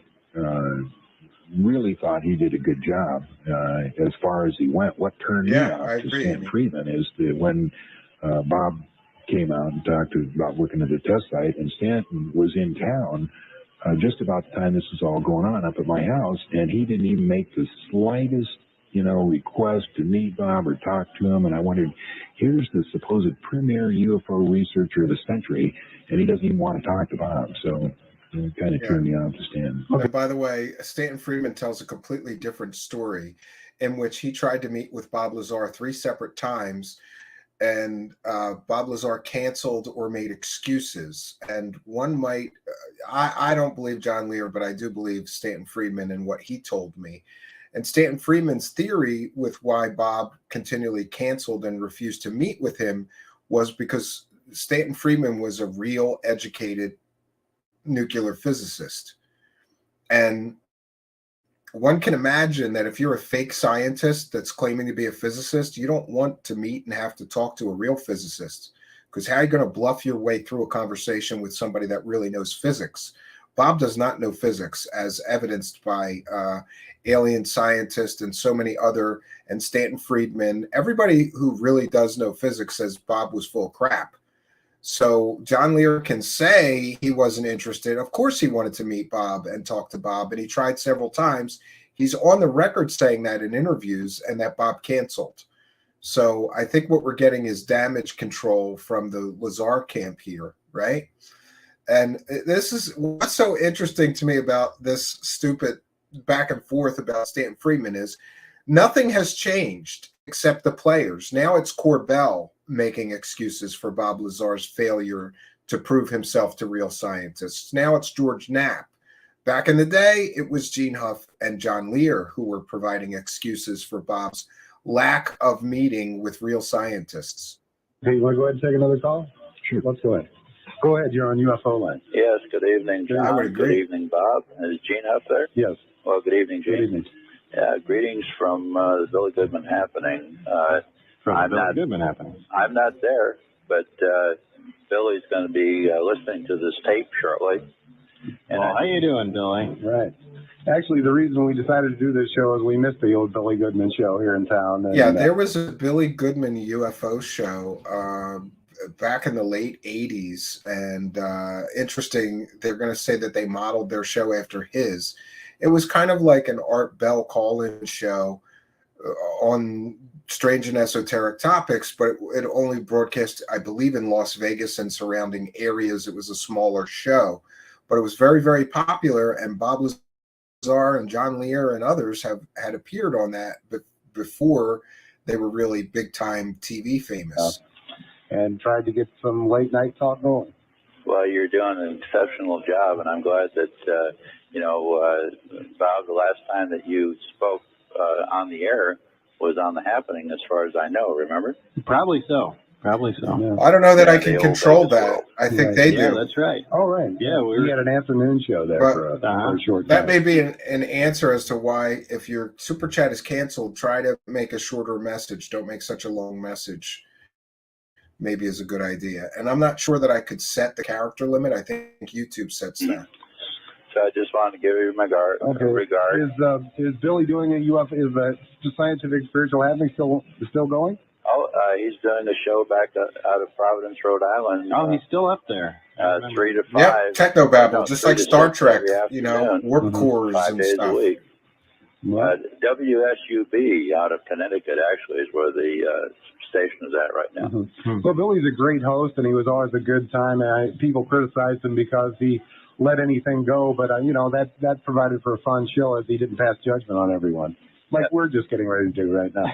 really thought he did a good job as far as he went. What turned me off to Stan Friedman is that when Bob came out and talked about working at the test site, and Stanton was in town just about the time this was all going on up at my house, and he didn't even make the slightest, request to meet Bob or talk to him. And I wondered, here's the supposed premier UFO researcher of the century, and he doesn't even want to talk to Bob. So it kind of turned me off to Stan. And by the way, Stanton Friedman tells a completely different story in which he tried to meet with Bob Lazar 3 separate times, and Bob Lazar canceled or made excuses. And one might, I don't believe John Lear, but I do believe Stanton Friedman and what he told me. And Stanton Friedman's theory with why Bob continually canceled and refused to meet with him was because Stanton Friedman was a real educated nuclear physicist. And one can imagine that if you're a fake scientist that's claiming to be a physicist, you don't want to meet and have to talk to a real physicist, because how are you going to bluff your way through a conversation with somebody that really knows physics? Bob does not know physics, as evidenced by alien scientists and so many other, and Stanton Friedman. Everybody who really does know physics says Bob was full of crap. So John Lear can say he wasn't interested. Of course he wanted to meet Bob and talk to Bob, and he tried several times. He's on the record saying that in interviews, and that Bob canceled. So I think what we're getting is damage control from the Lazar camp here, right? And this is what's so interesting to me about this stupid back and forth about Stanton Friedman is nothing has changed except the players. Now it's Corbell making excuses for Bob Lazar's failure to prove himself to real scientists. Now it's George Knapp. Back in the day, it was Gene Huff and John Lear who were providing excuses for Bob's lack of meeting with real scientists. Hey, you want to go ahead and take another call? Sure. Let's go ahead. Go ahead, you're on UFO line. Yes, good evening, John. I would agree. Good evening, Bob. Is Gene up there? Yes. Well, good evening, Gene. Good evening. Greetings from the Billy Goodman happening. From Billy Goodman happening. I'm not there, but Billy's going to be listening to this tape shortly. And how you doing, Billy? Right. Actually, the reason we decided to do this show is we missed the old Billy Goodman show here in town. And, there was a Billy Goodman UFO show back in the late 80s, and interesting, they're going to say that they modeled their show after his. It was kind of like an Art Bell call-in show on strange and esoteric topics, but it only broadcast, I believe, in Las Vegas and surrounding areas. It was a smaller show, but it was very, very popular, and Bob Lazar and John Lear and others had appeared on that before they were really big-time TV famous. And tried to get some late-night talk going. well, you're doing an exceptional job, and I'm glad that, Bob, the last time that you spoke on the air was on The Happening, as far as I know, remember? Probably so. Probably so. Yeah. I don't know that I can control that. I think they do. Yeah, that's right. Oh, right. Yeah, we had an afternoon show there for a short time. That may be an answer as to why, if your super chat is canceled, try to make a shorter message. Don't make such a long message. Maybe is a good idea. And I'm not sure that I could set the character limit. I think YouTube sets that. So I just wanted to give you my regard. Is Billy doing a UFO? Is the Scientific Spiritual Happening still going? Oh, he's doing a show back out of Providence, Rhode Island. Oh, he's still up there. 3 to 5. Yep, technobabble, No, just 3 like to Star 6 Trek, every you know, afternoon, warp cores 5 and days stuff. a week. Well, WSUB out of Connecticut actually is where the station is at right now. Well, Billy's a great host, and he was always a good time. And people criticized him because he let anything go, but you know, that provided for a fun show as he didn't pass judgment on everyone, like we're just getting ready to do right now.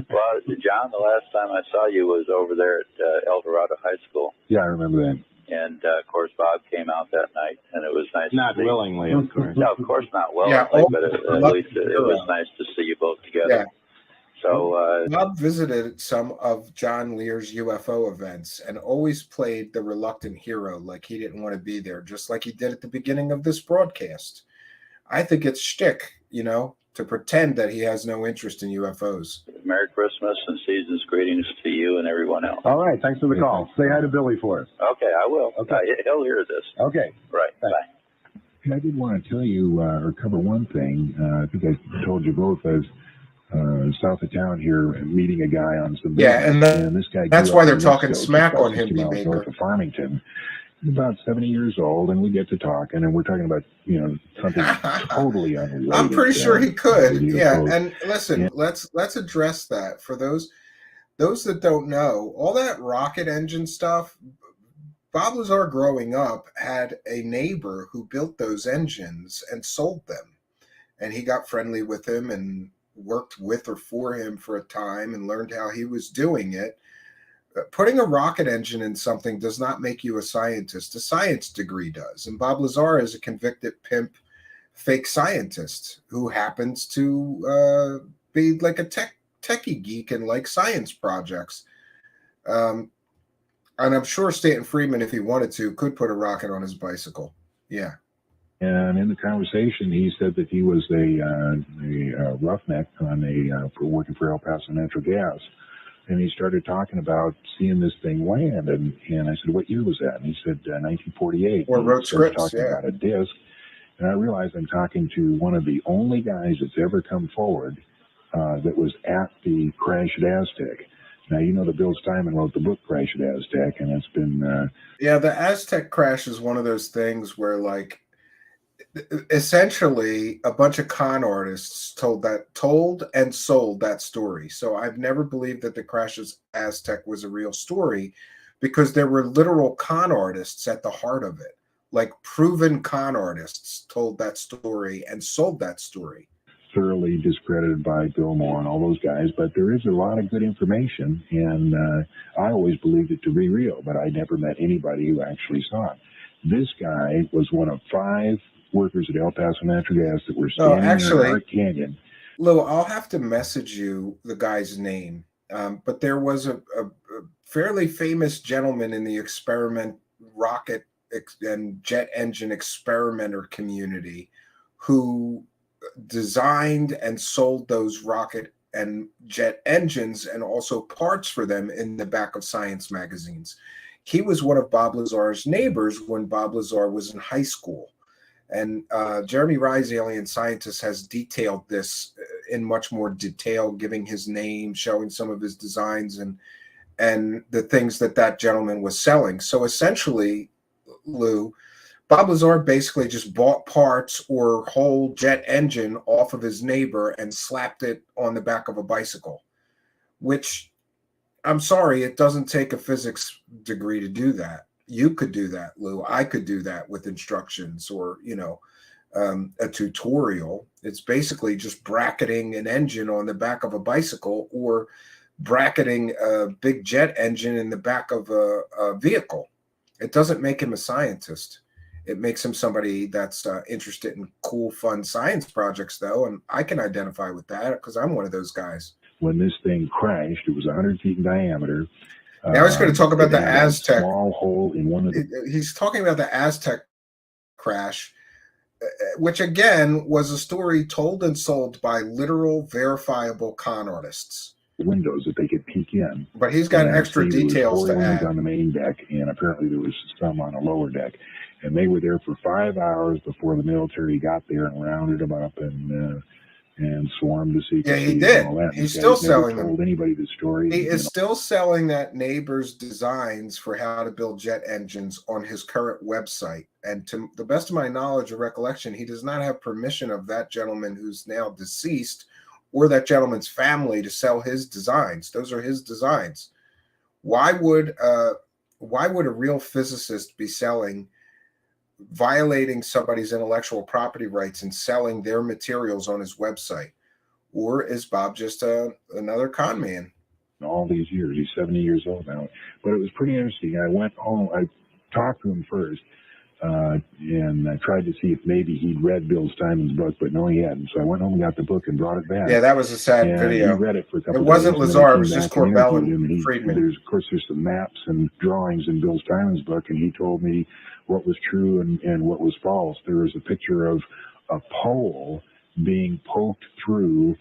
Well, John, the last time I saw you was over there at El Dorado High School. Yeah, I remember that. And, of course, Bob came out that night, and it was nice Not to see. willingly, of course. No, of course not willingly, Yeah, but at least it was nice to see you both together. Yeah. So, Bob visited some of John Lear's UFO events and always played the reluctant hero, like he didn't want to be there, just like he did at the beginning of this broadcast. I think it's shtick, you know, to pretend that he has no interest in UFOs. Merry Christmas and season's greetings to you and everyone else. All right, thanks for the call. Say hi to Billy for us. Okay, I will. Okay. He'll hear this. Okay. Right. Thanks. Bye. And I did want to tell you or cover one thing. I think I told you both. I was south of town here meeting a guy on some Yeah, business, and this guy that's grew why up they're in talking Mexico, smack just about on him, 60 miles Baker. north of Farmington. He's about 70 years old, and we get to talking, and we're talking about, you know, something totally unrelated. I'm pretty sure he could. Yeah, UFOs. and listen, Yeah. let's address that for those that don't know. All that rocket engine stuff. Bob Lazar, growing up, had a neighbor who built those engines and sold them, and he got friendly with him and worked with or for him for a time and learned how he was doing it. Putting a rocket engine in something does not make you a scientist. A science degree does. And Bob Lazar is a convicted pimp, fake scientist who happens to be like a techie geek and like science projects. And I'm sure Stanton Friedman, if he wanted to, could put a rocket on his bicycle. Yeah. And in the conversation, he said that he was a roughneck on for working for El Paso Natural Gas. And he started talking about seeing this thing land. And I said, what year was that? And he said, 1948. Or and wrote he started scripts, talking yeah. about a disc. And I realized I'm talking to one of the only guys that's ever come forward that was at the crash at Aztec. Now, you know that Bill Steinman wrote the book Crash at Aztec, and it's been... Yeah, the Aztec crash is one of those things where, like, essentially a bunch of con artists told and sold that story. So I've never believed that the crash of Aztec was a real story, because there were literal con artists at the heart of it. Like, proven con artists told that story and sold that story. Thoroughly discredited by Bill Moore and all those guys, but there is a lot of good information, and I always believed it to be real, but I never met anybody who actually saw it. This guy was one of 5 workers at El Paso Natural Gas that were standing in Art Canyon. Lou, I'll have to message you the guy's name, but there was a fairly famous gentleman in the experiment rocket and jet engine experimenter community who designed and sold those rocket and jet engines and also parts for them in the back of science magazines. He was one of Bob Lazar's neighbors when Bob Lazar was in high school. And Jeremy Rise, Alien Scientist, has detailed this in much more detail, giving his name, showing some of his designs and the things that gentleman was selling. So essentially, Lou, Bob Lazar basically just bought parts or whole jet engine off of his neighbor and slapped it on the back of a bicycle, which, I'm sorry, it doesn't take a physics degree to do that. You could do that, Lou. I could do that with instructions or, a tutorial. It's basically just bracketing an engine on the back of a bicycle or bracketing a big jet engine in the back of a vehicle. It doesn't make him a scientist. It makes him somebody that's interested in cool, fun science projects, though, and I can identify with that because I'm one of those guys. When this thing crashed, it was 100 feet in diameter. Now he's going to talk about the had Aztec. A small hole in one of the... He's talking about the Aztec crash, which again was a story told and sold by literal, verifiable con artists. Windows that they could peek in. But he's got extra details to there was 4 add. windows on the main deck, and apparently there was some on the lower deck. And they were there for 5 hours before the military got there and rounded them up and and swarmed the secrecy. Yeah, he did. And all that. He's These still guys never selling them. told anybody the story. He is still selling that neighbor's designs for how to build jet engines on his current website. And to the best of my knowledge or recollection, he does not have permission of that gentleman who's now deceased or that gentleman's family to sell his designs. Those are his designs. Why would a real physicist be violating somebody's intellectual property rights and selling their materials on his website? Or is Bob just another con man? All these years, he's 70 years old now. But it was pretty interesting. I went home, I talked to him first, and I tried to see if maybe he'd read Bill Steinman's book, but no, he hadn't. So I went home and got the book and brought it back. Yeah, that was a sad and video. He read it for a couple it wasn't days, Lazar, it was just Corbell and Friedman. Of course, there's some maps and drawings in Bill Steinman's book, and he told me what was true and what was false. There was a picture of a pole being poked through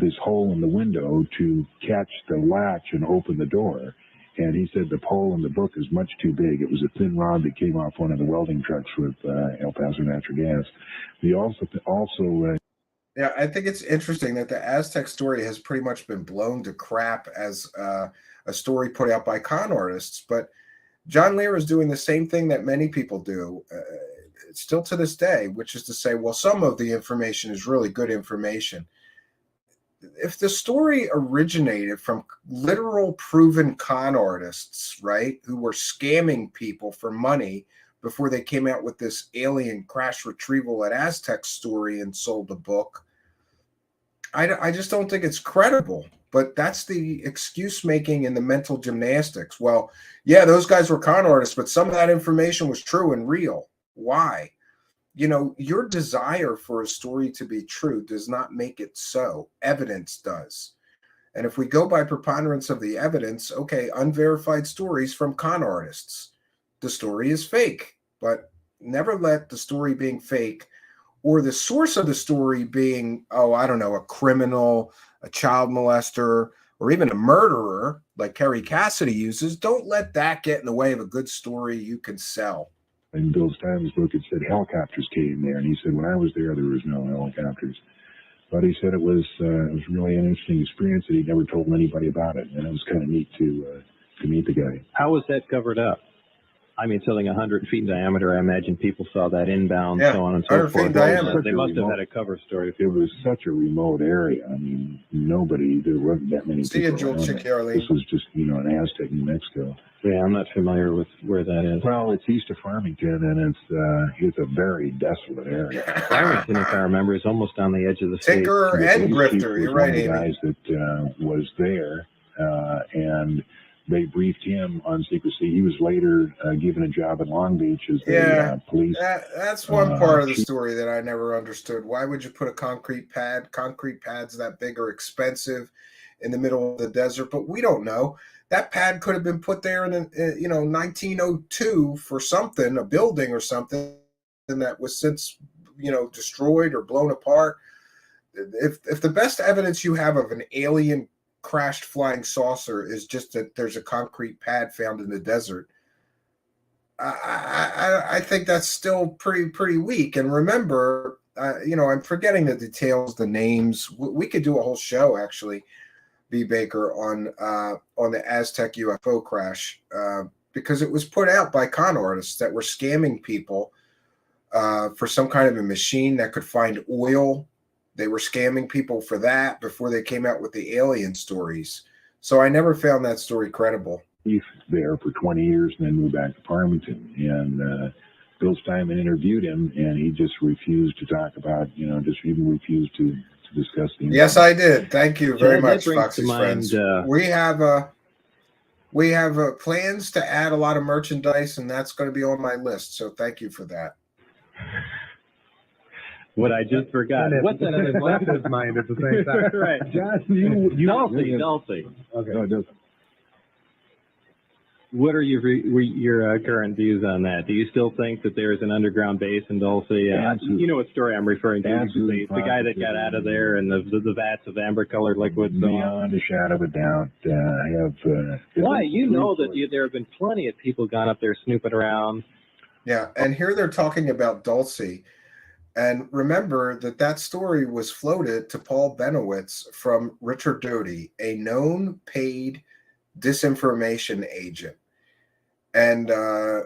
this hole in the window to catch the latch and open the door. And he said the pole in the book is much too big. It was a thin rod that came off one of the welding trucks with El Paso natural gas. He also yeah, I think it's interesting that the Aztec story has pretty much been blown to crap as a story put out by con artists. But John Lear is doing the same thing that many people do still to this day, which is to say, well, some of the information is really good information. If the story originated from literal proven con artists, right, who were scamming people for money before they came out with this alien crash retrieval at Aztec story and sold the book, I just don't think it's credible. But that's the excuse making and the mental gymnastics. Well, yeah, those guys were con artists, but some of that information was true and real. Why? You know, your desire for a story to be true does not make it so. Evidence does. And if we go by preponderance of the evidence, okay, unverified stories from con artists, the story is fake. But never let the story being fake or the source of the story being, oh, I don't know, a criminal, a child molester, or even a murderer like Kerry Cassidy uses, don't let that get in the way of a good story you can sell. In Bill Steinman's book, it said helicopters came there, and he said when I was there was no helicopters. But he said it was really an interesting experience that he never told anybody about it, and it was kind of neat to meet the guy. How was that covered up? I mean, something 100 feet in diameter. I imagine people saw that inbound, so on and so forth. They must have had a cover story. It was such a remote area. I mean, there wasn't that many people. See you, Dulce. This was just, an Aztec, New Mexico. Yeah, I'm not familiar with where that is. Well, it's east of Farmington, and it's a very desolate area. Farmington, if I remember, is almost on the edge of the state. Tinker and Grifter, you're right, Amy. One of the guys that was there, and they briefed him on secrecy. He was later given a job in Long Beach as the police. That's one part of the story that I never understood. Why would you put a concrete pad? Concrete pads that big are expensive in the middle of the desert, but we don't know. That pad could have been put there in 1902 for something, a building or something that was since destroyed or blown apart. If the best evidence you have of an alien crashed flying saucer is just that there's a concrete pad found in the desert, I think that's still pretty weak. And remember, I'm forgetting the details, the names. We could do a whole show actually, B. Baker, on the Aztec UFO crash because it was put out by con artists that were scamming people for some kind of a machine that could find oil. They were scamming people for that before they came out with the alien stories. So I never found that story credible. He's there for 20 years and then moved back to Farmington. And Bill Steinman interviewed him, and he just refused to talk about, just even refused to discuss the. Yes, I did. Thank you very much, Foxy's friends. We have plans to add a lot of merchandise, and that's going to be on my list. So thank you for that. What I just forgot. What's that on his left his mind at the same time? Right. John, Dulce. Okay. No, what are your current views on that? Do you still think that there is an underground base in Dulce? You know what story I'm referring to. Absolutely. The guy that got out of there and the vats of amber-colored liquid. Beyond a shadow of a doubt. I have. Why? You know that there have been plenty of people gone up there snooping around. Yeah, and here they're talking about Dulce. And remember that story was floated to Paul Benowitz from Richard Doty, a known paid disinformation agent. And I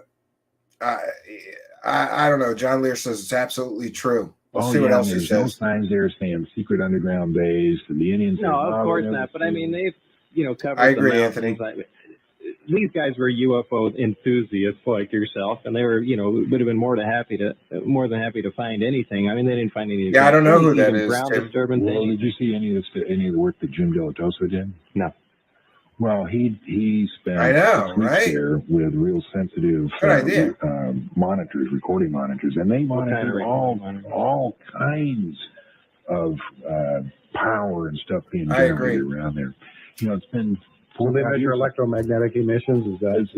don't know. John Lear says it's absolutely true. We'll see what else he there's says. no signs there saying secret underground base. The Indians. No, of course not. But I mean, they've covered. I agree, the Anthony. These guys were UFO enthusiasts like yourself, and they were, would have been more than happy to find anything. I mean, they didn't find any. Yeah, I don't know who that is. Ground disturbance. Well, did you see any of the work that Jim Dulce did? No. Well, he spent 6 weeks right? there with real sensitive monitors, recording monitors, and they monitored all kinds of power and stuff being generated around there. It's been 4 So they measure electromagnetic emissions. Is that?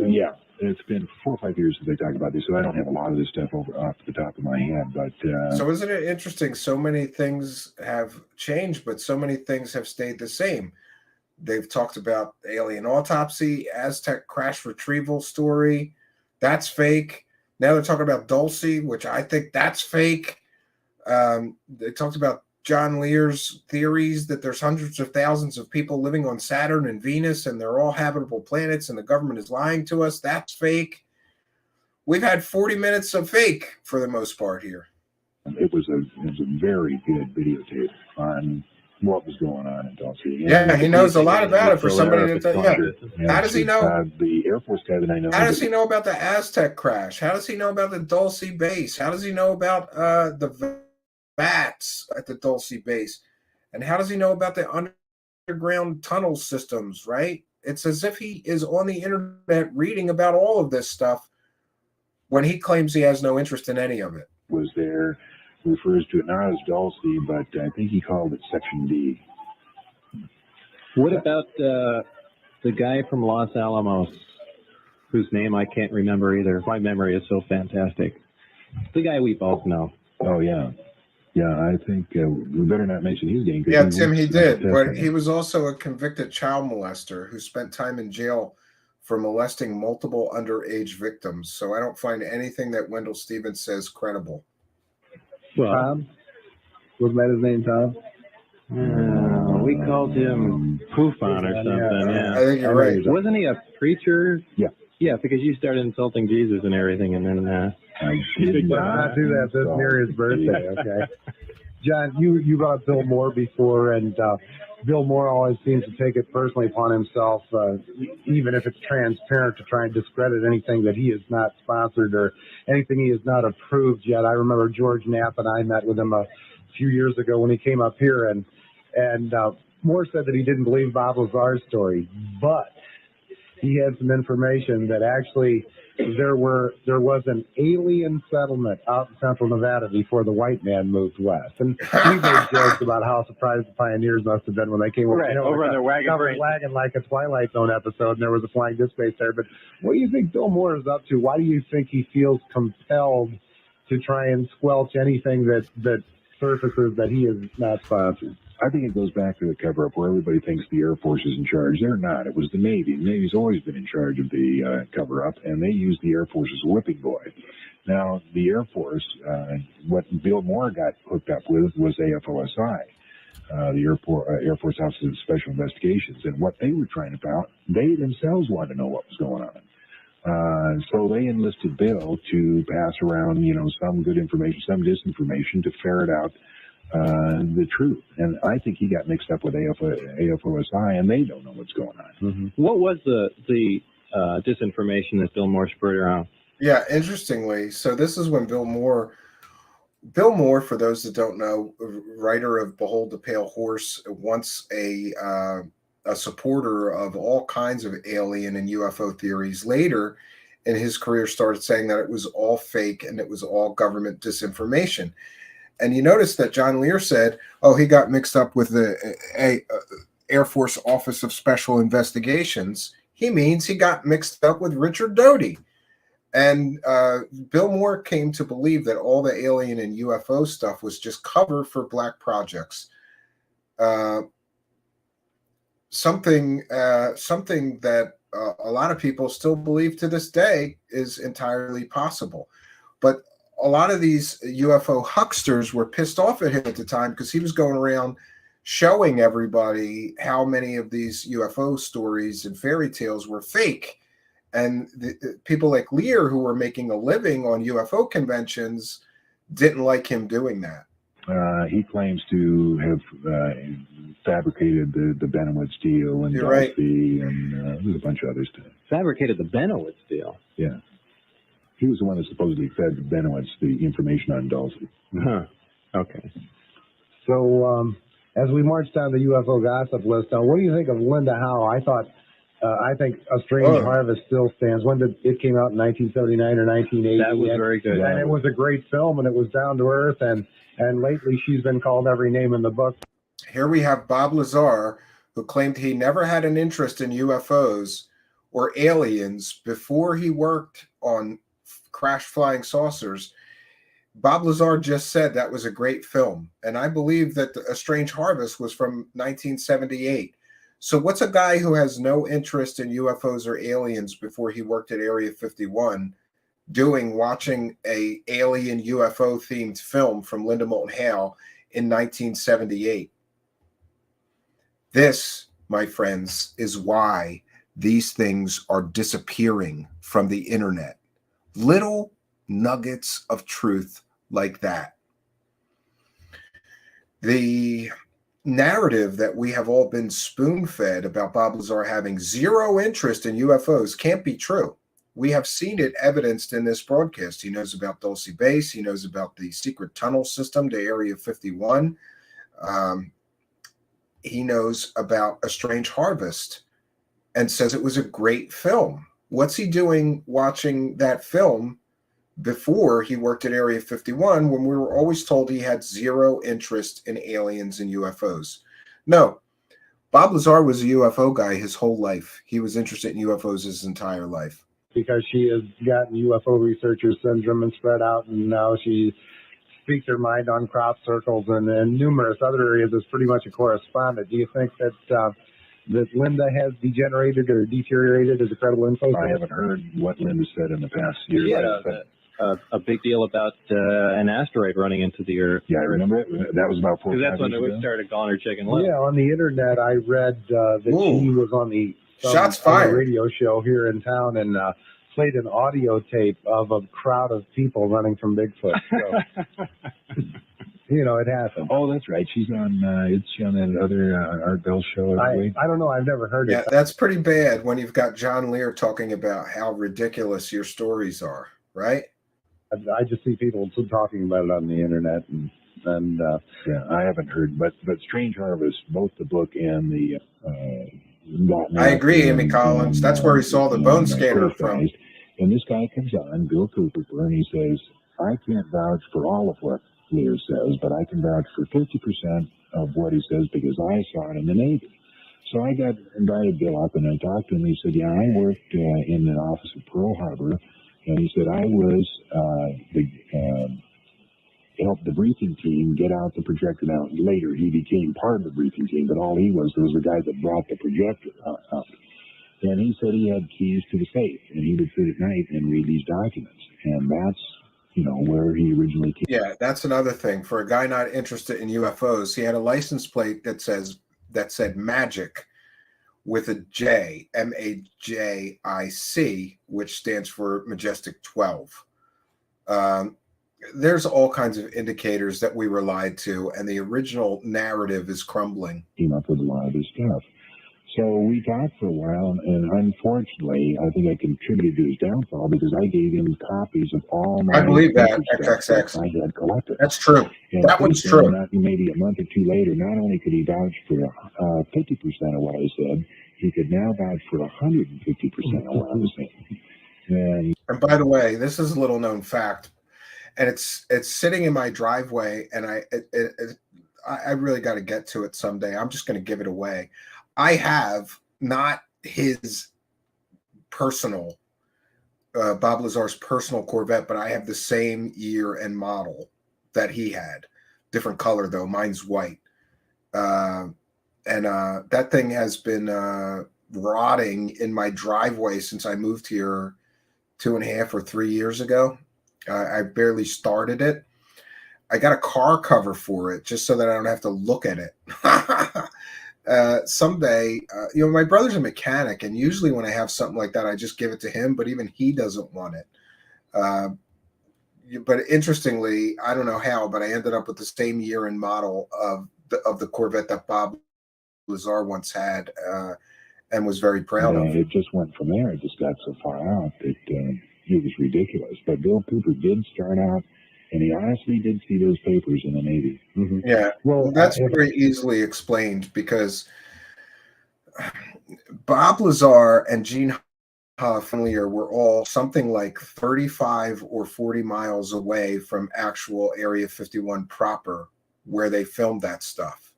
It's been 4 or 5 years since they talked about this, so I don't have a lot of this stuff off the top of my head. But so isn't it interesting? So many things have changed, but so many things have stayed the same. They've talked about alien autopsy, Aztec crash retrieval story. That's fake. Now they're talking about Dulce, which I think that's fake. They talked about John Lear's theories that there's hundreds of thousands of people living on Saturn and Venus, and they're all habitable planets, and the government is lying to us. That's fake. We've had 40 minutes of fake for the most part here. It was a very good videotape on what was going on in Dulce. Yeah, he knows a lot about it for somebody that. How does he know? The Air Force guy that I know. How does he know about the Aztec crash? How does he know about the Dulce base? How does he know about the bats at the Dulce base? And how does he know about the underground tunnel systems, right? It's as if he is on the internet reading about all of this stuff when he claims he has no interest in any of it. Was there, refers to it not as Dulce, but I think he called it Section D. What about the guy from Los Alamos, whose name I can't remember either? My memory is so fantastic. The guy we both know. Oh, yeah. Yeah, I think we better not mention his name. Yeah, Tim, he did. But he was also a convicted child molester who spent time in jail for molesting multiple underage victims. So I don't find anything that Wendell Stevens says credible. Well, Tom? Wasn't that his name, Tom? We called him Poofon or something. Yeah. I think you're right. Wasn't he a preacher? Yeah. Yeah, because you started insulting Jesus and everything, and then I did not do that this near his birthday. Okay, John, you brought Bill Moore before, and Bill Moore always seems to take it personally upon himself, even if it's transparent, to try and discredit anything that he has not sponsored or anything he has not approved yet. I remember George Knapp and I met with him a few years ago when he came up here, and Moore said that he didn't believe Bob Lazar's story, but he had some information that actually there was an alien settlement out in central Nevada before the white man moved west. And we made jokes about how surprised the pioneers must have been when they came over, over their wagon like a Twilight Zone episode, and there was a flying disc space there. But what do you think Bill Moore is up to? Why do you think he feels compelled to try and squelch anything that surfaces that he has not sponsored? I think it goes back to the cover-up where everybody thinks the Air Force is in charge. They're not. It was the Navy. The Navy's always been in charge of the cover-up, and they used the Air Force as a whipping boy. Now, the Air Force, what Bill Moore got hooked up with was AFOSI, the Air Force Office of Special Investigations. And what they were trying to find, they themselves wanted to know what was going on. So they enlisted Bill to pass around, some good information, some disinformation to ferret out the truth. And I think he got mixed up with AFOSI, and they don't know what's going on. Mm-hmm. What was the disinformation that Bill Moore spread around? Yeah, interestingly, so this is when Bill Moore, for those that don't know, writer of Behold the Pale Horse, once a supporter of all kinds of alien and UFO theories, later in his career started saying that it was all fake and it was all government disinformation. And you notice that John Lear said, he got mixed up with the Air Force Office of Special Investigations. He means he got mixed up with Richard Doty. And Bill Moore came to believe that all the alien and UFO stuff was just cover for black projects. Something that a lot of people still believe to this day is entirely possible. But a lot of these UFO hucksters were pissed off at him at the time because he was going around showing everybody how many of these UFO stories and fairy tales were fake. And the people like Lear, who were making a living on UFO conventions, didn't like him doing that. He claims to have fabricated the Benowitz deal and You're Dulce right. and there's a bunch of other stuff. Fabricated the Benowitz deal. Yeah. He was the one that supposedly fed Benowitz the information on Dulce. Huh. Okay. So, as we march down the UFO gossip list, what do you think of Linda Howe? I think A Strange Harvest still stands. When it came out in 1979 or 1980. That was very good. And it was a great film, and it was down to earth, and lately she's been called every name in the book. Here we have Bob Lazar, who claimed he never had an interest in UFOs or aliens before he worked on Crash Flying Saucers. Bob Lazar just said that was a great film, and I believe that A Strange Harvest was from 1978. So what's a guy who has no interest in UFOs or aliens before he worked at Area 51 doing watching a alien UFO themed film from Linda Moulton Howe in 1978? This, my friends, is why these things are disappearing from the internet. Little nuggets of truth like that. The narrative that we have all been spoon-fed about Bob Lazar having zero interest in UFOs can't be true. We have seen it evidenced in this broadcast. He knows about Dulce Base. He knows about the secret tunnel system to Area 51. He knows about A Strange Harvest and says it was a great film. What's he doing watching that film before he worked at Area 51 when we were always told he had zero interest in aliens and UFOs? No, Bob Lazar was a UFO guy his whole life. He was interested in UFOs his entire life. Because she has gotten UFO researcher syndrome and spread out, and now she speaks her mind on crop circles and numerous other areas as pretty much a correspondent. Do you think that that Linda has degenerated or deteriorated as a credible info? I haven't heard what Linda said in the past year. Yeah, a big deal about an asteroid running into the Earth. Yeah, I remember it. That was about 4 or 5 Because that's when years ago. it started calling her Chicken Little. Yeah, on the internet, I read that she was on the Shots on fired a radio show here in town and played an audio tape of a crowd of people running from Bigfoot. So, you know, it happened. Oh, that's right. She's on. It's on that other Art Bell show. I don't know. I've never heard Yeah, it. that's pretty bad when you've got John Lear talking about how ridiculous your stories are, right? I just see people talking about it on the internet, and yeah, I haven't heard. But Strange Harvest, both the book and the. I agree, Amy Collins. That's where he saw the bone scanner from. And this guy comes on, Bill Cooper, and he says, I can't vouch for all of what Lear says, but I can vouch for 50% of what he says because I saw it in the Navy. So I got invited Bill up, and I talked to him. He said, yeah, I worked in the office of Pearl Harbor. And he said, I was helped the briefing team get out the projector. Now, later he became part of the briefing team, but all he was the guy that brought the projector up. And he said he had keys to the safe, and he would sit at night and read these documents. And that's, you know, where he originally came. Yeah, that's another thing. For a guy not interested in UFOs, he had a license plate that said Magic with a J, MAJIC, which stands for Majestic 12. There's all kinds of indicators that we were lied to, and the original narrative is crumbling. Came up with a lot of this stuff. So we talked for a while, and unfortunately, I think I contributed to his downfall because I gave him copies of all my... I believe that, XXX. I had collected. That's true. And that one's true. Maybe a month or two later, not only could he vouch for 50% of what I said, he could now vouch for 150% of what I was saying. And by the way, this is a little known fact, and it's sitting in my driveway, and I really got to get to it someday. I'm just going to give it away. I have not his personal, Bob Lazar's personal Corvette, but I have the same year and model that he had. Different color, though. Mine's white. And that thing has been rotting in my driveway since I moved here 2.5 or 3 years ago. I barely started it. I got a car cover for it just so that I don't have to look at it. Someday, my brother's a mechanic, and usually when I have something like that, I just give it to him, but even he doesn't want it. But interestingly, I don't know how, but I ended up with the same year and model of the Corvette that Bob Lazar once had, and was very proud of. It just went from there. It just got so far out that it was ridiculous. But Bill Cooper did start out, and he honestly did see those papers in the Navy. Mm-hmm. Yeah, well, that's very easily explained because Bob Lazar and Gene Huff and Lear were all something like 35 or 40 miles away from actual Area 51 proper, where they filmed that stuff.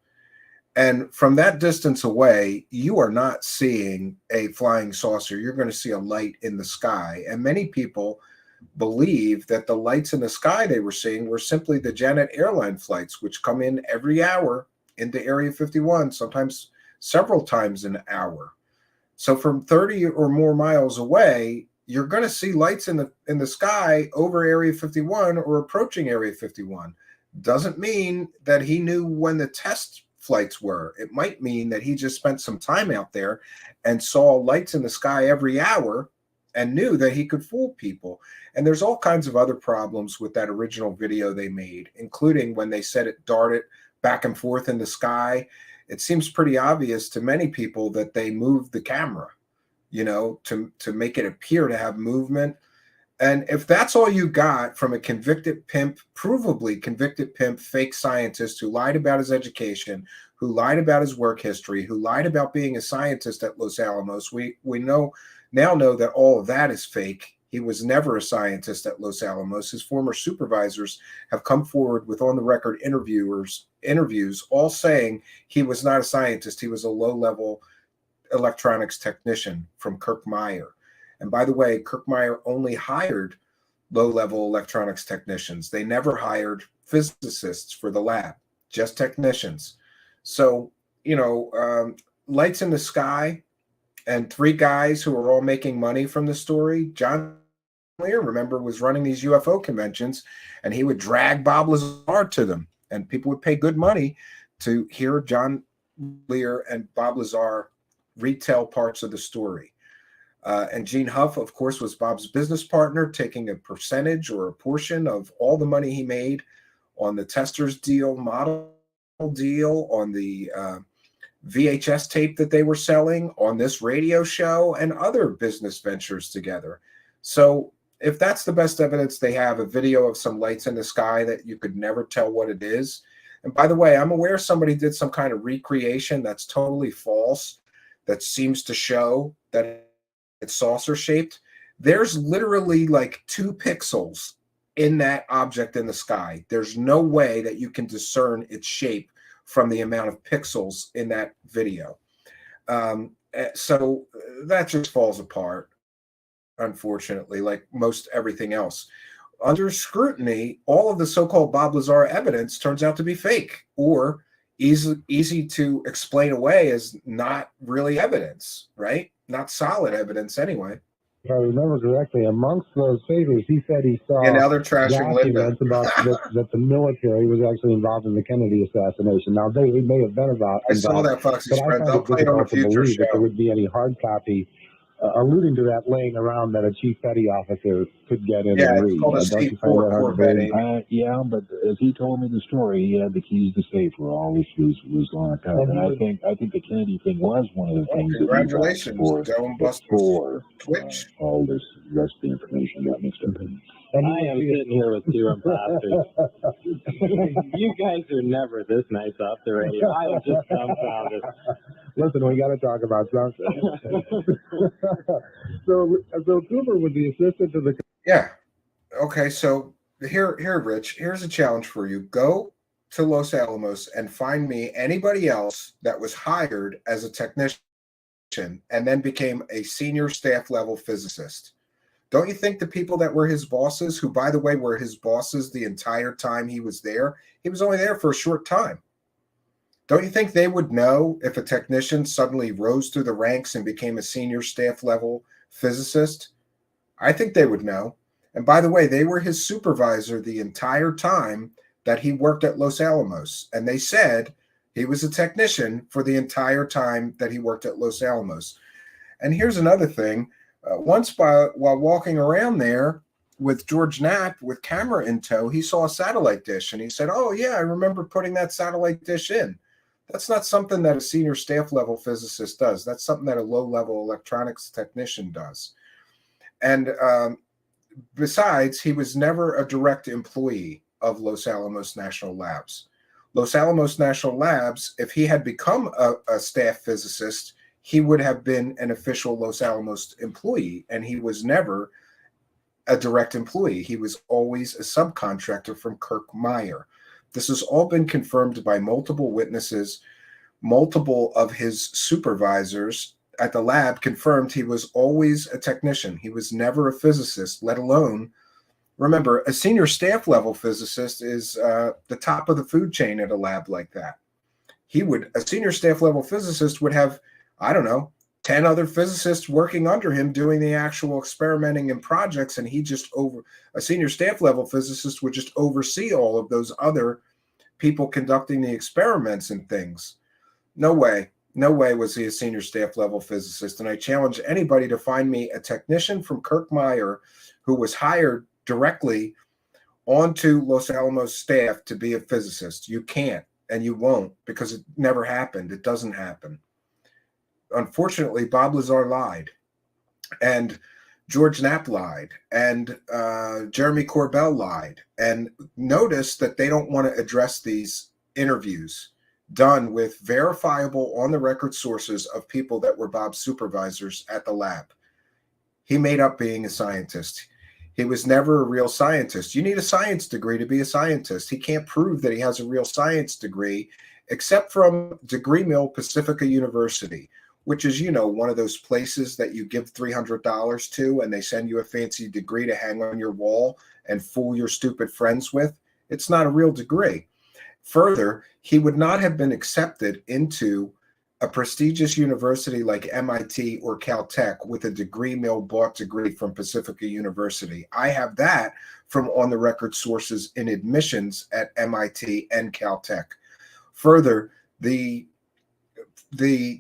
And from that distance away, you are not seeing a flying saucer. You're going to see a light in the sky. And many people believe that the lights in the sky they were seeing were simply the Janet airline flights, which come in every hour into Area 51, sometimes several times an hour. So from 30 or more miles away, you're going to see lights in the sky over Area 51 or approaching Area 51. Doesn't mean that he knew when the test flights were. It might mean that he just spent some time out there and saw lights in the sky every hour and knew that he could fool people. And there's all kinds of other problems with that original video they made, including when they said it darted back and forth in the sky. It seems pretty obvious to many people that they moved the camera, to make it appear to have movement. And if that's all you got from a convicted pimp, provably convicted pimp, fake scientist who lied about his education, who lied about his work history, who lied about being a scientist at Los Alamos, we now know that all of that is fake. He was never a scientist at Los Alamos. His former supervisors have come forward with on-the-record interviews, all saying he was not a scientist. He was a low-level electronics technician from Kirk Meyer. And by the way, Kirk Meyer only hired low-level electronics technicians. They never hired physicists for the lab, just technicians. So, lights in the sky and three guys who are all making money from the story. John Lear, remember, was running these UFO conventions, and he would drag Bob Lazar to them, and people would pay good money to hear John Lear and Bob Lazar retell parts of the story. And Gene Huff, of course, was Bob's business partner, taking a percentage or a portion of all the money he made on the testers deal, model deal, on the VHS tape that they were selling, on this radio show, and other business ventures together. So if that's the best evidence they have, a video of some lights in the sky that you could never tell what it is. And by the way, I'm aware somebody did some kind of recreation that's totally false, that seems to show that it's saucer shaped. There's literally like 2 pixels in that object in the sky. There's no way that you can discern its shape from the amount of pixels in that video. So that just falls apart, unfortunately, like most everything else. Under scrutiny, all of the so-called Bob Lazar evidence turns out to be fake or easy to explain away as not really evidence, right? Not solid evidence anyway. If I remember correctly, amongst those favors, he said he saw and now they're trashing documents Linda. about that the military was actually involved in the Kennedy assassination. Now, they may have been involved. I saw that, Foxy's but friend. I They'll find play it it on a difficult to future believe that show. there would be any hard copy alluding to that laying around that a chief petty officer could get in and read. Called a Don't you C4 find that hard to Corvette. believe? Yeah, but as he told me the story, he had the keys to safe where all this was locked up. And I think the Kennedy thing was one of the things Congratulations, Dome Busters. before Twitch. all this rest of the information got mixed up in. And I am sitting here with 2 imposters. You guys are never this nice off the radio. I am just dumbfounded. Listen, we got to talk about something. so Cooper was the assistant to the. Yeah. Okay. So here, Rich. Here's a challenge for you. Go to Los Alamos and find me anybody else that was hired as a technician and then became a senior staff level physicist. Don't you think the people that were his bosses, who, by the way, were his bosses the entire time he was there, he was only there for a short time. Don't you think they would know if a technician suddenly rose through the ranks and became a senior staff level physicist? I think they would know. And by the way, they were his supervisor the entire time that he worked at Los Alamos. And they said he was a technician for the entire time that he worked at Los Alamos. And here's another thing. Once while walking around there with George Knapp with camera in tow, he saw a satellite dish and he said, "Oh, yeah, I remember putting that satellite dish in." That's not something that a senior staff level physicist does. That's something that a low level electronics technician does. And besides, he was never a direct employee of Los Alamos National Labs. Los Alamos National Labs, if he had become a staff physicist, he would have been an official Los Alamos employee, and he was never a direct employee. He was always a subcontractor from Kirk Meyer. This has all been confirmed by multiple witnesses. Multiple of his supervisors at the lab confirmed he was always a technician. He was never a physicist, let alone, remember, a senior staff level physicist is the top of the food chain at a lab like that. A senior staff level physicist would have, I don't know, 10 other physicists working under him doing the actual experimenting and projects, and a senior staff level physicist would just oversee all of those other people conducting the experiments and things. No way was he a senior staff level physicist. And I challenge anybody to find me a technician from Kirk Meyer who was hired directly onto Los Alamos staff to be a physicist. You can't, and you won't, because it never happened. It doesn't happen. Unfortunately, Bob Lazar lied, and George Knapp lied, and Jeremy Corbell lied. And notice that they don't want to address these interviews done with verifiable on-the-record sources of people that were Bob's supervisors at the lab. He made up being a scientist. He was never a real scientist. You need a science degree to be a scientist. He can't prove that he has a real science degree, except from Degree Mill Pacifica University, which is, one of those places that you give $300 to and they send you a fancy degree to hang on your wall and fool your stupid friends with. It's not a real degree. Further, he would not have been accepted into a prestigious university like MIT or Caltech with a Degree Mill bought degree from Pacifica University. I have that from on-the-record sources in admissions at MIT and Caltech. Further, the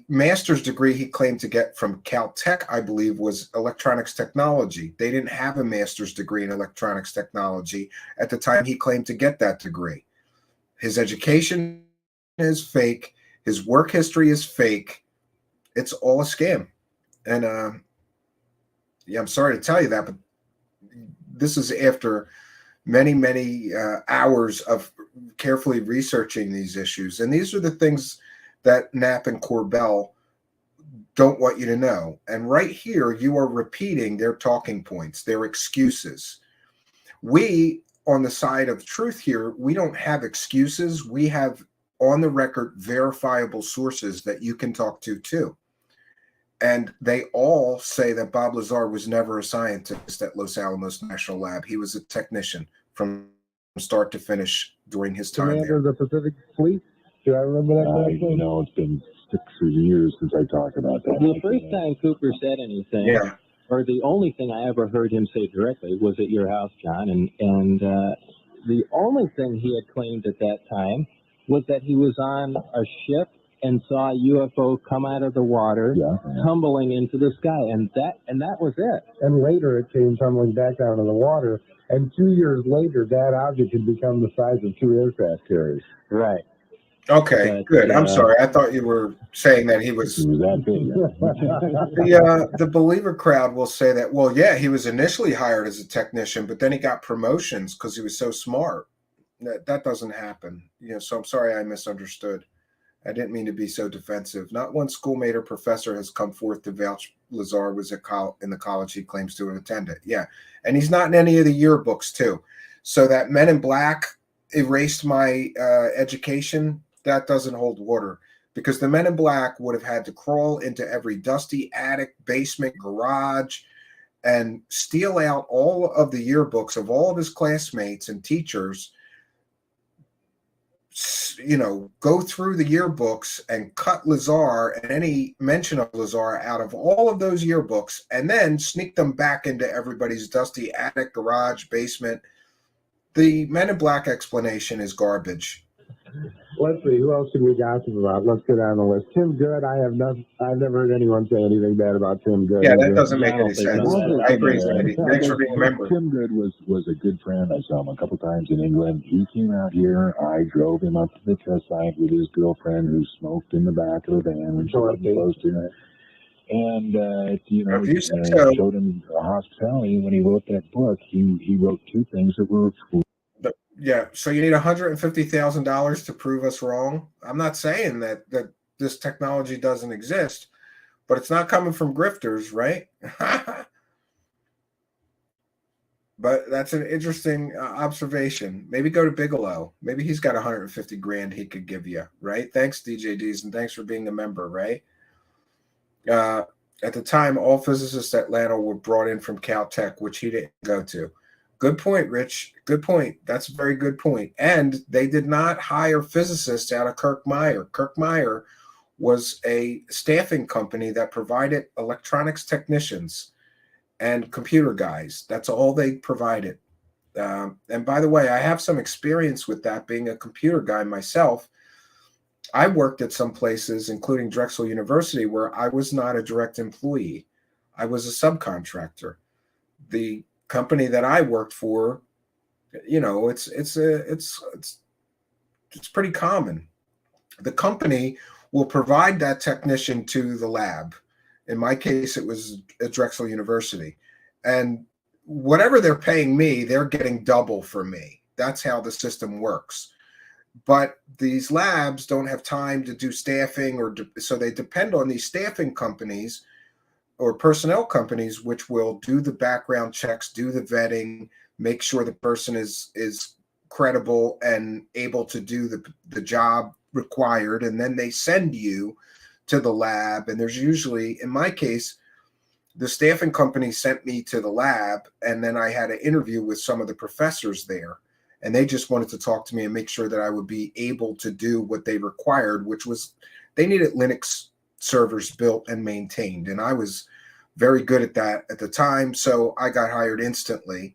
master's degree he claimed to get from Caltech, I believe, was electronics technology. They didn't have a master's degree in electronics technology at the time he claimed to get that degree. His education is fake. His work history is fake. It's all a scam. And I'm sorry to tell you that, but this is after many, many hours of carefully researching these issues. And these are the things that Knapp and Corbell don't want you to know. And right here, you are repeating their talking points, their excuses. We, on the side of truth here, we don't have excuses. We have on the record verifiable sources that you can talk to too. And they all say that Bob Lazar was never a scientist at Los Alamos National Lab. He was a technician from start to finish during his time Commander there. of the Pacific Fleet? Do I remember that correctly? No, it's been 6 years since I talked about that. The first time Cooper said anything, or the only thing I ever heard him say directly, was at your house, John, and the only thing he had claimed at that time was that he was on a ship and saw a UFO come out of the water, tumbling into the sky, and that was it. And later it came tumbling back down to the water, and 2 years later that object had become the size of 2 aircraft carriers. Right. Okay, But, good. I'm sorry. I thought you were saying that he was that big. the believer crowd will say that, well, yeah, he was initially hired as a technician, but then he got promotions because he was so smart. That doesn't happen. So I'm sorry I misunderstood. I didn't mean to be so defensive. Not one schoolmate or professor has come forth to vouch Lazar was in the college he claims to have attended. Yeah, and he's not in any of the yearbooks too. So that Men in Black erased my education, that doesn't hold water, because the Men in Black would have had to crawl into every dusty attic, basement, garage, and steal out all of the yearbooks of all of his classmates and teachers, go through the yearbooks and cut Lazar and any mention of Lazar out of all of those yearbooks and then sneak them back into everybody's dusty attic, garage, basement. The Men in Black explanation is garbage. Let's see, who else should we gossip about? Let's go down the list. Tim Good, I've never heard anyone say anything bad about Tim Good. Yeah, that doesn't make I don't any think sense. so. I agree, Randy. Thanks for being a member. Tim Good was a good friend. I saw him a couple times in England. He came out here. I drove him up to the test site with his girlfriend, who smoked in the back of the van when she wasn't supposed to. And showed him hospitality. When he wrote that book, he wrote two things that were. Yeah, so you need $150,000 to prove us wrong. I'm not saying that this technology doesn't exist, but it's not coming from grifters, right? But that's an interesting observation. Maybe go to Bigelow. Maybe he's got 150 grand he could give you, right? Thanks, DJDs, and thanks for being a member, right? At the time, all physicists at Atlanta were brought in from Caltech, which he didn't go to. Good point, Rich. Good point. That's a very good point. And they did not hire physicists out of Kirk Meyer. Kirk Meyer was a staffing company that provided electronics technicians and computer guys. That's all they provided. And by the way, I have some experience with that, being a computer guy myself. I worked at some places, including Drexel University, where I was not a direct employee. I was a subcontractor. The company that I worked for, it's pretty common. The company will provide that technician to the lab. In my case, it was at Drexel University, and whatever they're paying me, they're getting double for me. That's how the system works. But these labs don't have time to do staffing, so they depend on these staffing companies or personnel companies, which will do the background checks, do the vetting, make sure the person is credible and able to do the job required. And then they send you to the lab. And there's usually, in my case, the staffing company sent me to the lab, and then I had an interview with some of the professors there. And they just wanted to talk to me and make sure that I would be able to do what they required, which was they needed Linux servers built and maintained. And I was very good at that at the time. So I got hired instantly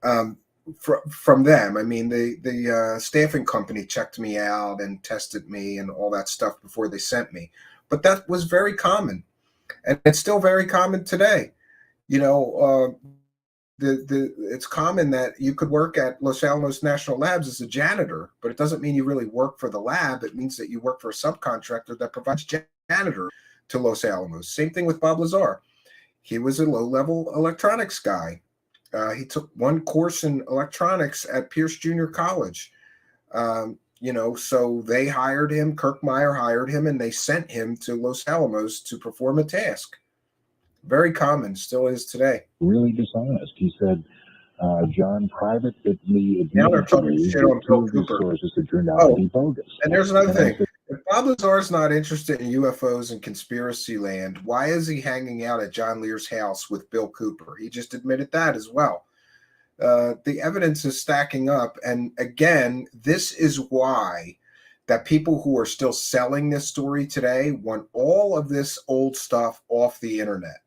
from them. I mean, the staffing company checked me out and tested me and all that stuff before they sent me. But that was very common. And it's still very common today. It's common that you could work at Los Alamos National Labs as a janitor, but it doesn't mean you really work for the lab. It means that you work for a subcontractor that provides janitor to Los Alamos. Same thing with Bob Lazar. He was a low-level electronics guy. He took one course in electronics at Pierce Junior College. So they hired him, Kirk Meyer hired him, and they sent him to Los Alamos to perform a task. Very common, still is today. Really dishonest. He said, John privately Now they're admitted to talking me shit on that Bill two of his Cooper. sources had turned out to be bogus. And there's another thing. If Bob Lazar's not interested in UFOs and conspiracy land, why is he hanging out at John Lear's house with Bill Cooper? He just admitted that as well. The evidence is stacking up. And again, this is why that people who are still selling this story today want all of this old stuff off the internet,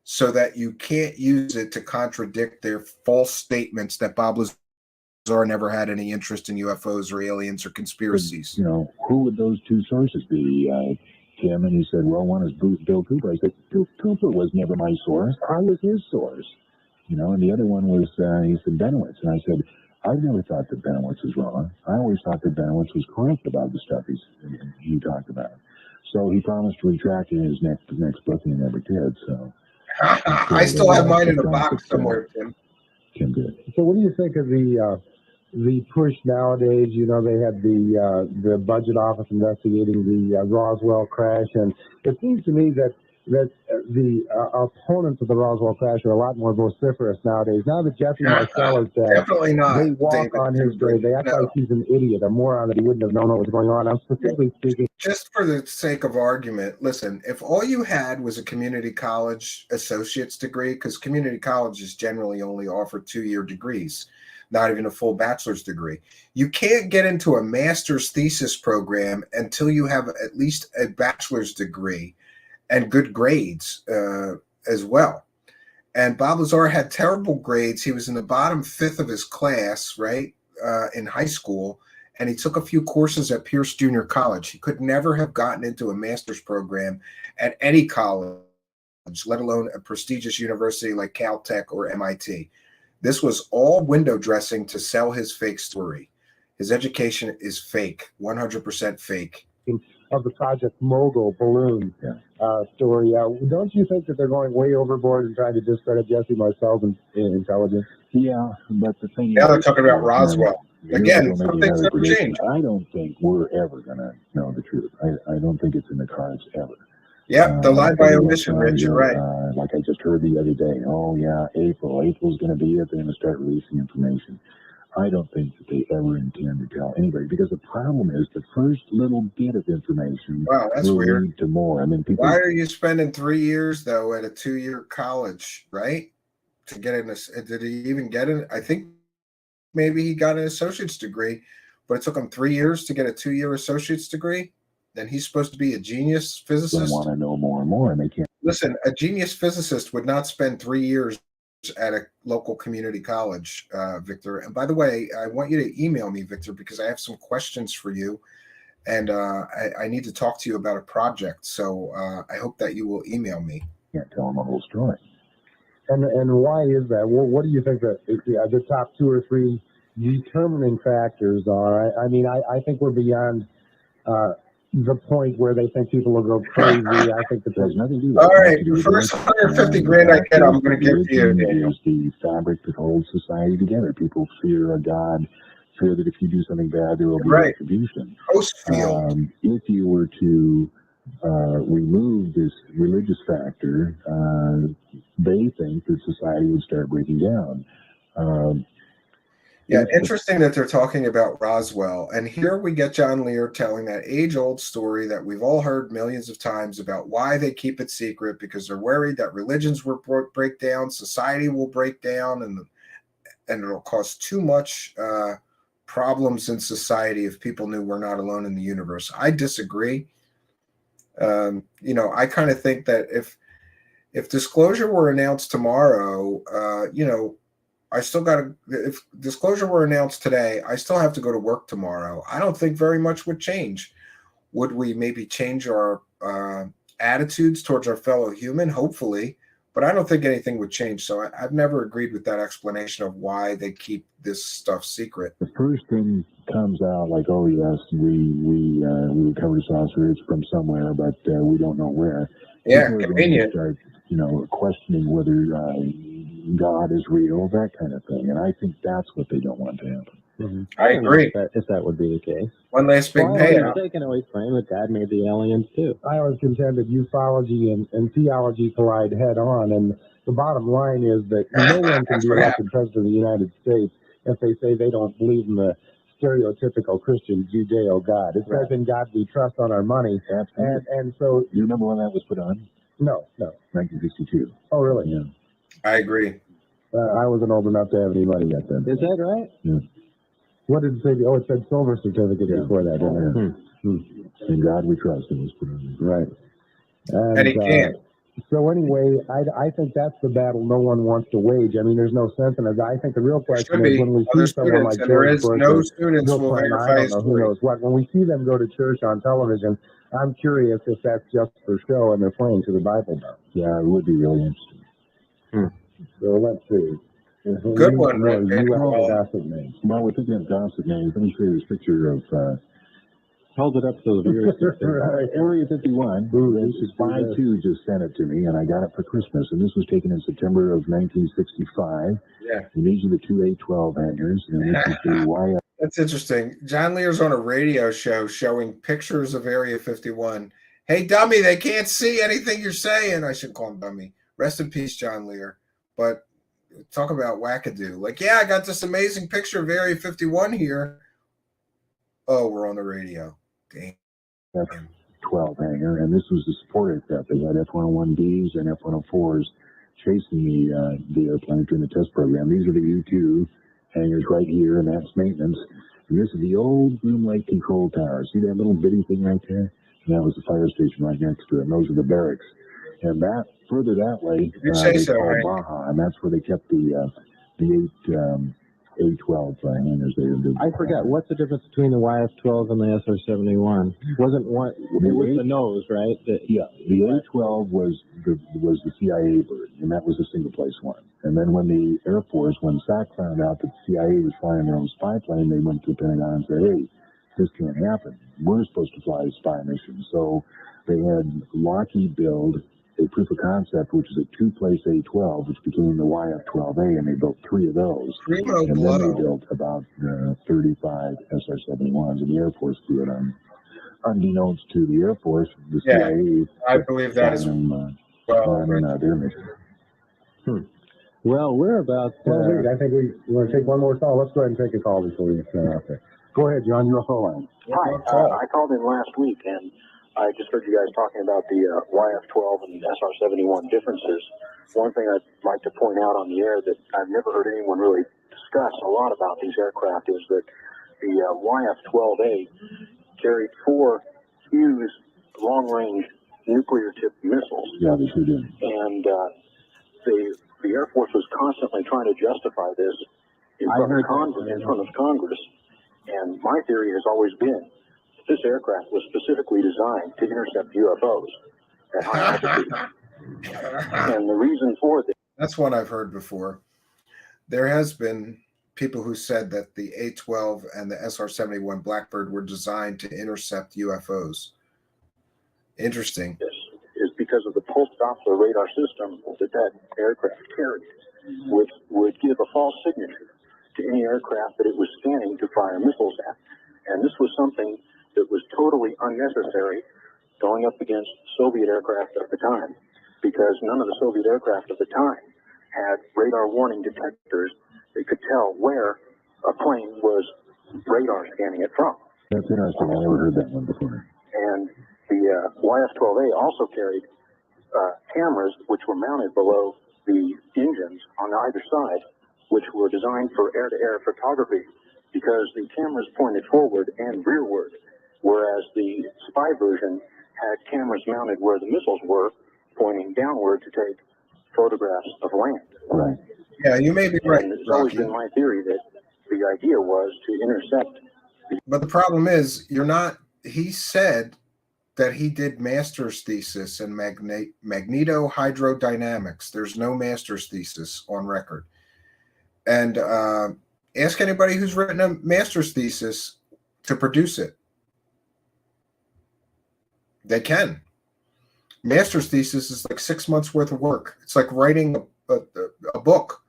so that you can't use it to contradict their false statements that Bob Lazar never had any interest in UFOs or aliens or conspiracies. Who would those two sources be, Tim? And he said, well, one is Bill Cooper. I said, Bill Cooper was never my source. I was his source. And the other one was, he said, Benowitz. And I said, I've never thought that Benowitz was wrong. I always thought that Benowitz was correct about the stuff he talked about. So he promised to retract it in his next book, and he never did. So I still have mine in a box somewhere, Tim. Good. So what do you think of the push nowadays? They had the budget office investigating the Roswell crash, and it seems to me that the opponents of the Roswell crash are a lot more vociferous nowadays. Now that Jeffrey Marcel is dead, definitely not. They walk on his grave. They act like he's an idiot, a moron that he wouldn't have known what was going on. I'm specifically speaking. Just for the sake of argument, listen, if all you had was a community college associate's degree, because community colleges generally only offer 2-year degrees. not even a full bachelor's degree. You can't get into a master's thesis program until you have at least a bachelor's degree and good grades as well. And Bob Lazar had terrible grades. He was in the bottom fifth of his class, right, in high school, and he took a few courses at Pierce Junior College. He could never have gotten into a master's program at any college, let alone a prestigious university like Caltech or MIT. This was all window dressing to sell his fake story. His education is fake, 100% fake. Of the Project Mogul balloon story. Don't you think that they're going way overboard and trying to discredit Jesse Marcel's intelligence? Yeah, but the thing Now is, they're talking about Roswell. Again, some things never change. I don't think we're ever going to know the truth. I don't think it's in the cards ever. Yeah, the lie by omission, Rich, you're right. Like I just heard the other day, oh yeah, April's going to be it. They're going to start releasing information. I don't think that they ever intend to tell anybody, because the problem is the first little bit of information will lead to more. I mean, people. Why are you spending 3 years though at a 2-year college, right? To get in this, did he even get in? I think maybe he got an associate's degree, but it took him 3 years to get a 2-year associate's degree. Then he's supposed to be a genius physicist. They want to know more and more, and they can't. Listen, a genius physicist would not spend 3 years at a local community college, Victor. And by the way, I want you to email me, Victor, because I have some questions for you, and I need to talk to you about a project. So I hope that you will email me. Can't tell them the whole story. And why is that? Well, what do you think that the top 2 or 3 determining factors are? I mean, I think we're beyond the point where they think people will go crazy. I think that there's nothing to do with it. All right, the first 150 grand I get, I'm going to give to you, Daniel. It's the fabric that holds society together. People fear a God, fear that if you do something bad, there will be retribution. If you were to remove this religious factor, they think that society would start breaking down. Yeah, interesting that they're talking about Roswell. And here we get John Lear telling that age-old story that we've all heard millions of times about why they keep it secret, because they're worried that religions will break down, society will break down, and it'll cause too much problems in society if people knew we're not alone in the universe. I disagree. I kind of think that if disclosure were announced tomorrow, if disclosure were announced today, I still have to go to work tomorrow. I don't think very much would change. Would we maybe change our attitudes towards our fellow human? Hopefully, but I don't think anything would change. So I've never agreed with that explanation of why they keep this stuff secret. The first thing comes out like, oh yes, we recovered saucers from somewhere, but we don't know where. Yeah, people convenient. Start, questioning whether God is real, that kind of thing, and I think that's what they don't want to happen. Mm-hmm. I agree. If that would be the case. One last big payout. They can always claim that God made the aliens too. I always contend that ufology and theology collide head on, and the bottom line is that no one can be elected president of the United States if they say they don't believe in the stereotypical Christian Judeo God. It says in God we trust on our money. And so... You remember when that was put on? No. 1962. Oh, really? Yeah. I agree. I wasn't old enough to have any money yet then. Is that right? Yeah. What did it say? Oh, it said silver certificate before that. In God we trust. It was put on. Right. And he can't. So anyway, I think that's the battle no one wants to wage. I mean, there's no sense in it. I think the real question is when we see someone like George Bush, no students will verify his who knows what. When we see them go to church on television, I'm curious if that's just for show and they're playing to the Bible now. Yeah, it would be really interesting. So let's see. Good one, Rick. UFO gossip names. Well, we're thinking of gossip names. Let me show you this picture of... Hold it up so the viewers can see. Area 51. This is 5-2 just sent it to me, and I got it for Christmas. And this was taken in September of 1965. Yeah. And these are the 2 A-12 hangers. And this is the Y. That's interesting. John Lear's on a radio show showing pictures of Area 51. Hey, dummy, they can't see anything you're saying. I should call him dummy. Rest in peace, John Lear. But talk about wackadoo. Like, yeah, I got this amazing picture of Area 51 here. Oh, we're on the radio. Damn. F-12 hangar, and this was the support aircraft. They had F-101Bs and F-104s chasing the airplane during the test program. These are the U-2 hangars right here, and that's maintenance. And this is the old Groom Lake control tower. See that little bitty thing right there? And that was the fire station right next to it. And those are the barracks. And that further that way, You say they so, call Hank. Baja, and that's where they kept the A12 hangars there. I forgot, what's the difference between the YF-12 and the SR-71? Wasn't one, it was the nose, right? Yeah, the A-12 was the CIA bird, and that was a single-place one. And then when the Air Force, when SAC found out that the CIA was flying their own spy plane, they went to the Pentagon and said, hey, this can't happen. We're supposed to fly spy missions. So they had Lockheed build a proof of concept, which is a two-place A-12, which became the YF-12A, and they built 3 of those. Primo And then Blotto. they built about 35 SR-71s, and the Air Force flew it on. Unbeknownst to the Air Force, the Yeah, CIA I believe that is on well. their mission. Well, we're about... Well, wait, I think we want to take one more call. Let's go ahead and take a call before we get out there. Go ahead, John, UFO line. Hi, I called in last week, and I just heard you guys talking about the YF-12 and SR-71 differences. One thing I'd like to point out on the air that I've never heard anyone really discuss a lot about these aircraft is that the YF-12A carried 4 Hughes long-range nuclear-tipped missiles. Yeah, they sure did. And the Air Force was constantly trying to justify this in front of Congress. And my theory has always been this aircraft was specifically designed to intercept UFOs at high altitude. And the reason for this... That's one I've heard before. There has been people who said that the A-12 and the SR-71 Blackbird were designed to intercept UFOs. Interesting. This is because of the pulse Doppler radar system that aircraft carried, which would give a false signature to any aircraft that it was scanning to fire missiles at. And this was something that was totally unnecessary going up against Soviet aircraft at the time, because none of the Soviet aircraft at the time had radar warning detectors that could tell where a plane was radar scanning it from. That's interesting. I never heard that one before. And the YF-12A also carried cameras which were mounted below the engines on either side, which were designed for air-to-air photography, because the cameras pointed forward and rearward, whereas the spy version had cameras mounted where the missiles were, pointing downward to take photographs of land. Right. Yeah, you may be right, And it's always Rocky. been my theory that the idea was to intercept. But the problem is, he said that he did master's thesis in magnetohydrodynamics. There's no master's thesis on record. And ask anybody who's written a master's thesis to produce it. They can. Master's thesis is like 6 months worth of work. It's like writing a book.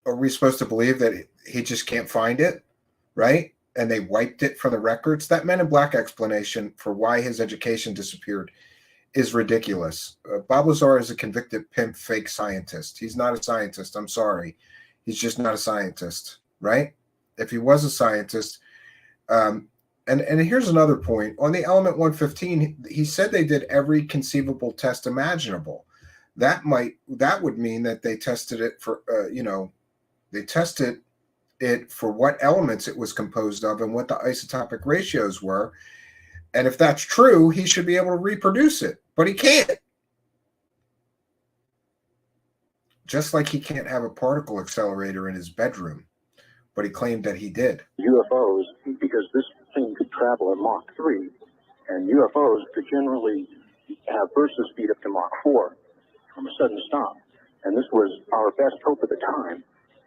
Are we supposed to believe that he just can't find it, right? And they wiped it from the records? That Men in Black explanation for why his education disappeared is ridiculous. Bob Lazar is a convicted pimp fake scientist. He's not a scientist. I'm sorry. He's just not a scientist, right? If he was a scientist, and here's another point. On the Element 115, he said they did every conceivable test imaginable. That would mean that they tested it for, they tested it for what elements it was composed of and what the isotopic ratios were. And if that's true, he should be able to reproduce it, but he can't. Just like he can't have a particle accelerator in his bedroom, but he claimed that he did. UFOs, because this thing could travel at Mach 3, and UFOs could generally have bursts of speed up to Mach 4 from a sudden stop. And this was our best hope at the time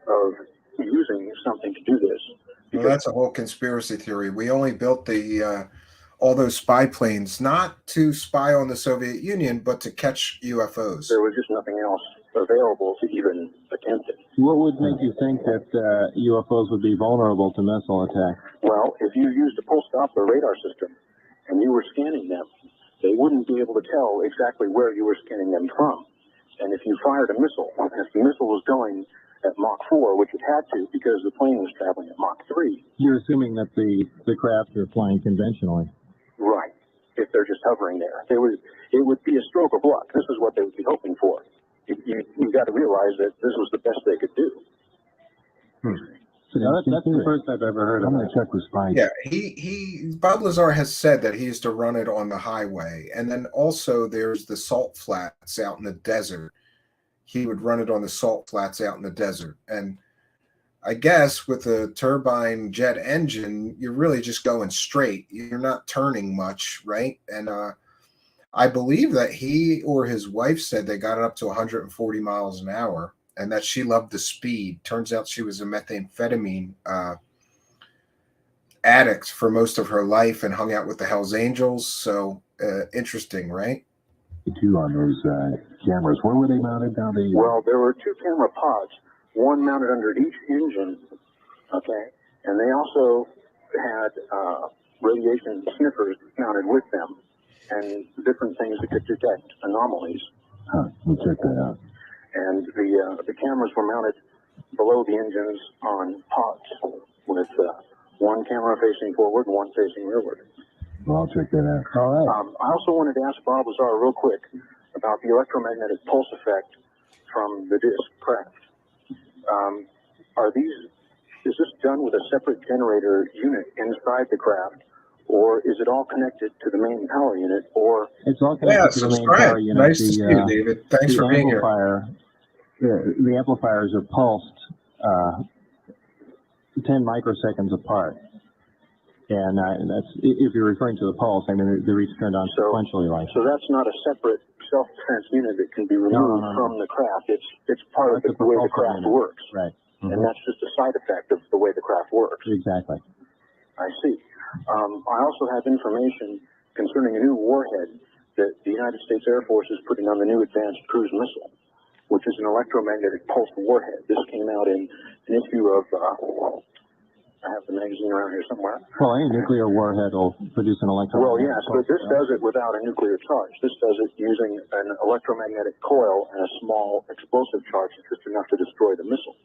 of using something to do this. Well, that's a whole conspiracy theory. We only built all those spy planes not to spy on the Soviet Union, but to catch UFOs. There was just nothing else available to even attempt it. What would make you think that UFOs would be vulnerable to missile attack? Well, if you used a pulse Doppler radar system and you were scanning them, they wouldn't be able to tell exactly where you were scanning them from. And if you fired a missile, if the missile was going at Mach 4, which it had to because the plane was traveling at Mach 3. You're assuming that the craft are flying conventionally. Right. If they're just hovering there. It would be a stroke of luck. This is what they would be hoping for. You've got to realize that this was the best they could do. So that's the first I've ever heard I'm of going it. to check with Spies. Yeah, Bob Lazar has said that he used to run it on the highway. And then also there's the salt flats out in the desert. He would run it on the salt flats out in the desert. And I guess with a turbine jet engine, you're really just going straight. You're not turning much, right? And I believe that he or his wife said they got it up to 140 miles an hour and that she loved the speed. Turns out she was a methamphetamine addict for most of her life and hung out with the Hells Angels. So interesting, right? Two on those cameras. Where were they mounted down the? Well, there were two camera pods, one mounted under each engine, okay, and they also had radiation sniffers mounted with them, and different things that could detect anomalies. We'll check that out. And the cameras were mounted below the engines on pods with one camera facing forward and one facing rearward. Well, I'll check that out. All right. I also wanted to ask Bob Lazar real quick about the electromagnetic pulse effect from the disk craft. Is this done with a separate generator unit inside the craft, or is it all connected to the main power unit, or? It's all connected to the main power unit. Nice to see you, David. Thanks for being here. The amplifiers are pulsed 10 microseconds apart. And that's, if you're referring to the pulse, I mean, they're each turned on sequentially like. So that's not a separate self-defense unit that can be removed from the craft. It's part of the way the craft works. Right. Mm-hmm. And that's just a side effect of the way the craft works. Exactly. I see. I also have information concerning a new warhead that the United States Air Force is putting on the new Advanced Cruise Missile, which is an electromagnetic pulse warhead. This came out in an issue of, I have the magazine around here somewhere. Well, any nuclear warhead will produce an electromagnetic Well, yes, but this does it without a nuclear charge. This does it using an electromagnetic coil and a small explosive charge just enough to destroy the missile.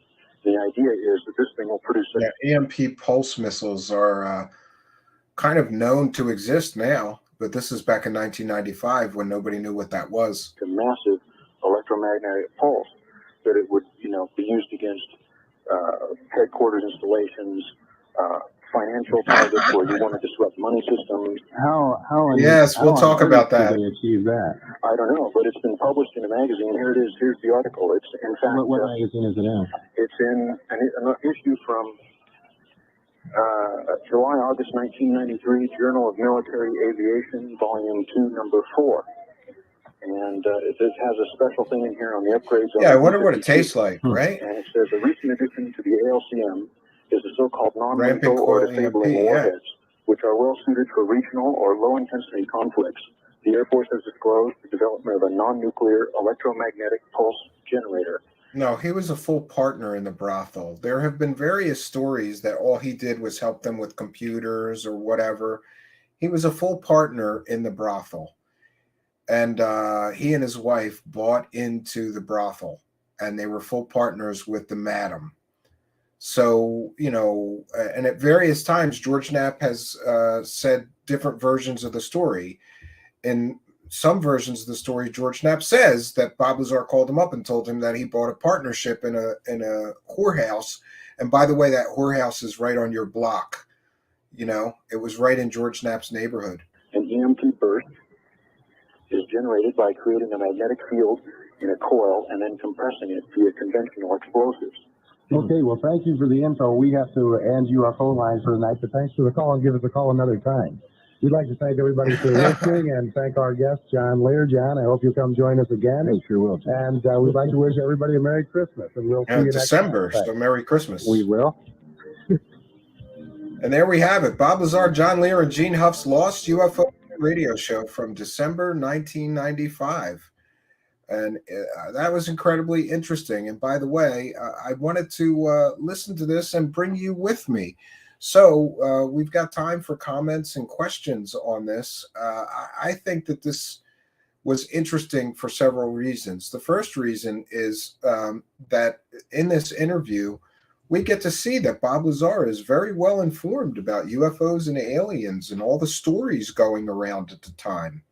The idea is that this thing will produce EMP pulse missiles are kind of known to exist now, but this is back in 1995 when nobody knew what that was. A massive electromagnetic pulse that it would, be used against headquarters installations, financial targets where you want to disrupt money systems. Yes, we'll talk about that. How they achieve that? I don't know, but it's been published in a magazine. Here it is. Here's the article. It's in fact. What magazine is it in? It's in an issue from July, August 1993, Journal of Military Aviation, Volume 2, Number 4. And it has a special thing in here on the upgrades. Yeah, I wonder what it tastes like, right? And it says a recent addition to the ALCM is the so-called non-lethal or disabling warheads, which are well suited for regional or low-intensity conflicts. The Air Force has disclosed the development of a non-nuclear electromagnetic pulse generator. No, he was a full partner in the brothel. There have been various stories that all he did was help them with computers or whatever. He was a full partner in the brothel. And he and his wife bought into the brothel, and they were full partners with the madam. So, and at various times, George Knapp has said different versions of the story. In some versions of the story, George Knapp says that Bob Lazar called him up and told him that he bought a partnership in a whorehouse. And by the way, that whorehouse is right on your block. It was right in George Knapp's neighborhood. An EMP burst is generated by creating a magnetic field in a coil and then compressing it via conventional explosives. Okay, well, thank you for the info. We have to end UFO line for the night, but thanks for the call, and give us a call another time. We'd like to thank everybody for listening and thank our guest, John Lear. John, I hope you'll come join us again. I sure will. And we'd like to wish everybody a Merry Christmas, and we'll see you December, next time. so Merry Christmas. We will. And there we have it. Bob Lazar, John Lear, and Gene Huff's Lost UFO radio show from December 1995. And that was incredibly interesting. And by the way, I wanted to listen to this and bring you with me. So we've got time for comments and questions on this. I think that this was interesting for several reasons. The first reason is that in this interview, we get to see that Bob Lazar is very well informed about UFOs and aliens and all the stories going around at the time.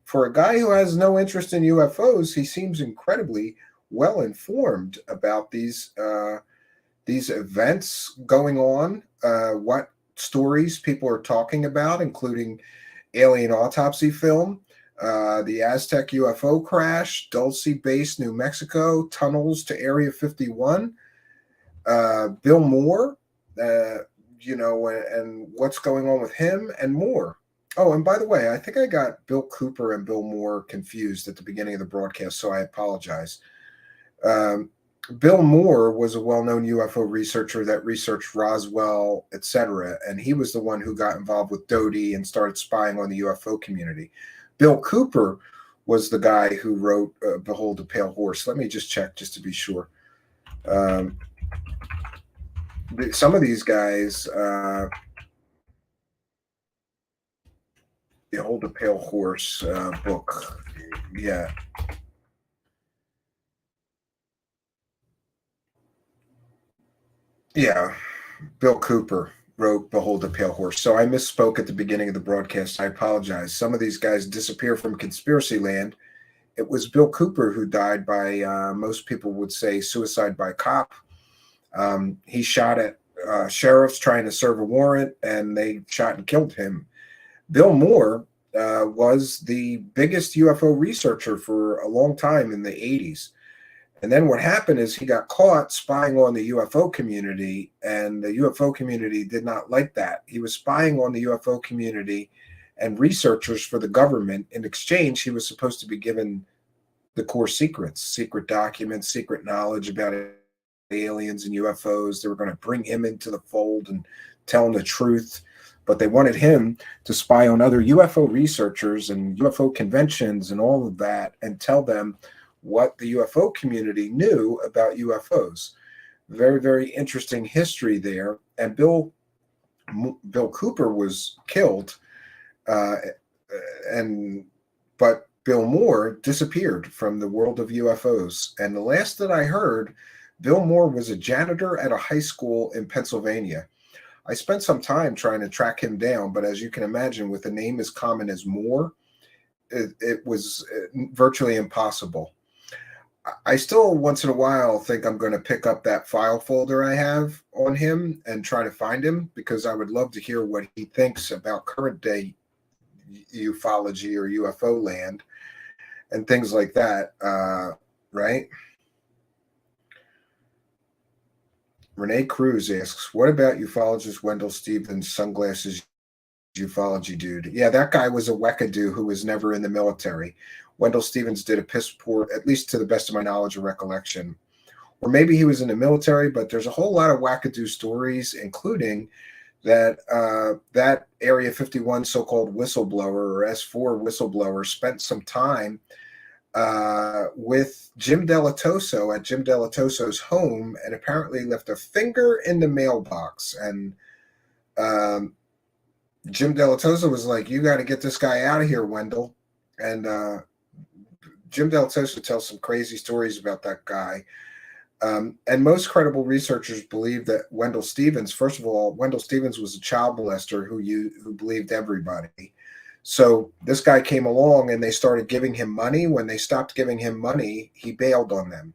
For a guy who has no interest in UFOs, he seems incredibly well informed about these these events going on, what stories people are talking about, including alien autopsy film, the Aztec UFO crash, Dulce Base, New Mexico, tunnels to Area 51, Bill Moore, and what's going on with him, and more. Oh, and by the way, I think I got Bill Cooper and Bill Moore confused at the beginning of the broadcast, so I apologize. Bill Moore was a well-known UFO researcher that researched Roswell, etc., and he was the one who got involved with Doty and started spying on the UFO community. Bill Cooper was the guy who wrote Behold a Pale Horse. Let me just check just to be sure. Some of these guys, Behold a Pale Horse book, yeah. Yeah, Bill Cooper wrote Behold a Pale Horse. So I misspoke at the beginning of the broadcast. I apologize. Some of these guys disappear from conspiracy land. It was Bill Cooper who died by, most people would say, suicide by cop. He shot at sheriffs trying to serve a warrant, and they shot and killed him. Bill Moore was the biggest UFO researcher for a long time in the 80s. And then what happened is he got caught spying on the UFO community, and the UFO community did not like that. He was spying on the UFO community and researchers for the government. In exchange, he was supposed to be given the core secrets, secret documents, secret knowledge about aliens and UFOs. They were going to bring him into the fold and tell him the truth. But they wanted him to spy on other UFO researchers and UFO conventions and all of that and tell them what the UFO community knew about UFOs. Very, very interesting history there. And Bill Cooper was killed, but Bill Moore disappeared from the world of UFOs. And the last that I heard, Bill Moore was a janitor at a high school in Pennsylvania. I spent some time trying to track him down, but as you can imagine, with a name as common as Moore, it was virtually impossible. I still once in a while think I'm going to pick up that file folder I have on him and try to find him, because I would love to hear what he thinks about current day ufology or UFO land and things like that, right? Renee Cruz asks, what about ufologist Wendell Stevens, sunglasses ufology dude? Yeah, that guy was a wackadoo who was never in the military. Wendell Stevens did a piss poor, at least to the best of my knowledge and recollection. Or maybe he was in the military, but there's a whole lot of wackadoo stories, including that that Area 51 so-called whistleblower or S4 whistleblower spent some time with Jim Delatoso at Jim Delatoso's home and apparently left a finger in the mailbox. And Jim Delatoso was like, you got to get this guy out of here, Wendell. And Jim Delatoso tells some crazy stories about that guy. And most credible researchers believe that Wendell Stevens, first of all, Wendell Stevens was a child molester who believed everybody. So this guy came along and they started giving him money. When they stopped giving him money, he bailed on them.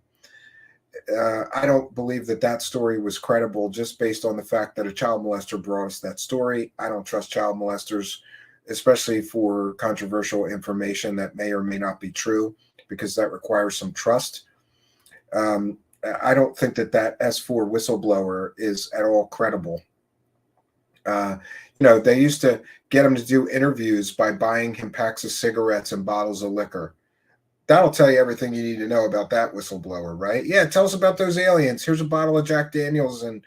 I don't believe that story was credible just based on the fact that a child molester brought us that story. I don't trust child molesters, especially for controversial information that may or may not be true, because that requires some trust. I don't think that S4 whistleblower is at all credible. They used to get him to do interviews by buying him packs of cigarettes and bottles of liquor. That'll tell you everything you need to know about that whistleblower, right? Yeah, tell us about those aliens. Here's a bottle of Jack Daniels and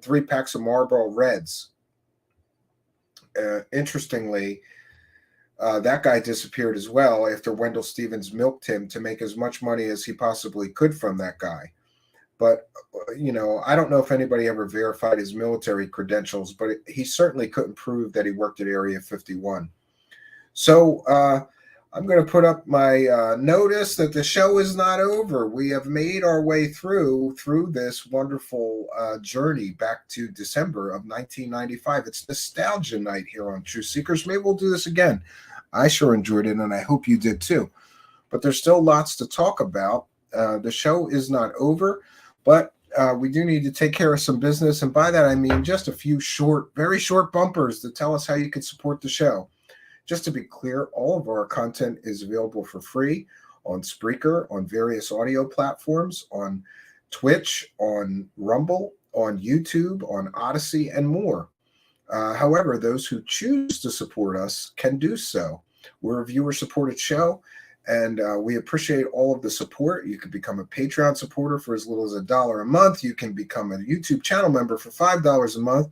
3 packs of Marlboro Reds. Interestingly, that guy disappeared as well after Wendell Stevens milked him to make as much money as he possibly could from that guy. But, I don't know if anybody ever verified his military credentials, but he certainly couldn't prove that he worked at Area 51. So I'm going to put up my notice that the show is not over. We have made our way through this wonderful journey back to December of 1995. It's nostalgia night here on Truthseekers. Maybe we'll do this again. I sure enjoyed it, and I hope you did too. But there's still lots to talk about. The show is not over. But we do need to take care of some business. And by that, I mean just a few short, very short bumpers to tell us how you can support the show. Just to be clear, all of our content is available for free on Spreaker, on various audio platforms, on Twitch, on Rumble, on YouTube, on Odyssey, and more. However, those who choose to support us can do so. We're a viewer-supported show, and we appreciate all of the support. You can become a Patreon supporter for as little as $1 a month. You can become a YouTube channel member for $5 a month,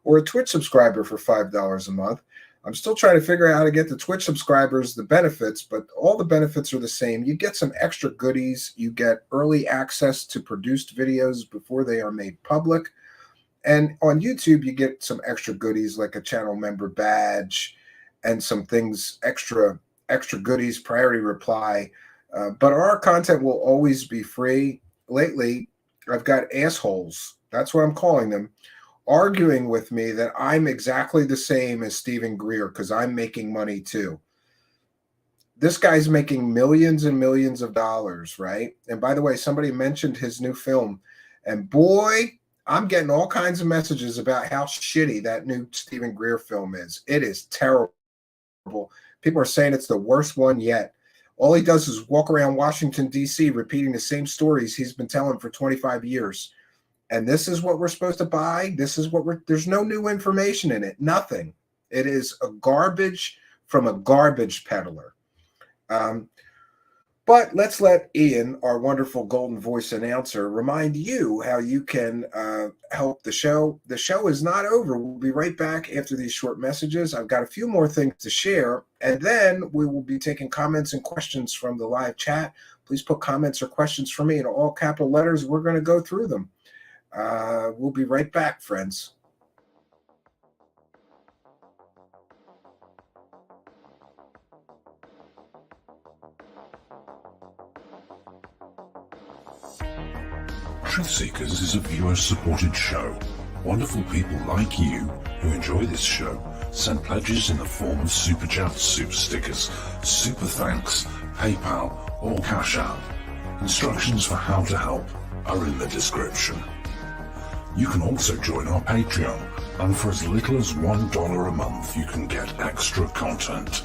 or a Twitch subscriber for $5 a month. I'm still trying to figure out how to get the Twitch subscribers the benefits, but all the benefits are the same. You get some extra goodies. You get early access to produced videos before they are made public. And on YouTube, you get some extra goodies like a channel member badge and some things, extra goodies, priority reply. But our content will always be free. Lately, I've got assholes, that's what I'm calling them, arguing with me that I'm exactly the same as Stephen Greer because I'm making money too. This guy's making millions and millions of dollars, right? And by the way, somebody mentioned his new film, and boy, I'm getting all kinds of messages about how shitty that new Stephen Greer film is. It is terrible. People are saying it's the worst one yet. All he does is walk around Washington, D.C., repeating the same stories he's been telling for 25 years. And this is what we're supposed to buy. This is what there's no new information in it. Nothing. It is a garbage from a garbage peddler. But let's let Ian, our wonderful golden voice announcer, remind you how you can help the show. The show is not over. We'll be right back after these short messages. I've got a few more things to share, and then we will be taking comments and questions from the live chat. Please put comments or questions for me in all capital letters. We're going to go through them. We'll be right back, friends. Truthseekers is a viewer-supported show. Wonderful people like you who enjoy this show send pledges in the form of super chats, super stickers, super thanks, PayPal, or Cash App. Instructions for how to help are in the description. You can also join our Patreon, and for as little as $1 a month you can get extra content.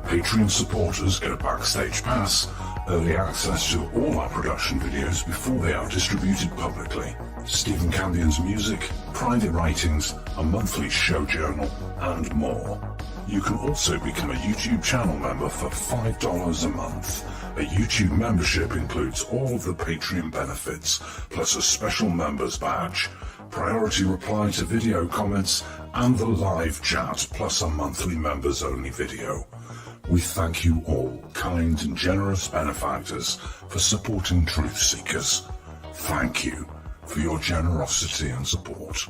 Patreon supporters get a backstage pass, early access to all our production videos before they are distributed publicly, Stephen Campion's music, private writings, a monthly show journal, and more. You can also become a YouTube channel member for $5 a month. A YouTube membership includes all of the Patreon benefits, plus a special members badge, priority reply to video comments, and the live chat, plus a monthly members-only video. We thank you all, kind and generous benefactors, for supporting Truthseekers. Thank you for your generosity and support.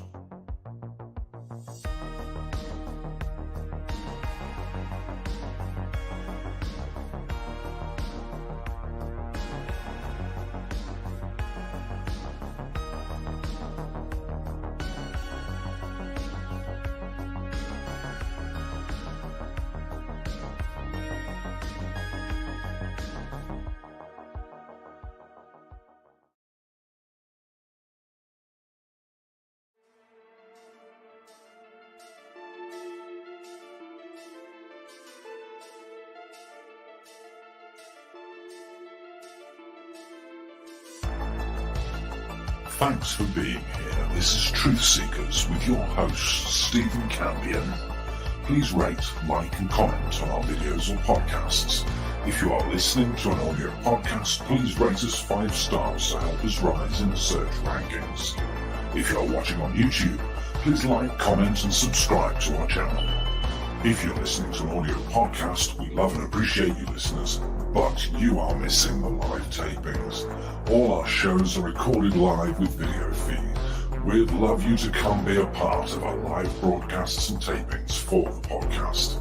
Thanks for being here. This is Truthseekers with your host, Stephen Campion. Please rate, like, and comment on our videos or podcasts. If you are listening to an audio podcast, please rate us 5 stars to help us rise in the search rankings. If you are watching on YouTube, please like, comment, and subscribe to our channel. If you're listening to an audio podcast, we love and appreciate you listeners, but you are missing the live tapings. All our shows are recorded live with video feed. We'd love you to come be a part of our live broadcasts and tapings for the podcast.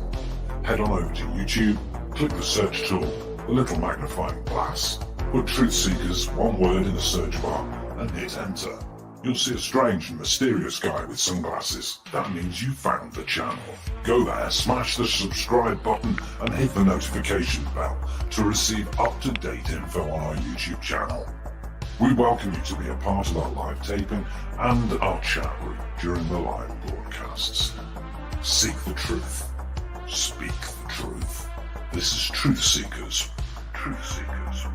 Head on over to YouTube, click the search tool, the little magnifying glass, put Truthseekers, one word in the search bar, and hit enter. You'll see a strange and mysterious guy with sunglasses. That means you found the channel. Go there, smash the subscribe button, and hit the notification bell to receive up-to-date info on our YouTube channel. We welcome you to be a part of our live taping and our chat room during the live broadcasts. Seek the truth. Speak the truth. This is Truthseekers. Truthseekers.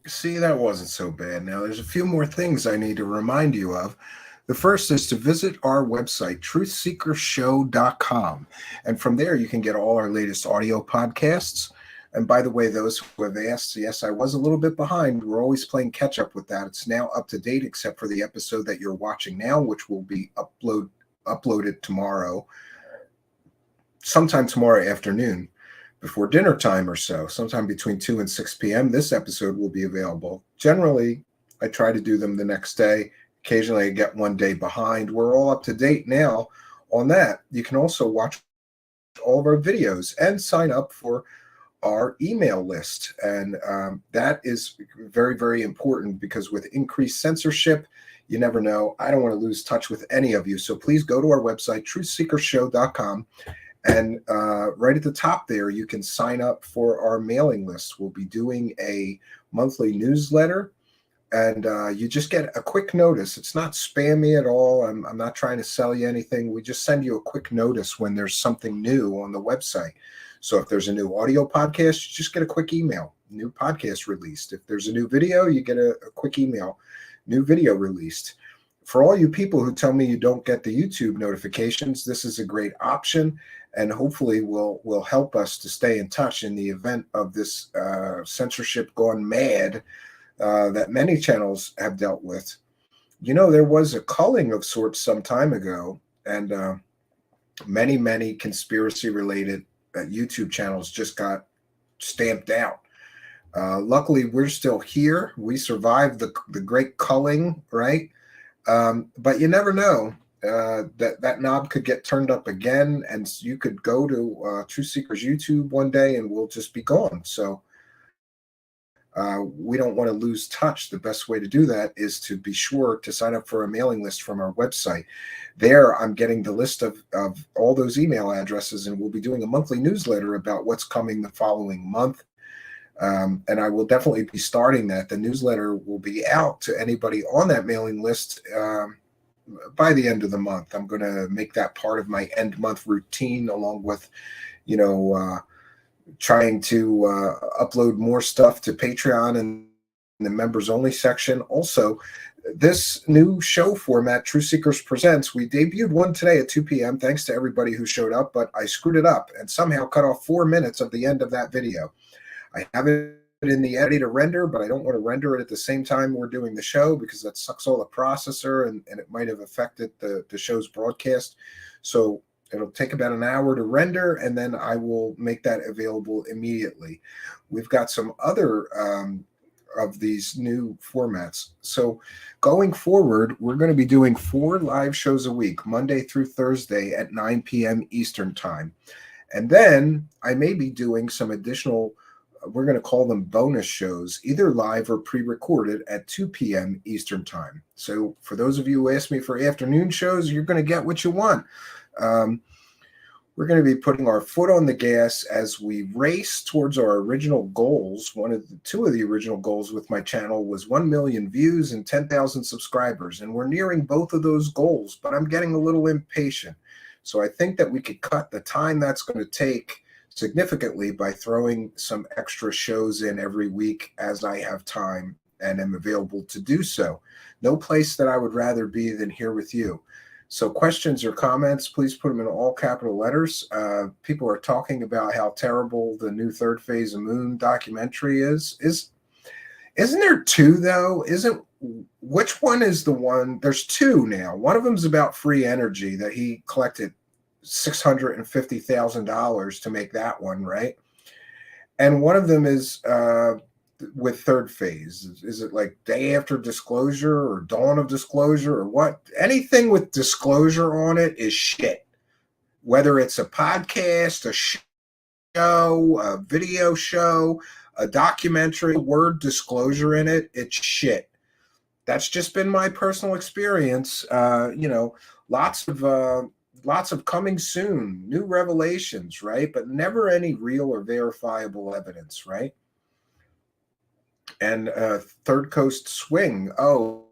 See, that wasn't so bad. Now, there's a few more things I need to remind you of. The first is to visit our website, truthseekershow.com. And from there, you can get all our latest audio podcasts. And by the way, those who have asked, yes, I was a little bit behind. We're always playing catch up with that. It's now up to date, except for the episode that you're watching now, which will be uploaded tomorrow, sometime tomorrow afternoon, before dinner time or so, sometime between 2 and 6 p.m. This episode will be available. Generally, I try to do them the next day. Occasionally, I get one day behind. We're all up to date now on that. You can also watch all of our videos and sign up for our email list. And that is very, very important because with increased censorship, you never know. I don't want to lose touch with any of you. So please go to our website, truthseekershow.com. And right at the top there, you can sign up for our mailing list. We'll be doing a monthly newsletter, and you just get a quick notice. It's not spammy at all. I'm not trying to sell you anything. We just send you a quick notice when there's something new on the website. So if there's a new audio podcast, you just get a quick email, new podcast released. If there's a new video, you get a quick email, new video released. For all you people who tell me you don't get the YouTube notifications, this is a great option, and hopefully will help us to stay in touch in the event of this censorship gone mad that many channels have dealt with. You know, there was a culling of sorts some time ago, and many conspiracy-related YouTube channels just got stamped out. Luckily, we're still here. We survived the great culling, right? But you never know. That knob could get turned up again, and you could go to Truthseekers YouTube one day and we'll just be gone. So we don't want to lose touch. The best way to do that is to be sure to sign up for a mailing list from our website. There, I'm getting the list of all those email addresses, and we'll be doing a monthly newsletter about what's coming the following month. And I will definitely be starting that. The newsletter will be out to anybody on that mailing list by the end of the month. I'm going to make that part of my end month routine, along with, trying to upload more stuff to Patreon and the members only section. Also, this new show format, Truthseekers Presents, we debuted one today at 2 p.m. Thanks to everybody who showed up, but I screwed it up and somehow cut off 4 minutes of the end of that video. I have it in the edit to render, but I don't want to render it at the same time we're doing the show because that sucks all the processor and it might have affected the show's broadcast. So it'll take about an hour to render, and then I will make that available immediately. We've got some other of these new formats. So going forward, we're going to be doing 4 live shows a week, Monday through Thursday at 9 p.m. Eastern Time. And then I may be doing some additional, we're going to call them bonus shows, either live or pre-recorded at 2 p.m. Eastern Time. So for those of you who ask me for afternoon shows, you're going to get what you want. We're going to be putting our foot on the gas as we race towards our original goals. Two of the original goals with my channel was 1 million views and 10,000 subscribers. And we're nearing both of those goals, but I'm getting a little impatient. So I think that we could cut the time that's going to take significantly by throwing some extra shows in every week as I have time and am available to do so. No place that I would rather be than here with you. So questions or comments, please put them in all capital letters. People are talking about how terrible the new Third Phase of Moon documentary is. Isn't there 2 though? Which one is the one? There's 2 now. One of them's about free energy that he collected $650,000 to make that one, right? And one of them is with Third Phase. Is it like Day After Disclosure or Dawn of Disclosure or what? Anything with disclosure on it is shit. Whether it's a podcast, a show, a video show, a documentary, word disclosure in it, it's shit. that's just been my personal experience. Lots of coming soon, new revelations, right? But never any real or verifiable evidence, right? And Third Coast Swing. Oh,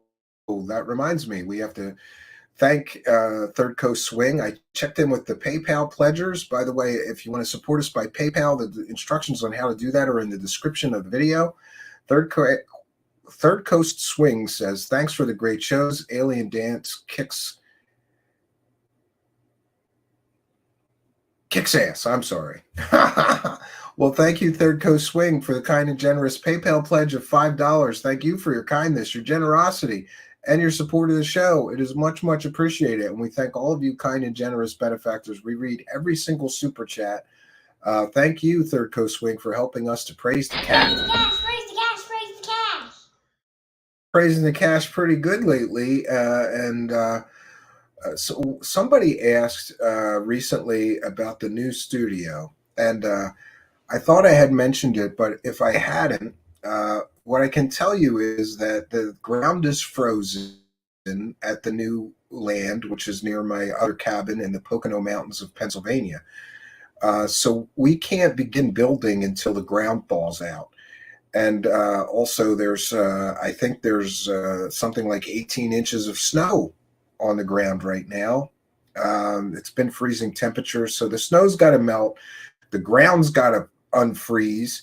that reminds me, we have to thank Third Coast Swing. I checked in with the PayPal pledgers. By the way, if you want to support us by PayPal, the instructions on how to do that are in the description of the video. Third Coast Swing says, thanks for the great shows. Alien Dance kicks ass. I'm sorry. Well, thank you, Third Coast Swing, for the kind and generous PayPal pledge of $5. Thank you for your kindness, your generosity, and your support of the show. It is much, much appreciated. And we thank all of you kind and generous benefactors. We read every single super chat. Thank you, Third Coast Swing, for helping us to praise the cash. Praise the cash, praise the cash, praise the cash. Praising the cash pretty good lately. So somebody asked recently about the new studio. And I thought I had mentioned it, but if I hadn't, what I can tell you is that the ground is frozen at the new land, which is near my other cabin in the Pocono Mountains of Pennsylvania. So we can't begin building until the ground thaws out. And also there's, I think there's something like 18 inches of snow on the ground right now. It's been freezing temperatures, so the snow's got to melt. The ground's got to unfreeze.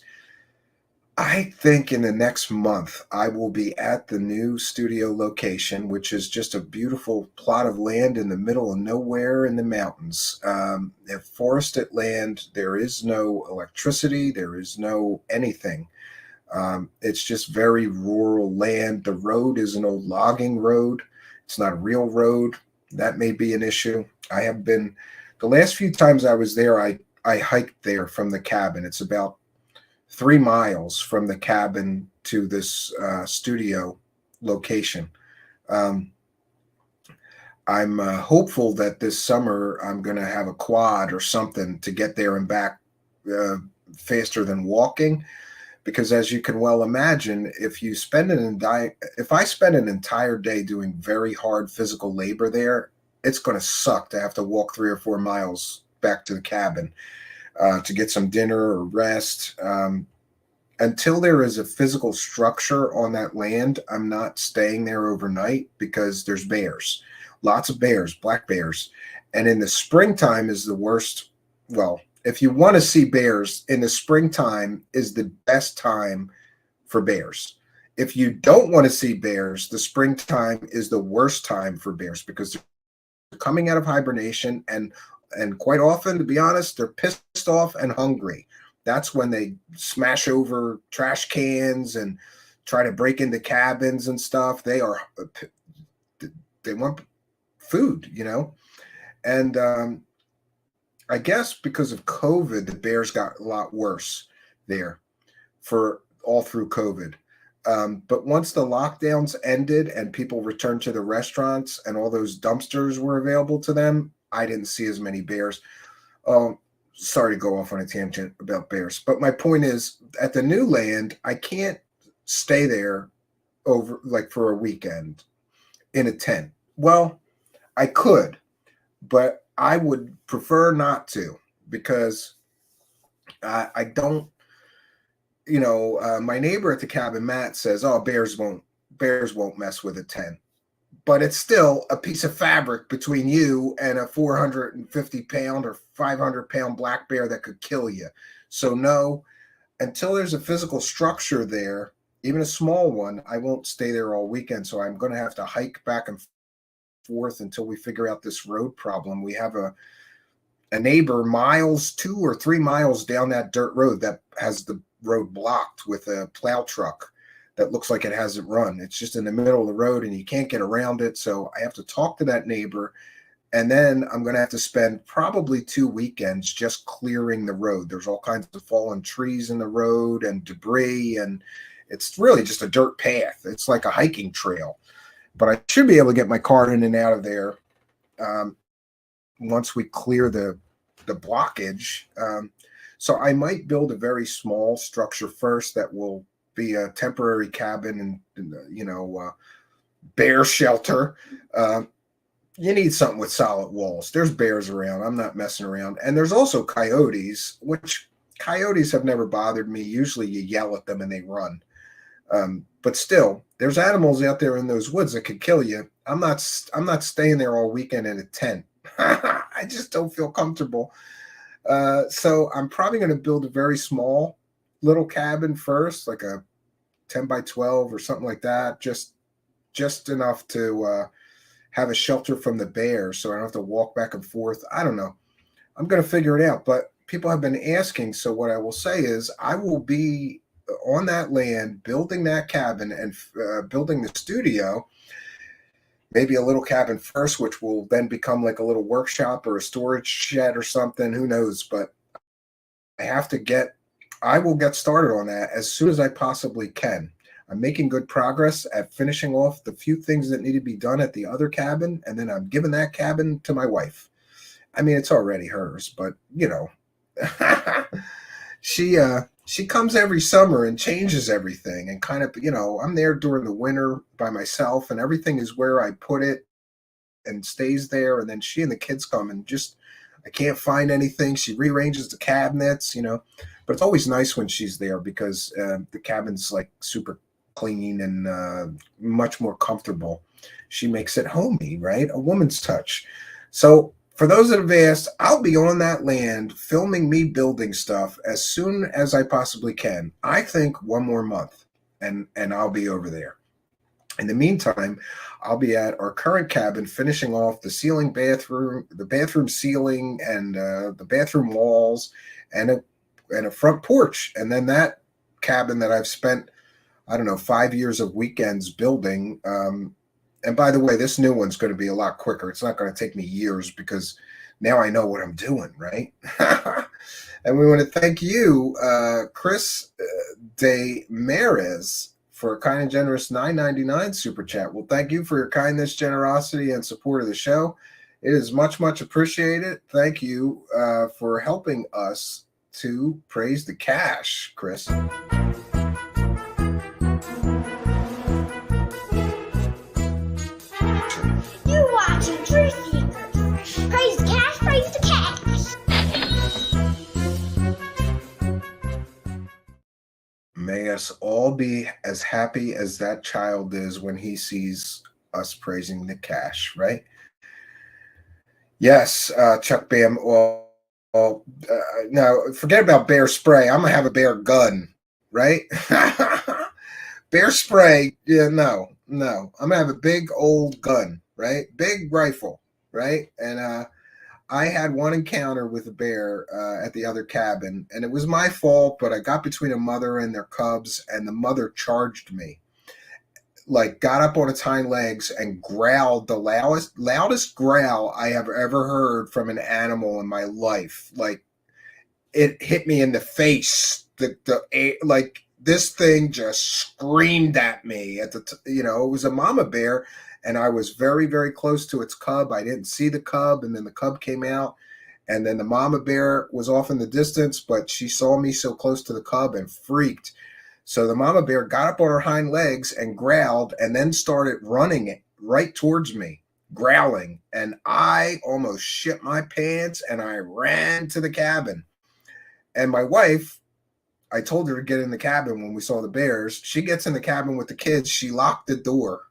I think in the next month, I will be at the new studio location, which is just a beautiful plot of land in the middle of nowhere in the mountains. Forested land, there is no electricity, there is no anything. It's just very rural land. The road is an old logging road. It's not a real road. That may be an issue. I have been, the last few times I was there, I hiked there from the cabin. It's about 3 miles from the cabin to this studio location. I'm hopeful that this summer I'm going to have a quad or something to get there and back faster than walking. Because as you can well imagine, if I spend an entire day doing very hard physical labor there, it's going to suck to have to walk 3 or 4 miles back to the cabin to get some dinner or rest. Until there is a physical structure on that land, I'm not staying there overnight because there's bears, lots of bears, black bears. And in the springtime is the worst. Well, if you want to see bears, in the springtime is the best time for bears. If you don't want to see bears, the springtime is the worst time for bears because they're coming out of hibernation and quite often, to be honest, they're pissed off and hungry. That's when they smash over trash cans and try to break into cabins and stuff. They want food, and I guess because of COVID, the bears got a lot worse there for all through COVID. But once the lockdowns ended and people returned to the restaurants and all those dumpsters were available to them, I didn't see as many bears. Sorry to go off on a tangent about bears, but my point is at the new land, I can't stay there for a weekend in a tent. Well, I could, but I would prefer not to because I don't, my neighbor at the cabin, Matt, says, "Oh, bears won't mess with a tent," but it's still a piece of fabric between you and a 450-pound or 500-pound black bear that could kill you. So no, until there's a physical structure there, even a small one, I won't stay there all weekend. So I'm going to have to hike back and forth until we figure out this road problem. We have a neighbor 2 or 3 miles down that dirt road that has the road blocked with a plow truck that looks like it hasn't run. It's just in the middle of the road and you can't get around it. So I have to talk to that neighbor. And then I'm going to have to spend probably 2 weekends just clearing the road. There's all kinds of fallen trees in the road and debris. And it's really just a dirt path. It's like a hiking trail. But I should be able to get my car in and out of there once we clear the blockage. So I might build a very small structure first that will be a temporary cabin and bear shelter. You need something with solid walls. There's bears around. I'm not messing around. And there's also coyotes, which coyotes have never bothered me. Usually you yell at them and they run. But still, there's animals out there in those woods that could kill you. I'm not staying there all weekend in a tent. I just don't feel comfortable. So I'm probably going to build a very small little cabin first, like a 10 by 12 or something like that. Just enough to have a shelter from the bears so I don't have to walk back and forth. I don't know. I'm going to figure it out. But people have been asking. So what I will say is I will be on that land, building that cabin and building the studio, maybe a little cabin first, which will then become like a little workshop or a storage shed or something. Who knows? But I will get started on that as soon as I possibly can. I'm making good progress at finishing off the few things that need to be done at the other cabin, and then I'm giving that cabin to my wife. I mean, it's already hers, but you know, she comes every summer and changes everything, and kind of, you know, I'm there during the winter by myself, and everything is where I put it and stays there, and then she and the kids come and just, I can't find anything. She rearranges the cabinets, you know, but it's always nice when she's there because the cabin's like super clean and much more comfortable. She makes it homey, right? A woman's touch. So for those that have asked, I'll be on that land filming me building stuff as soon as I possibly can. I think one more month and I'll be over there. In the meantime, I'll be at our current cabin finishing off the bathroom ceiling and the bathroom walls and a front porch. And then that cabin that I've spent, I don't know, 5 years of weekends building. And by the way, this new one's going to be a lot quicker. It's not going to take me years because now I know what I'm doing, right? And we want to thank you, Chris De Mares, for a kind and generous $9.99 super chat. Well, thank you for your kindness, generosity, and support of the show. It is much, much appreciated. Thank you for helping us to praise the cash, Chris. You're watching Truthseekers. Praise the cash, praise the cash. May us all be as happy as that child is when he sees us praising the cash, right? Yes, Chuck Bam. Well, no, forget about bear spray. I'm going to have a bear gun, right? Bear spray, yeah, no. I'm going to have a big old gun, right? Big rifle, right? And I had one encounter with a bear at the other cabin, and it was my fault, but I got between a mother and their cubs, and the mother charged me. Like, got up on its hind legs and growled the loudest growl I have ever heard from an animal in my life. Like, it hit me in the face. Like, this thing just screamed at me it was a mama bear, and I was very, very close to its cub. I didn't see the cub, and then the cub came out, and then the mama bear was off in the distance, but she saw me so close to the cub and freaked. So the mama bear got up on her hind legs and growled and then started running right towards me, growling, and I almost shit my pants, and I ran to the cabin. And my wife, I told her to get in the cabin when we saw the bears. She gets in the cabin with the kids. She locked the door.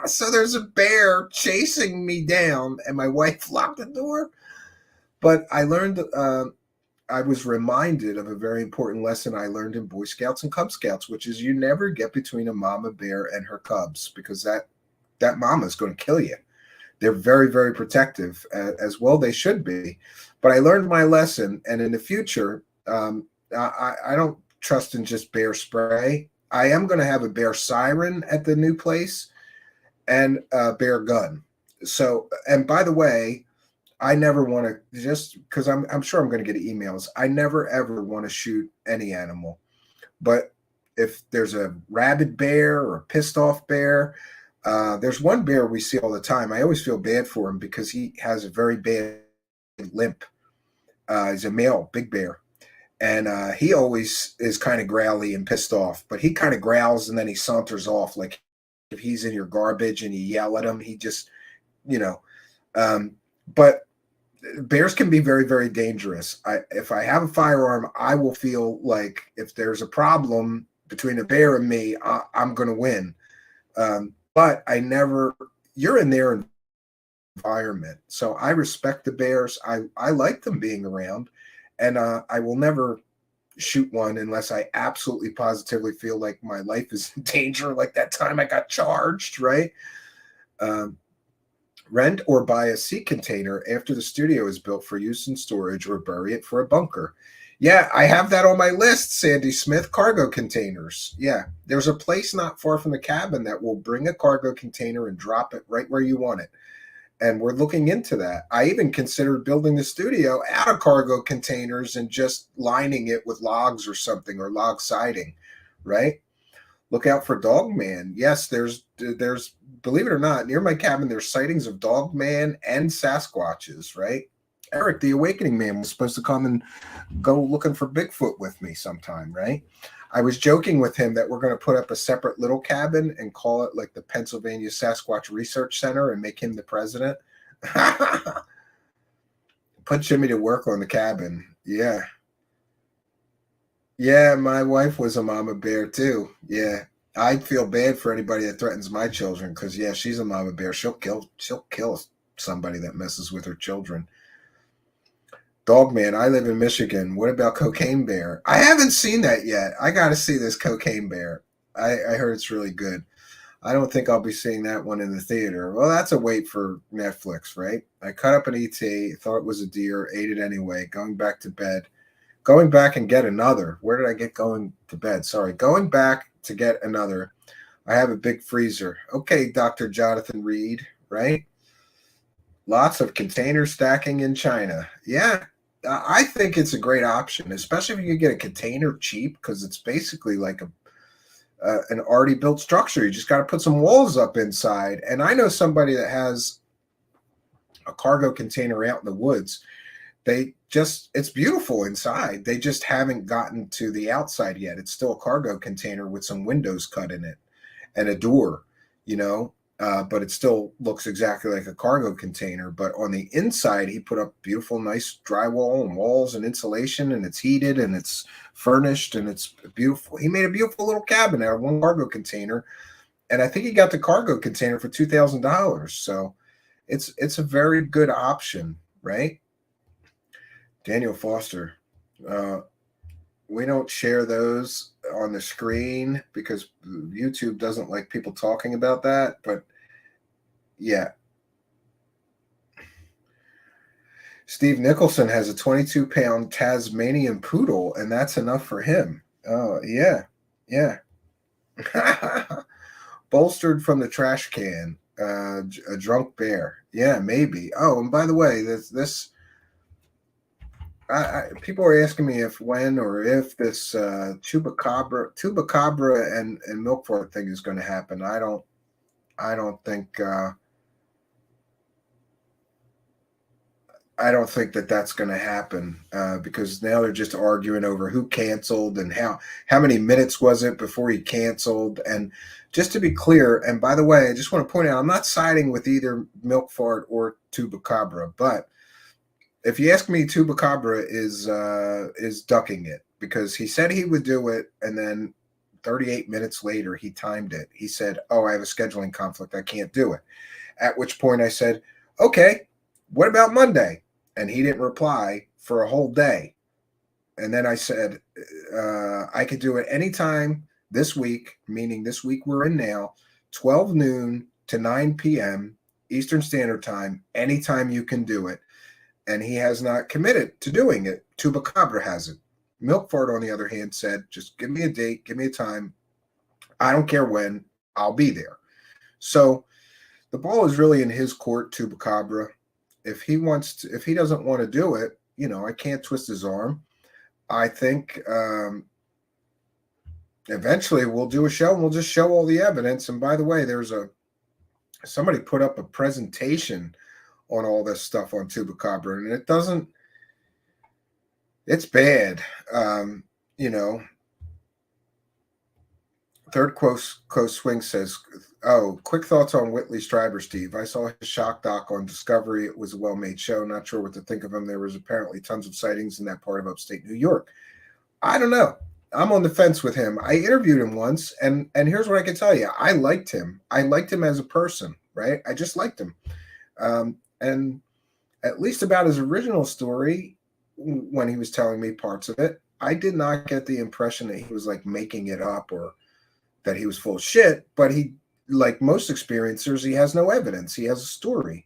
So there's a bear chasing me down, and my wife locked the door. But I learned, I was reminded of a very important lesson I learned in Boy Scouts and Cub Scouts, which is you never get between a mama bear and her cubs, because that mama is going to kill you. They're very, very protective, as well they should be. But I learned my lesson, and in the future, I don't trust in just bear spray. I am going to have a bear siren at the new place and a bear gun. So, and by the way, I never want to, just because I'm sure I'm going to get emails, I never ever want to shoot any animal. But if there's a rabid bear or a pissed off bear, there's one bear we see all the time. I always feel bad for him because he has a very bad limp. He's a male big bear. And he always is kind of growly and pissed off, but he kind of growls and then he saunters off like if he's in your garbage and you yell at him, he just, but bears can be very, very dangerous. If I have a firearm, I will feel like if there's a problem between a bear and me, I'm going to win. But you're in their environment. So I respect the bears. I like them being around, and I will never shoot one unless I absolutely positively feel like my life is in danger, like that time I got charged, right? Rent or buy a sea container after the studio is built for use in storage, or bury it for a bunker. Yeah, I have that on my list, Sandy Smith, cargo containers. Yeah, there's a place not far from the cabin that will bring a cargo container and drop it right where you want it. And we're looking into that. I even considered building the studio out of cargo containers and just lining it with logs or something, or log siding, right? Look out for Dogman. Yes, there's believe it or not, near my cabin, there's sightings of Dogman and Sasquatches, right? Eric, the Awakening Man, was supposed to come and go looking for Bigfoot with me sometime, right? I was joking with him that we're going to put up a separate little cabin and call it like the Pennsylvania Sasquatch Research Center and make him the president. Put Jimmy to work on the cabin. Yeah. Yeah, my wife was a mama bear too. Yeah. I feel bad for anybody that threatens my children because, yeah, she's a mama bear. She'll kill somebody that messes with her children. Dogman, I live in Michigan. What about Cocaine Bear? I haven't seen that yet. I got to see this Cocaine Bear. I heard it's really good. I don't think I'll be seeing that one in the theater. Well, that's a wait for Netflix, right? I cut up an ET, thought it was a deer, ate it anyway, going back to bed. Going back and get another. Where did I get going to bed? Sorry. Going back to get another. I have a big freezer. Okay, Dr. Jonathan Reed, right? Lots of container stacking in China. Yeah, I think it's a great option, especially if you can get a container cheap, because it's basically like an already built structure. You just got to put some walls up inside. And I know somebody that has a cargo container out in the woods. It's beautiful inside. They just haven't gotten to the outside yet. It's still a cargo container with some windows cut in it and a door, but it still looks exactly like a cargo container. But on the inside, he put up beautiful, nice drywall and walls and insulation, and it's heated and it's furnished and it's beautiful. He made a beautiful little cabin out of one cargo container. And I think he got the cargo container for $2,000. So it's a very good option, right? Daniel Foster, we don't share those on the screen because YouTube doesn't like people talking about that. But yeah. Steve Nicholson has a 22-pound Tasmanian poodle, and that's enough for him. Oh, yeah. Yeah. Bolstered from the trash can, a drunk bear. Yeah, maybe. Oh, and by the way, this people are asking me if this chupacabra and milkfart thing is going to happen. I don't think that's going to happen because now they're just arguing over who canceled and how many minutes was it before he canceled. And just to be clear, and by the way, I just want to point out, I'm not siding with either milkfart or chupacabra, but if you ask me, Chupacabra is ducking it because he said he would do it, and then 38 minutes later he timed it. He said, "Oh, I have a scheduling conflict. I can't do it." At which point I said, "Okay, what about Monday?" And he didn't reply for a whole day. And then I said, "I could do it anytime this week," meaning this week we're in now, 12 noon to 9 p.m. Eastern Standard Time. Anytime you can do it. And he has not committed to doing it. Chupacabra hasn't. Milkfart, on the other hand, said, just give me a date, give me a time. I don't care when, I'll be there. So the ball is really in his court, Chupacabra. If he doesn't want to do it, I can't twist his arm. I think eventually we'll do a show and we'll just show all the evidence. And by the way, somebody put up a presentation on all this stuff on Chupacabra, and it's bad. Third Coast Swing says, oh, quick thoughts on Whitley Strieber, Steve. I saw his shock doc on Discovery. It was a well-made show. Not sure what to think of him. There was apparently tons of sightings in that part of upstate New York. I don't know. I'm on the fence with him. I interviewed him once, and here's what I can tell you. I liked him. I liked him as a person, right? I just liked him. And at least about his original story, when he was telling me parts of it, I did not get the impression that he was like making it up or that he was full of shit. But he, like most experiencers, he has no evidence. He has a story.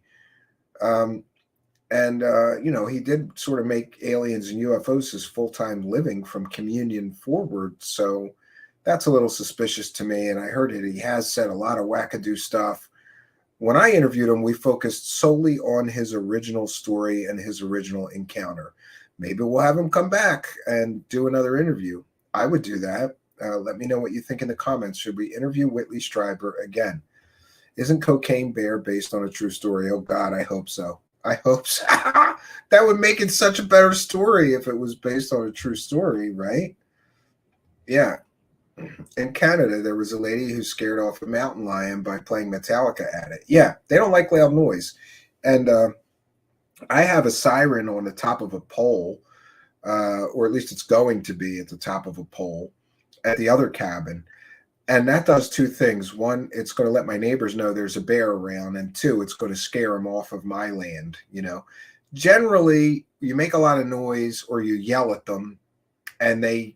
He did sort of make aliens and UFOs his full-time living from communion forward. So that's a little suspicious to me. And I heard that he has said a lot of wackadoo stuff. When I interviewed him, we focused solely on his original story and his original encounter. Maybe we'll have him come back and do another interview. I would do that. Let me know what you think in the comments. Should we interview Whitley Strieber again? Isn't Cocaine Bear based on a true story? Oh, God, I hope so. I hope so. That would make it such a better story if it was based on a true story, right? Yeah. In Canada, there was a lady who scared off a mountain lion by playing Metallica at it. Yeah, they don't like loud noise. And I have a siren on the top of a pole, or at least it's going to be at the top of a pole at the other cabin. And that does two things. One, it's going to let my neighbors know there's a bear around. And two, it's going to scare them off of my land. Generally, you make a lot of noise or you yell at them and they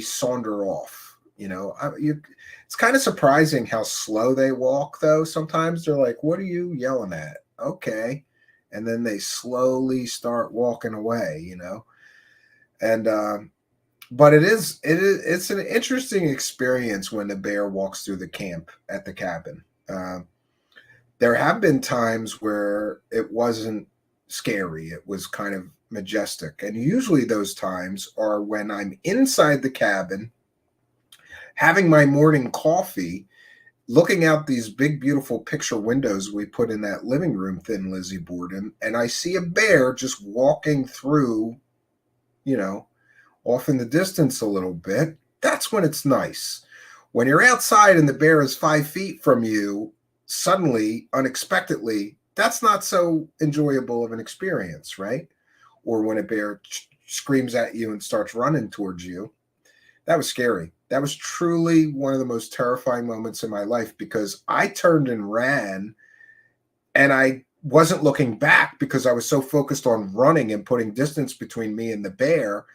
saunter off. It's kind of surprising how slow they walk, though. Sometimes they're like, what are you yelling at? Okay. And then they slowly start walking away, And but it's an interesting experience when the bear walks through the camp at the cabin. There have been times where it wasn't scary. It was kind of majestic. And usually those times are when I'm inside the cabin, having my morning coffee, looking out these big, beautiful picture windows we put in that living room, Thin Lizzy Borden, and I see a bear just walking through, off in the distance a little bit. That's when it's nice. When you're outside and the bear is 5 feet from you, suddenly, unexpectedly, that's not so enjoyable of an experience, right? Or when a bear screams at you and starts running towards you. That was scary. That was truly one of the most terrifying moments in my life because I turned and ran and I wasn't looking back because I was so focused on running and putting distance between me and the bear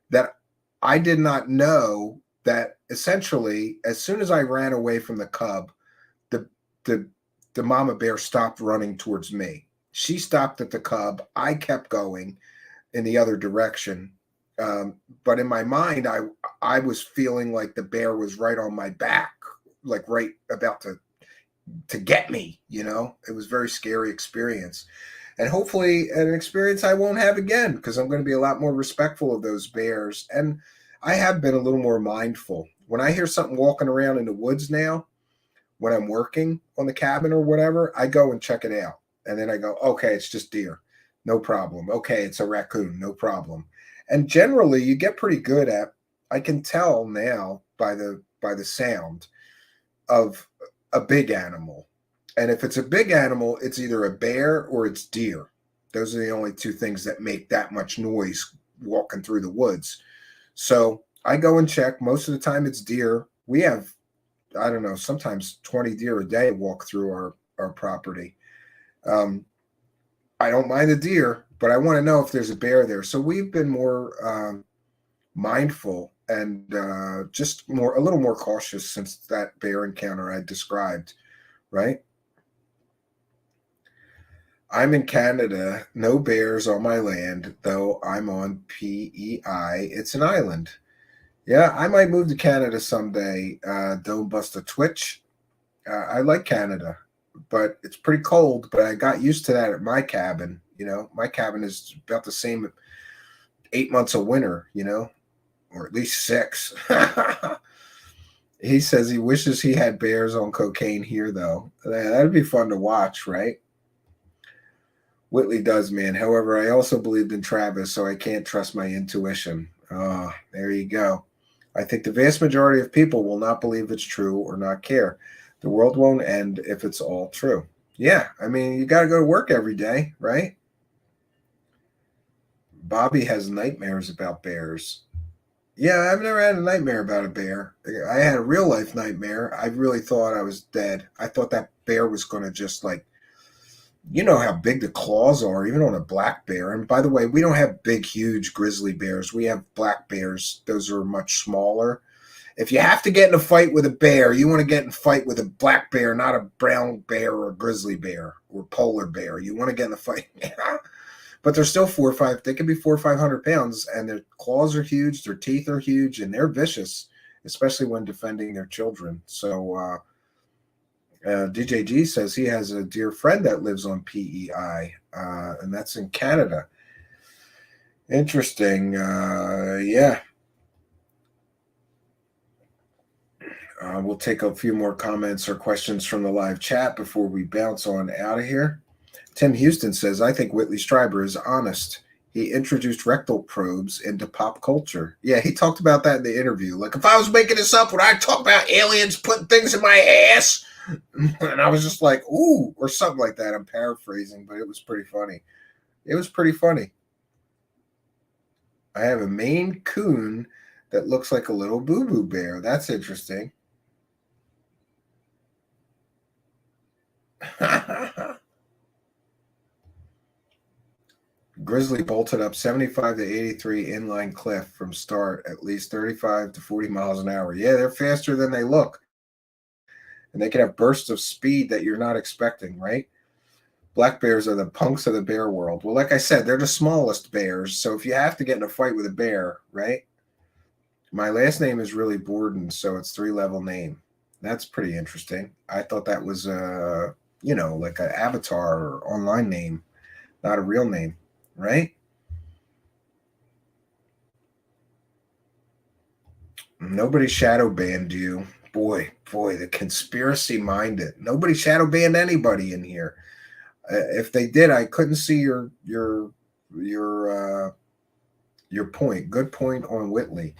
that I did not know that essentially as soon as I ran away from the cub, the mama bear stopped running towards me. She stopped at the cub. I kept going in the other direction. But in my mind, I was feeling like the bear was right on my back, like right about to get me, It was a very scary experience. And hopefully an experience I won't have again because I'm going to be a lot more respectful of those bears. And I have been a little more mindful. When I hear something walking around in the woods now, when I'm working on the cabin or whatever, I go and check it out. And then I go, okay, it's just deer. No problem. Okay, it's a raccoon. No problem. And generally you get pretty good at, I can tell now by the sound of a big animal. And if it's a big animal, it's either a bear or it's deer. Those are the only two things that make that much noise walking through the woods. So I go and check. Most of the time it's deer. We have, I don't know, sometimes 20 deer a day walk through our property. I don't mind the deer, but I want to know if there's a bear there. So we've been more mindful and just a little more cautious since that bear encounter I described, right? I'm in Canada, no bears on my land, though I'm on PEI. It's an island. Yeah, I might move to Canada someday. Don't bust a twitch. I like Canada, but it's pretty cold, but I got used to that at my cabin. My cabin is about the same 8 months of winter, or at least 6. He says he wishes he had bears on cocaine here, though. That'd be fun to watch, right? Whitley does, man. However, I also believed in Travis, so I can't trust my intuition. Oh, there you go. I think the vast majority of people will not believe it's true or not care. The world won't end if it's all true. Yeah, I mean, you got to go to work every day, right? Bobby has nightmares about bears. Yeah, I've never had a nightmare about a bear. I had a real life nightmare. I really thought I was dead. I thought that bear was going to just like, you know how big the claws are, even on a black bear. And by the way, we don't have big, huge grizzly bears. We have black bears. Those are much smaller. If you have to get in a fight with a bear, you want to get in a fight with a black bear, not a brown bear or a grizzly bear or polar bear. You want to get in a fight. But they're still 4 or 5. They can be 400 or 500 pounds, and their claws are huge. Their teeth are huge, and they're vicious, especially when defending their children. So DJG says he has a dear friend that lives on PEI, and that's in Canada. Interesting. Yeah. We'll take a few more comments or questions from the live chat before we bounce on out of here. Tim Houston says, I think Whitley Strieber is honest. He introduced rectal probes into pop culture. Yeah, he talked about that in the interview. Like, if I was making this up, would I talk about aliens putting things in my ass? And I was just like, ooh, or something like that. I'm paraphrasing, but it was pretty funny. It was pretty funny. I have a Maine Coon that looks like a little boo-boo bear. That's interesting. Grizzly bolted up 75 to 83 inline cliff from start, at least 35 to 40 miles an hour. Yeah, they're faster than they look. And they can have bursts of speed that you're not expecting, right? Black bears are the punks of the bear world. Well, like I said, they're the smallest bears. So if you have to get in a fight with a bear, right? My last name is really Borden, so it's 3-level name. That's pretty interesting. I thought that was, like an avatar or online name, not a real name. Right? Nobody shadow banned you. Boy, the conspiracy minded. Nobody shadow banned anybody in here. If they did, I couldn't see your point. Good point on Whitley.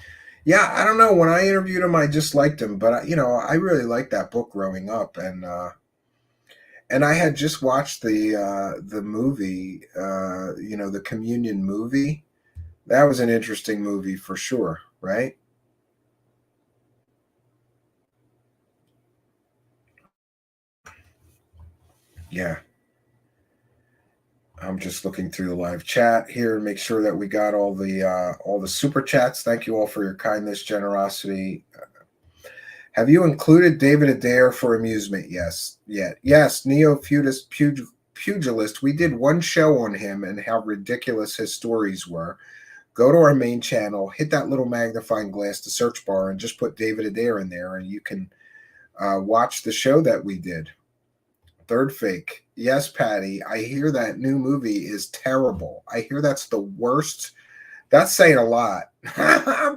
Yeah, I don't know. When I interviewed him, I just liked him, but I really liked that book growing up, and I had just watched the movie, the Communion movie. That was an interesting movie for sure, right? Yeah. I'm just looking through the live chat here, make sure that we got all the super chats. Thank you all for your kindness, generosity. Have you included David Adair for amusement? Yes. Neo-Feudist Pugilist. We did one show on him and how ridiculous his stories were. Go to our main channel, hit that little magnifying glass, the search bar, and just put David Adair in there, and you can watch the show that we did. Third Fake. Yes, Patty, I hear that new movie is terrible. I hear that's the worst. That's saying a lot.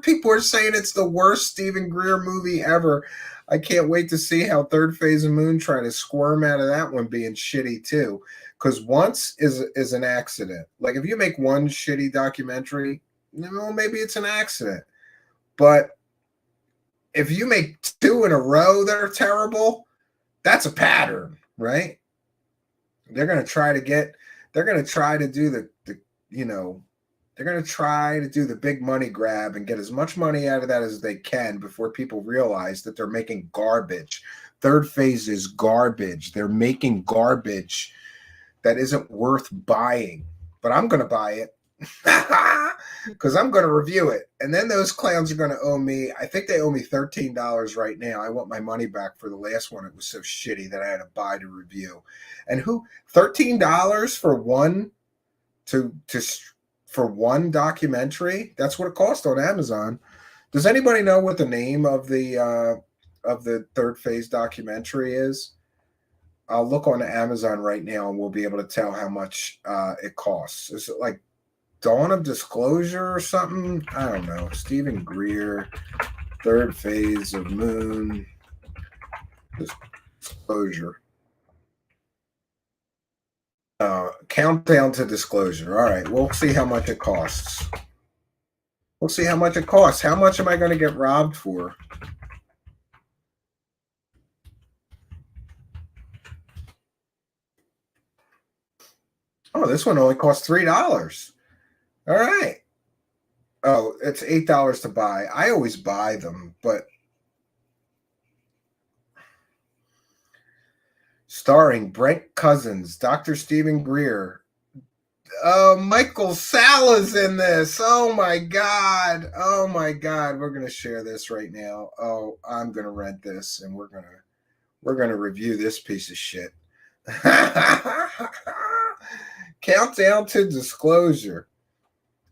People are saying it's the worst Stephen Greer movie ever. I can't wait to see how Third Phase of Moon try to squirm out of that one being shitty too. Because once is an accident. Like if you make one shitty documentary, maybe it's an accident. But if you make 2 in a row that are terrible, that's a pattern, right? They're going to try to do they're going to try to do the big money grab and get as much money out of that as they can before people realize that they're making garbage. Third Phase is garbage. They're making garbage that isn't worth buying. But I'm going to buy it because I'm going to review it. And then those clowns are going to owe me, I think they owe me $13 right now. I want my money back for the last one. It was so shitty that I had to buy to review. And $13 for one for one documentary? That's what it cost on Amazon. Does anybody know what the name of the Third Phase documentary is? I'll look on Amazon right now and we'll be able to tell how much it costs. Is it like Dawn of Disclosure or something? I don't know. Stephen Greer, Third Phase of Moon, Disclosure. Countdown to Disclosure. All right, we'll see how much it costs. We'll see how much it costs. How much am I going to get robbed for? Oh, this one only costs $3. All right. Oh, it's $8 to buy. I always buy them, but starring Brent Cousins, Dr. Stephen Greer. Michael Sala's in this. Oh my God. Oh my God. We're gonna share this right now. Oh, I'm gonna rent this and we're gonna review this piece of shit. Countdown to disclosure.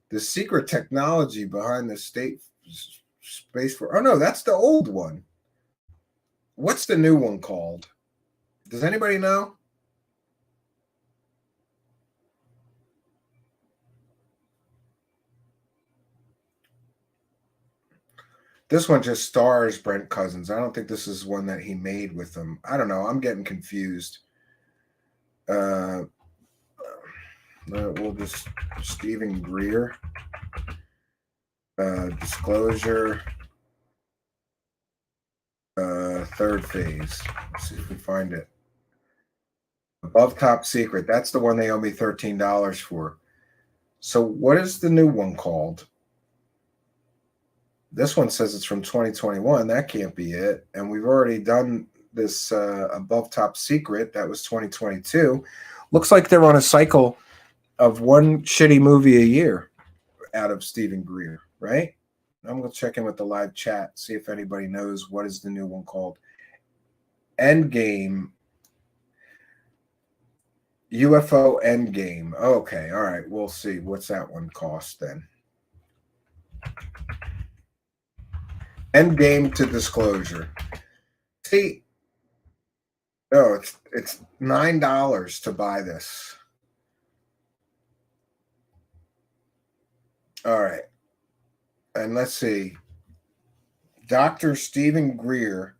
The secret technology behind the state space for. Oh no, that's the old one. What's the new one called? Does anybody know? This one just stars Brent Cousins. I don't think this is one that he made with them. I don't know. I'm getting confused. We'll just Stephen Greer. Disclosure. Third phase. Let's see if we find it. Above top secret. That's the one they owe me $13 for. So what is the new one called? This one says it's from 2021. That can't be it. And we've already done this above top secret. That was 2022. Looks like they're on a cycle of one shitty movie a year out of Stephen Greer, right? I'm going to check in with the live chat, see if anybody knows what is the new one called. Endgame. UFO Endgame. Okay, all right. We'll see. What's that one cost then? Endgame to disclosure. See, oh, it's $9 to buy this. All right. And let's see. Dr. Stephen Greer.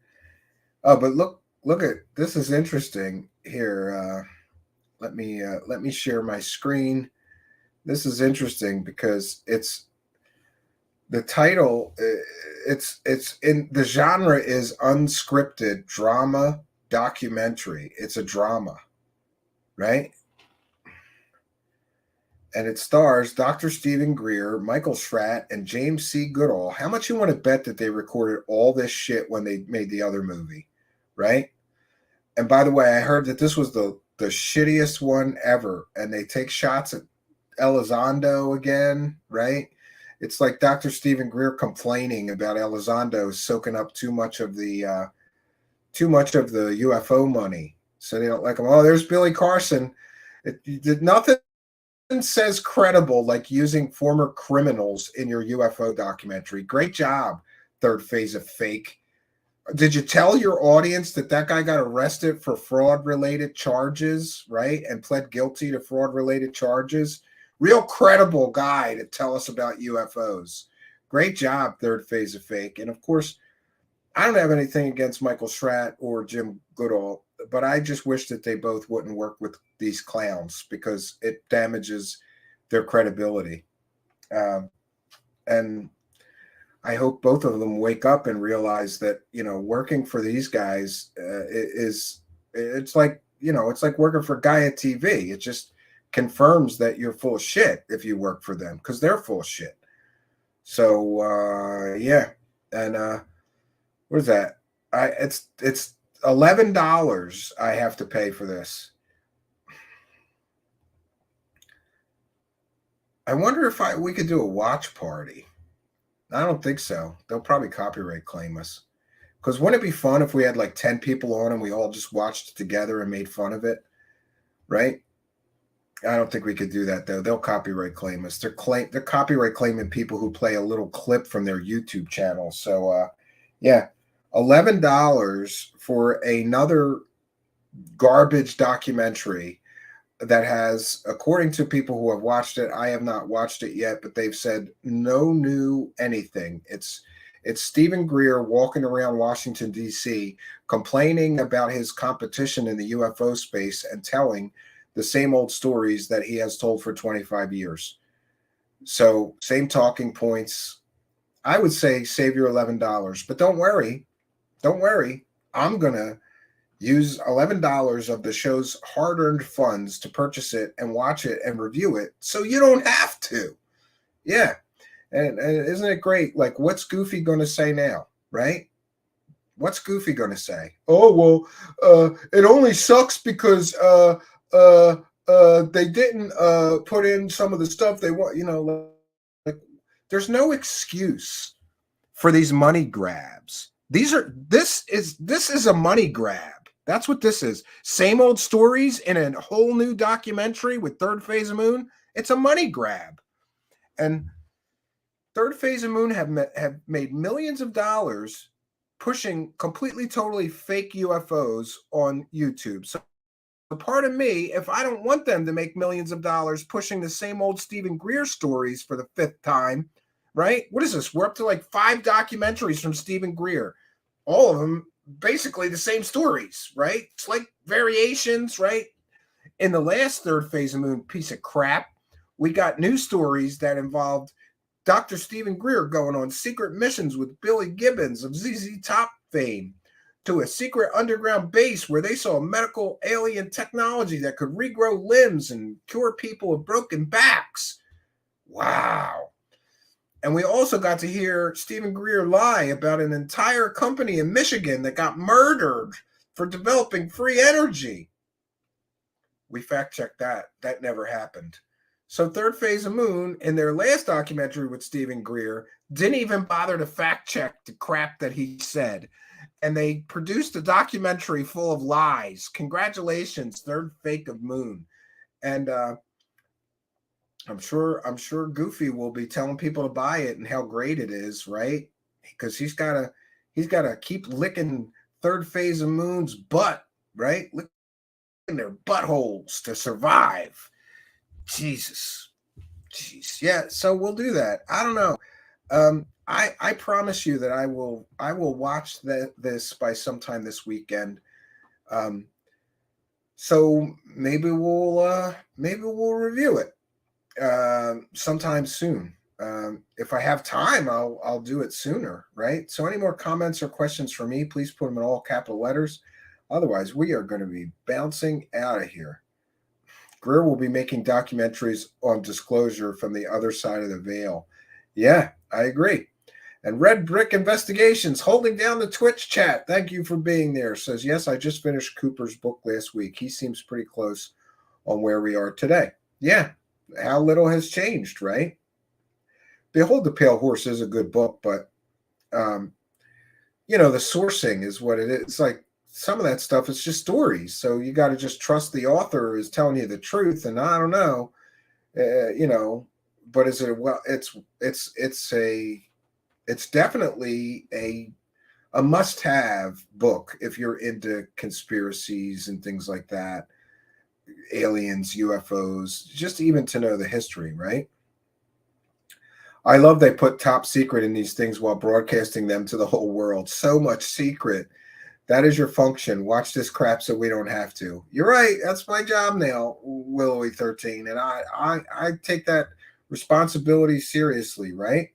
Oh, but look at this is interesting here. Let me share my screen. This is interesting because it's the title. It's in the genre is unscripted drama documentary. It's a drama, right? And it stars Dr. Stephen Greer, Michael Schratt, and James C. Goodall. How much you want to bet that they recorded all this shit when they made the other movie, right? And by the way, I heard that this was the shittiest one ever, and they take shots at Elizondo again, right? It's like Dr. Stephen Greer complaining about Elizondo soaking up too much of the UFO money, so they don't like him. Oh, there's Billy Carson. It did nothing says credible like using former criminals in your UFO documentary. Great job, third phase of fake. Did you tell your audience that guy got arrested for fraud-related charges, right? And pled guilty to fraud-related charges? Real credible guy to tell us about UFOs. Great job, third phase of fake. And of course, I don't have anything against Michael Schratt or Jim Goodall, but I just wish that they both wouldn't work with these clowns because it damages their credibility. And I hope both of them wake up and realize that, working for these guys it's like working for Gaia TV. It just confirms that you're full of shit if you work for them because they're full of shit. So, yeah. And what is that? It's $11 I have to pay for this. I wonder if we could do a watch party. I don't think so. They'll probably copyright claim us. Because wouldn't it be fun if we had like 10 people on and we all just watched it together and made fun of it? Right? I don't think we could do that, though. They'll copyright claim us. They're copyright claiming people who play a little clip from their YouTube channel. So, yeah, $11 for another garbage documentary that has, according to people who have watched it, I have not watched it yet, but they've said no new anything. It's Stephen Greer walking around Washington, D.C., complaining about his competition in the UFO space and telling the same old stories that he has told for 25 years. So same talking points. I would say save your $11, but don't worry. I'm going to use $11 of the show's hard-earned funds to purchase it and watch it and review it so you don't have to. Yeah. And isn't it great? Like, what's Goofy going to say now, right? What's Goofy going to say? Oh, well, it only sucks because they didn't put in some of the stuff they want, like there's no excuse for these money grabs. This is a money grab. That's what this is. Same old stories in a whole new documentary with Third Phase of Moon. It's a money grab. And Third Phase of Moon have made millions of dollars pushing completely, totally fake UFOs on YouTube. So pardon me if I don't want them to make millions of dollars pushing the same old Stephen Greer stories for the 5th time, right? What is this? We're up to like 5 documentaries from Stephen Greer. All of them basically the same stories, right? It's like variations, right? In the last Third Phase of Moon piece of crap, we got news stories that involved Dr. Stephen Greer going on secret missions with Billy Gibbons of ZZ Top fame to a secret underground base where they saw medical alien technology that could regrow limbs and cure people with broken backs. Wow. And we also got to hear Stephen Greer lie about an entire company in Michigan that got murdered for developing free energy. We fact-checked that. That never happened. So Third Phase of Moon, in their last documentary with Stephen Greer, didn't even bother to fact-check the crap that he said. And they produced a documentary full of lies. Congratulations, Third Fake of Moon. And I'm sure Goofy will be telling people to buy it and how great it is, right? Because he's gotta keep licking Third Phase of Moon's butt, right? Licking their buttholes to survive. Jesus. Jeez. Yeah, so we'll do that. I don't know. I promise you that I will watch this by sometime this weekend. So maybe we'll review it sometime soon. If I have time, I'll do it sooner, right? So any more comments or questions for me, please put them in all capital letters. Otherwise, we are going to be bouncing out of here. Greer will be making documentaries on disclosure from the other side of the veil. Yeah, I agree. And Red Brick Investigations holding down the Twitch chat. Thank you for being there. Says, yes, I just finished Cooper's book last week. He seems pretty close on where we are today. Yeah, how little has changed, right? Behold the Pale Horse is a good book, but, the sourcing is what it is. It's like some of that stuff is just stories. So you got to just trust the author is telling you the truth. And I don't know, but is it, well, it's definitely a must-have book if you're into conspiracies and things like that, aliens, UFOs, just even to know the history, right? I love they put top secret in these things while broadcasting them to the whole world. So much secret. That is your function. Watch this crap so we don't have to. You're right. That's my job now, Willowy 13, and I take that responsibility seriously, right?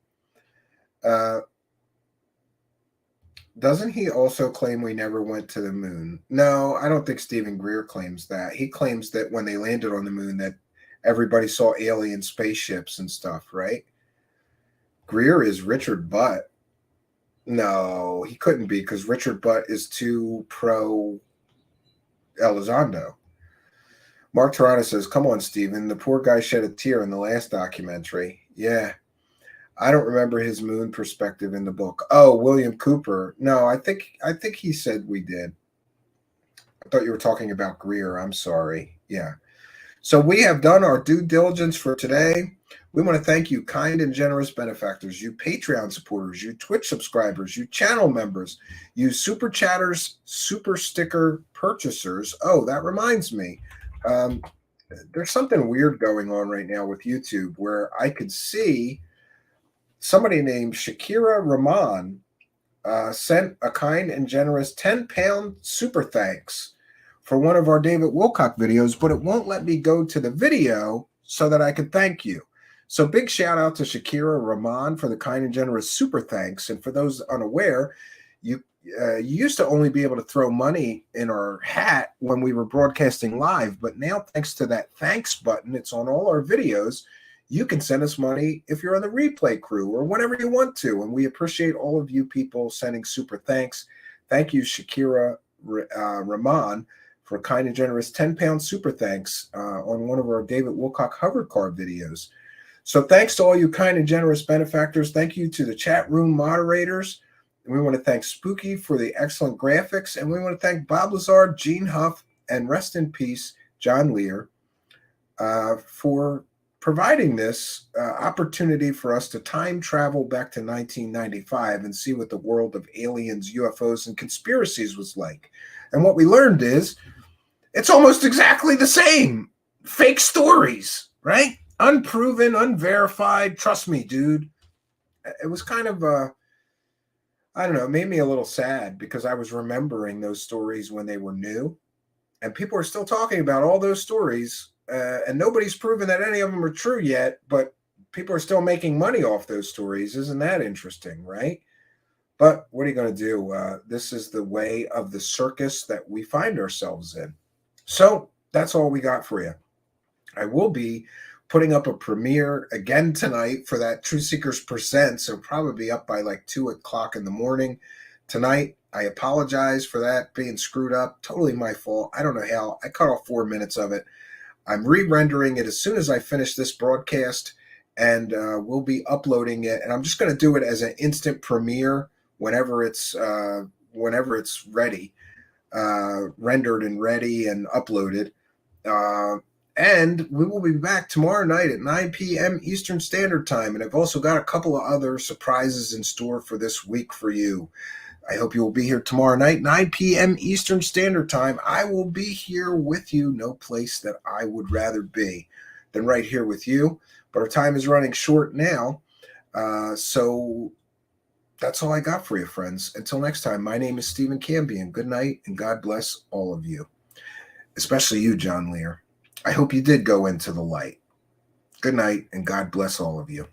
Doesn't he also claim we never went to the moon? No, I don't think Stephen Greer claims that. He claims that when they landed on the moon that everybody saw alien spaceships and stuff, right? Greer is Richard Butt. No, he couldn't be because Richard Butt is too pro Elizondo. Mark Tirana says, come on, Stephen. The poor guy shed a tear in the last documentary. Yeah. I don't remember his moon perspective in the book. Oh, William Cooper. No, I think he said we did. I thought you were talking about Greer. I'm sorry. Yeah. So we have done our due diligence for today. We want to thank you, kind and generous benefactors, you Patreon supporters, you Twitch subscribers, you channel members, you super chatters, super sticker purchasers. Oh, that reminds me. There's something weird going on right now with YouTube where I could see somebody named Shakira Rahman sent a kind and generous 10-pound super thanks for one of our David Wilcock videos, but it won't let me go to the video so that I can thank you. So big shout out to Shakira Rahman for the kind and generous super thanks. And for those unaware, you used to only be able to throw money in our hat when we were broadcasting live, but now thanks to that thanks button, it's on all our videos. You can send us money if you're on the replay crew or whenever you want to. And we appreciate all of you people sending super thanks. Thank you, Shakira Rahman, for a kind and generous 10-pound super thanks on one of our David Wilcock hover car videos. So thanks to all you kind and generous benefactors. Thank you to the chat room moderators. And we want to thank Spooky for the excellent graphics. And we want to thank Bob Lazar, Gene Huff, and rest in peace, John Lear, for providing this opportunity for us to time travel back to 1995 and see what the world of aliens, UFOs, and conspiracies was like. And what we learned is it's almost exactly the same. Fake stories, right? Unproven, unverified. Trust me, dude. It was kind of, I don't know, it made me a little sad because I was remembering those stories when they were new. And people are still talking about all those stories. And nobody's proven that any of them are true yet, but people are still making money off those stories. Isn't that interesting, right? But what are you going to do? This is the way of the circus that we find ourselves in. So that's all we got for you. I will be putting up a premiere again tonight for that Truthseekers Presents. It'll probably be up by like 2 o'clock in the morning tonight. I apologize for that being screwed up. Totally my fault. I don't know how. I cut off 4 minutes of it. I'm re-rendering it as soon as I finish this broadcast, and we'll be uploading it. And I'm just going to do it as an instant premiere whenever it's ready, rendered and ready and uploaded. And we will be back tomorrow night at 9 p.m. Eastern Standard Time. And I've also got a couple of other surprises in store for this week for you. I hope you will be here tomorrow night, 9 p.m. Eastern Standard Time. I will be here with you. No place that I would rather be than right here with you. But our time is running short now. So that's all I got for you, friends. Until next time, my name is Stephen Cambion. Good night, and God bless all of you, especially you, John Lear. I hope you did go into the light. Good night, and God bless all of you.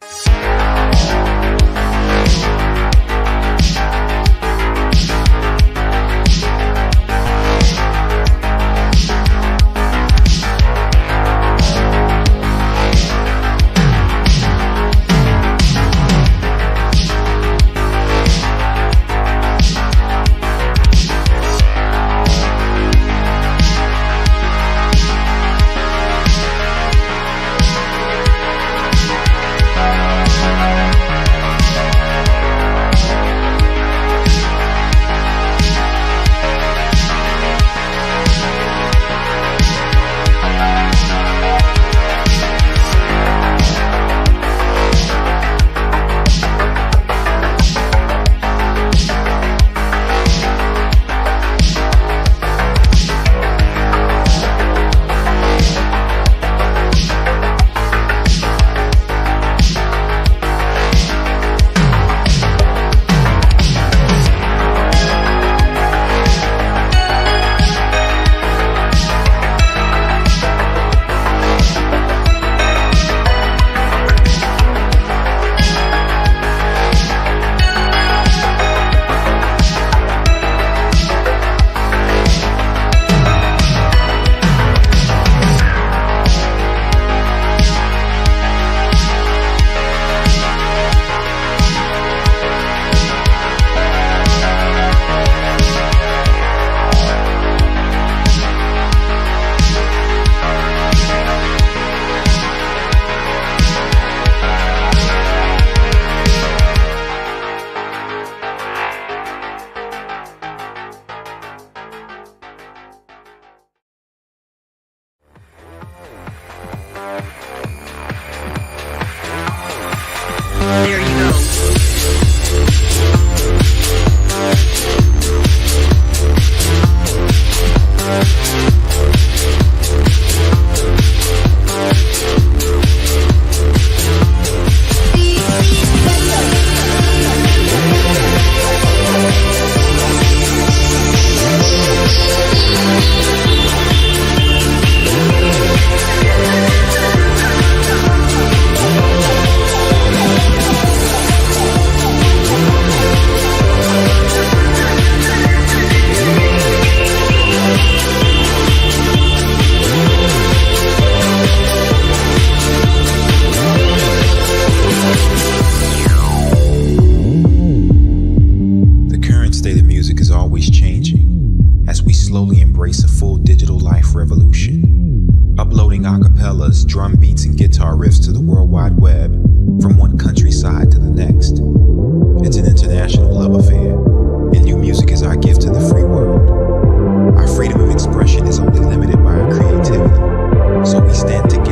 drum beats and guitar riffs to the World Wide Web, from one countryside to the next. It's an international love affair, and new music is our gift to the free world. Our freedom of expression is only limited by our creativity, so we stand together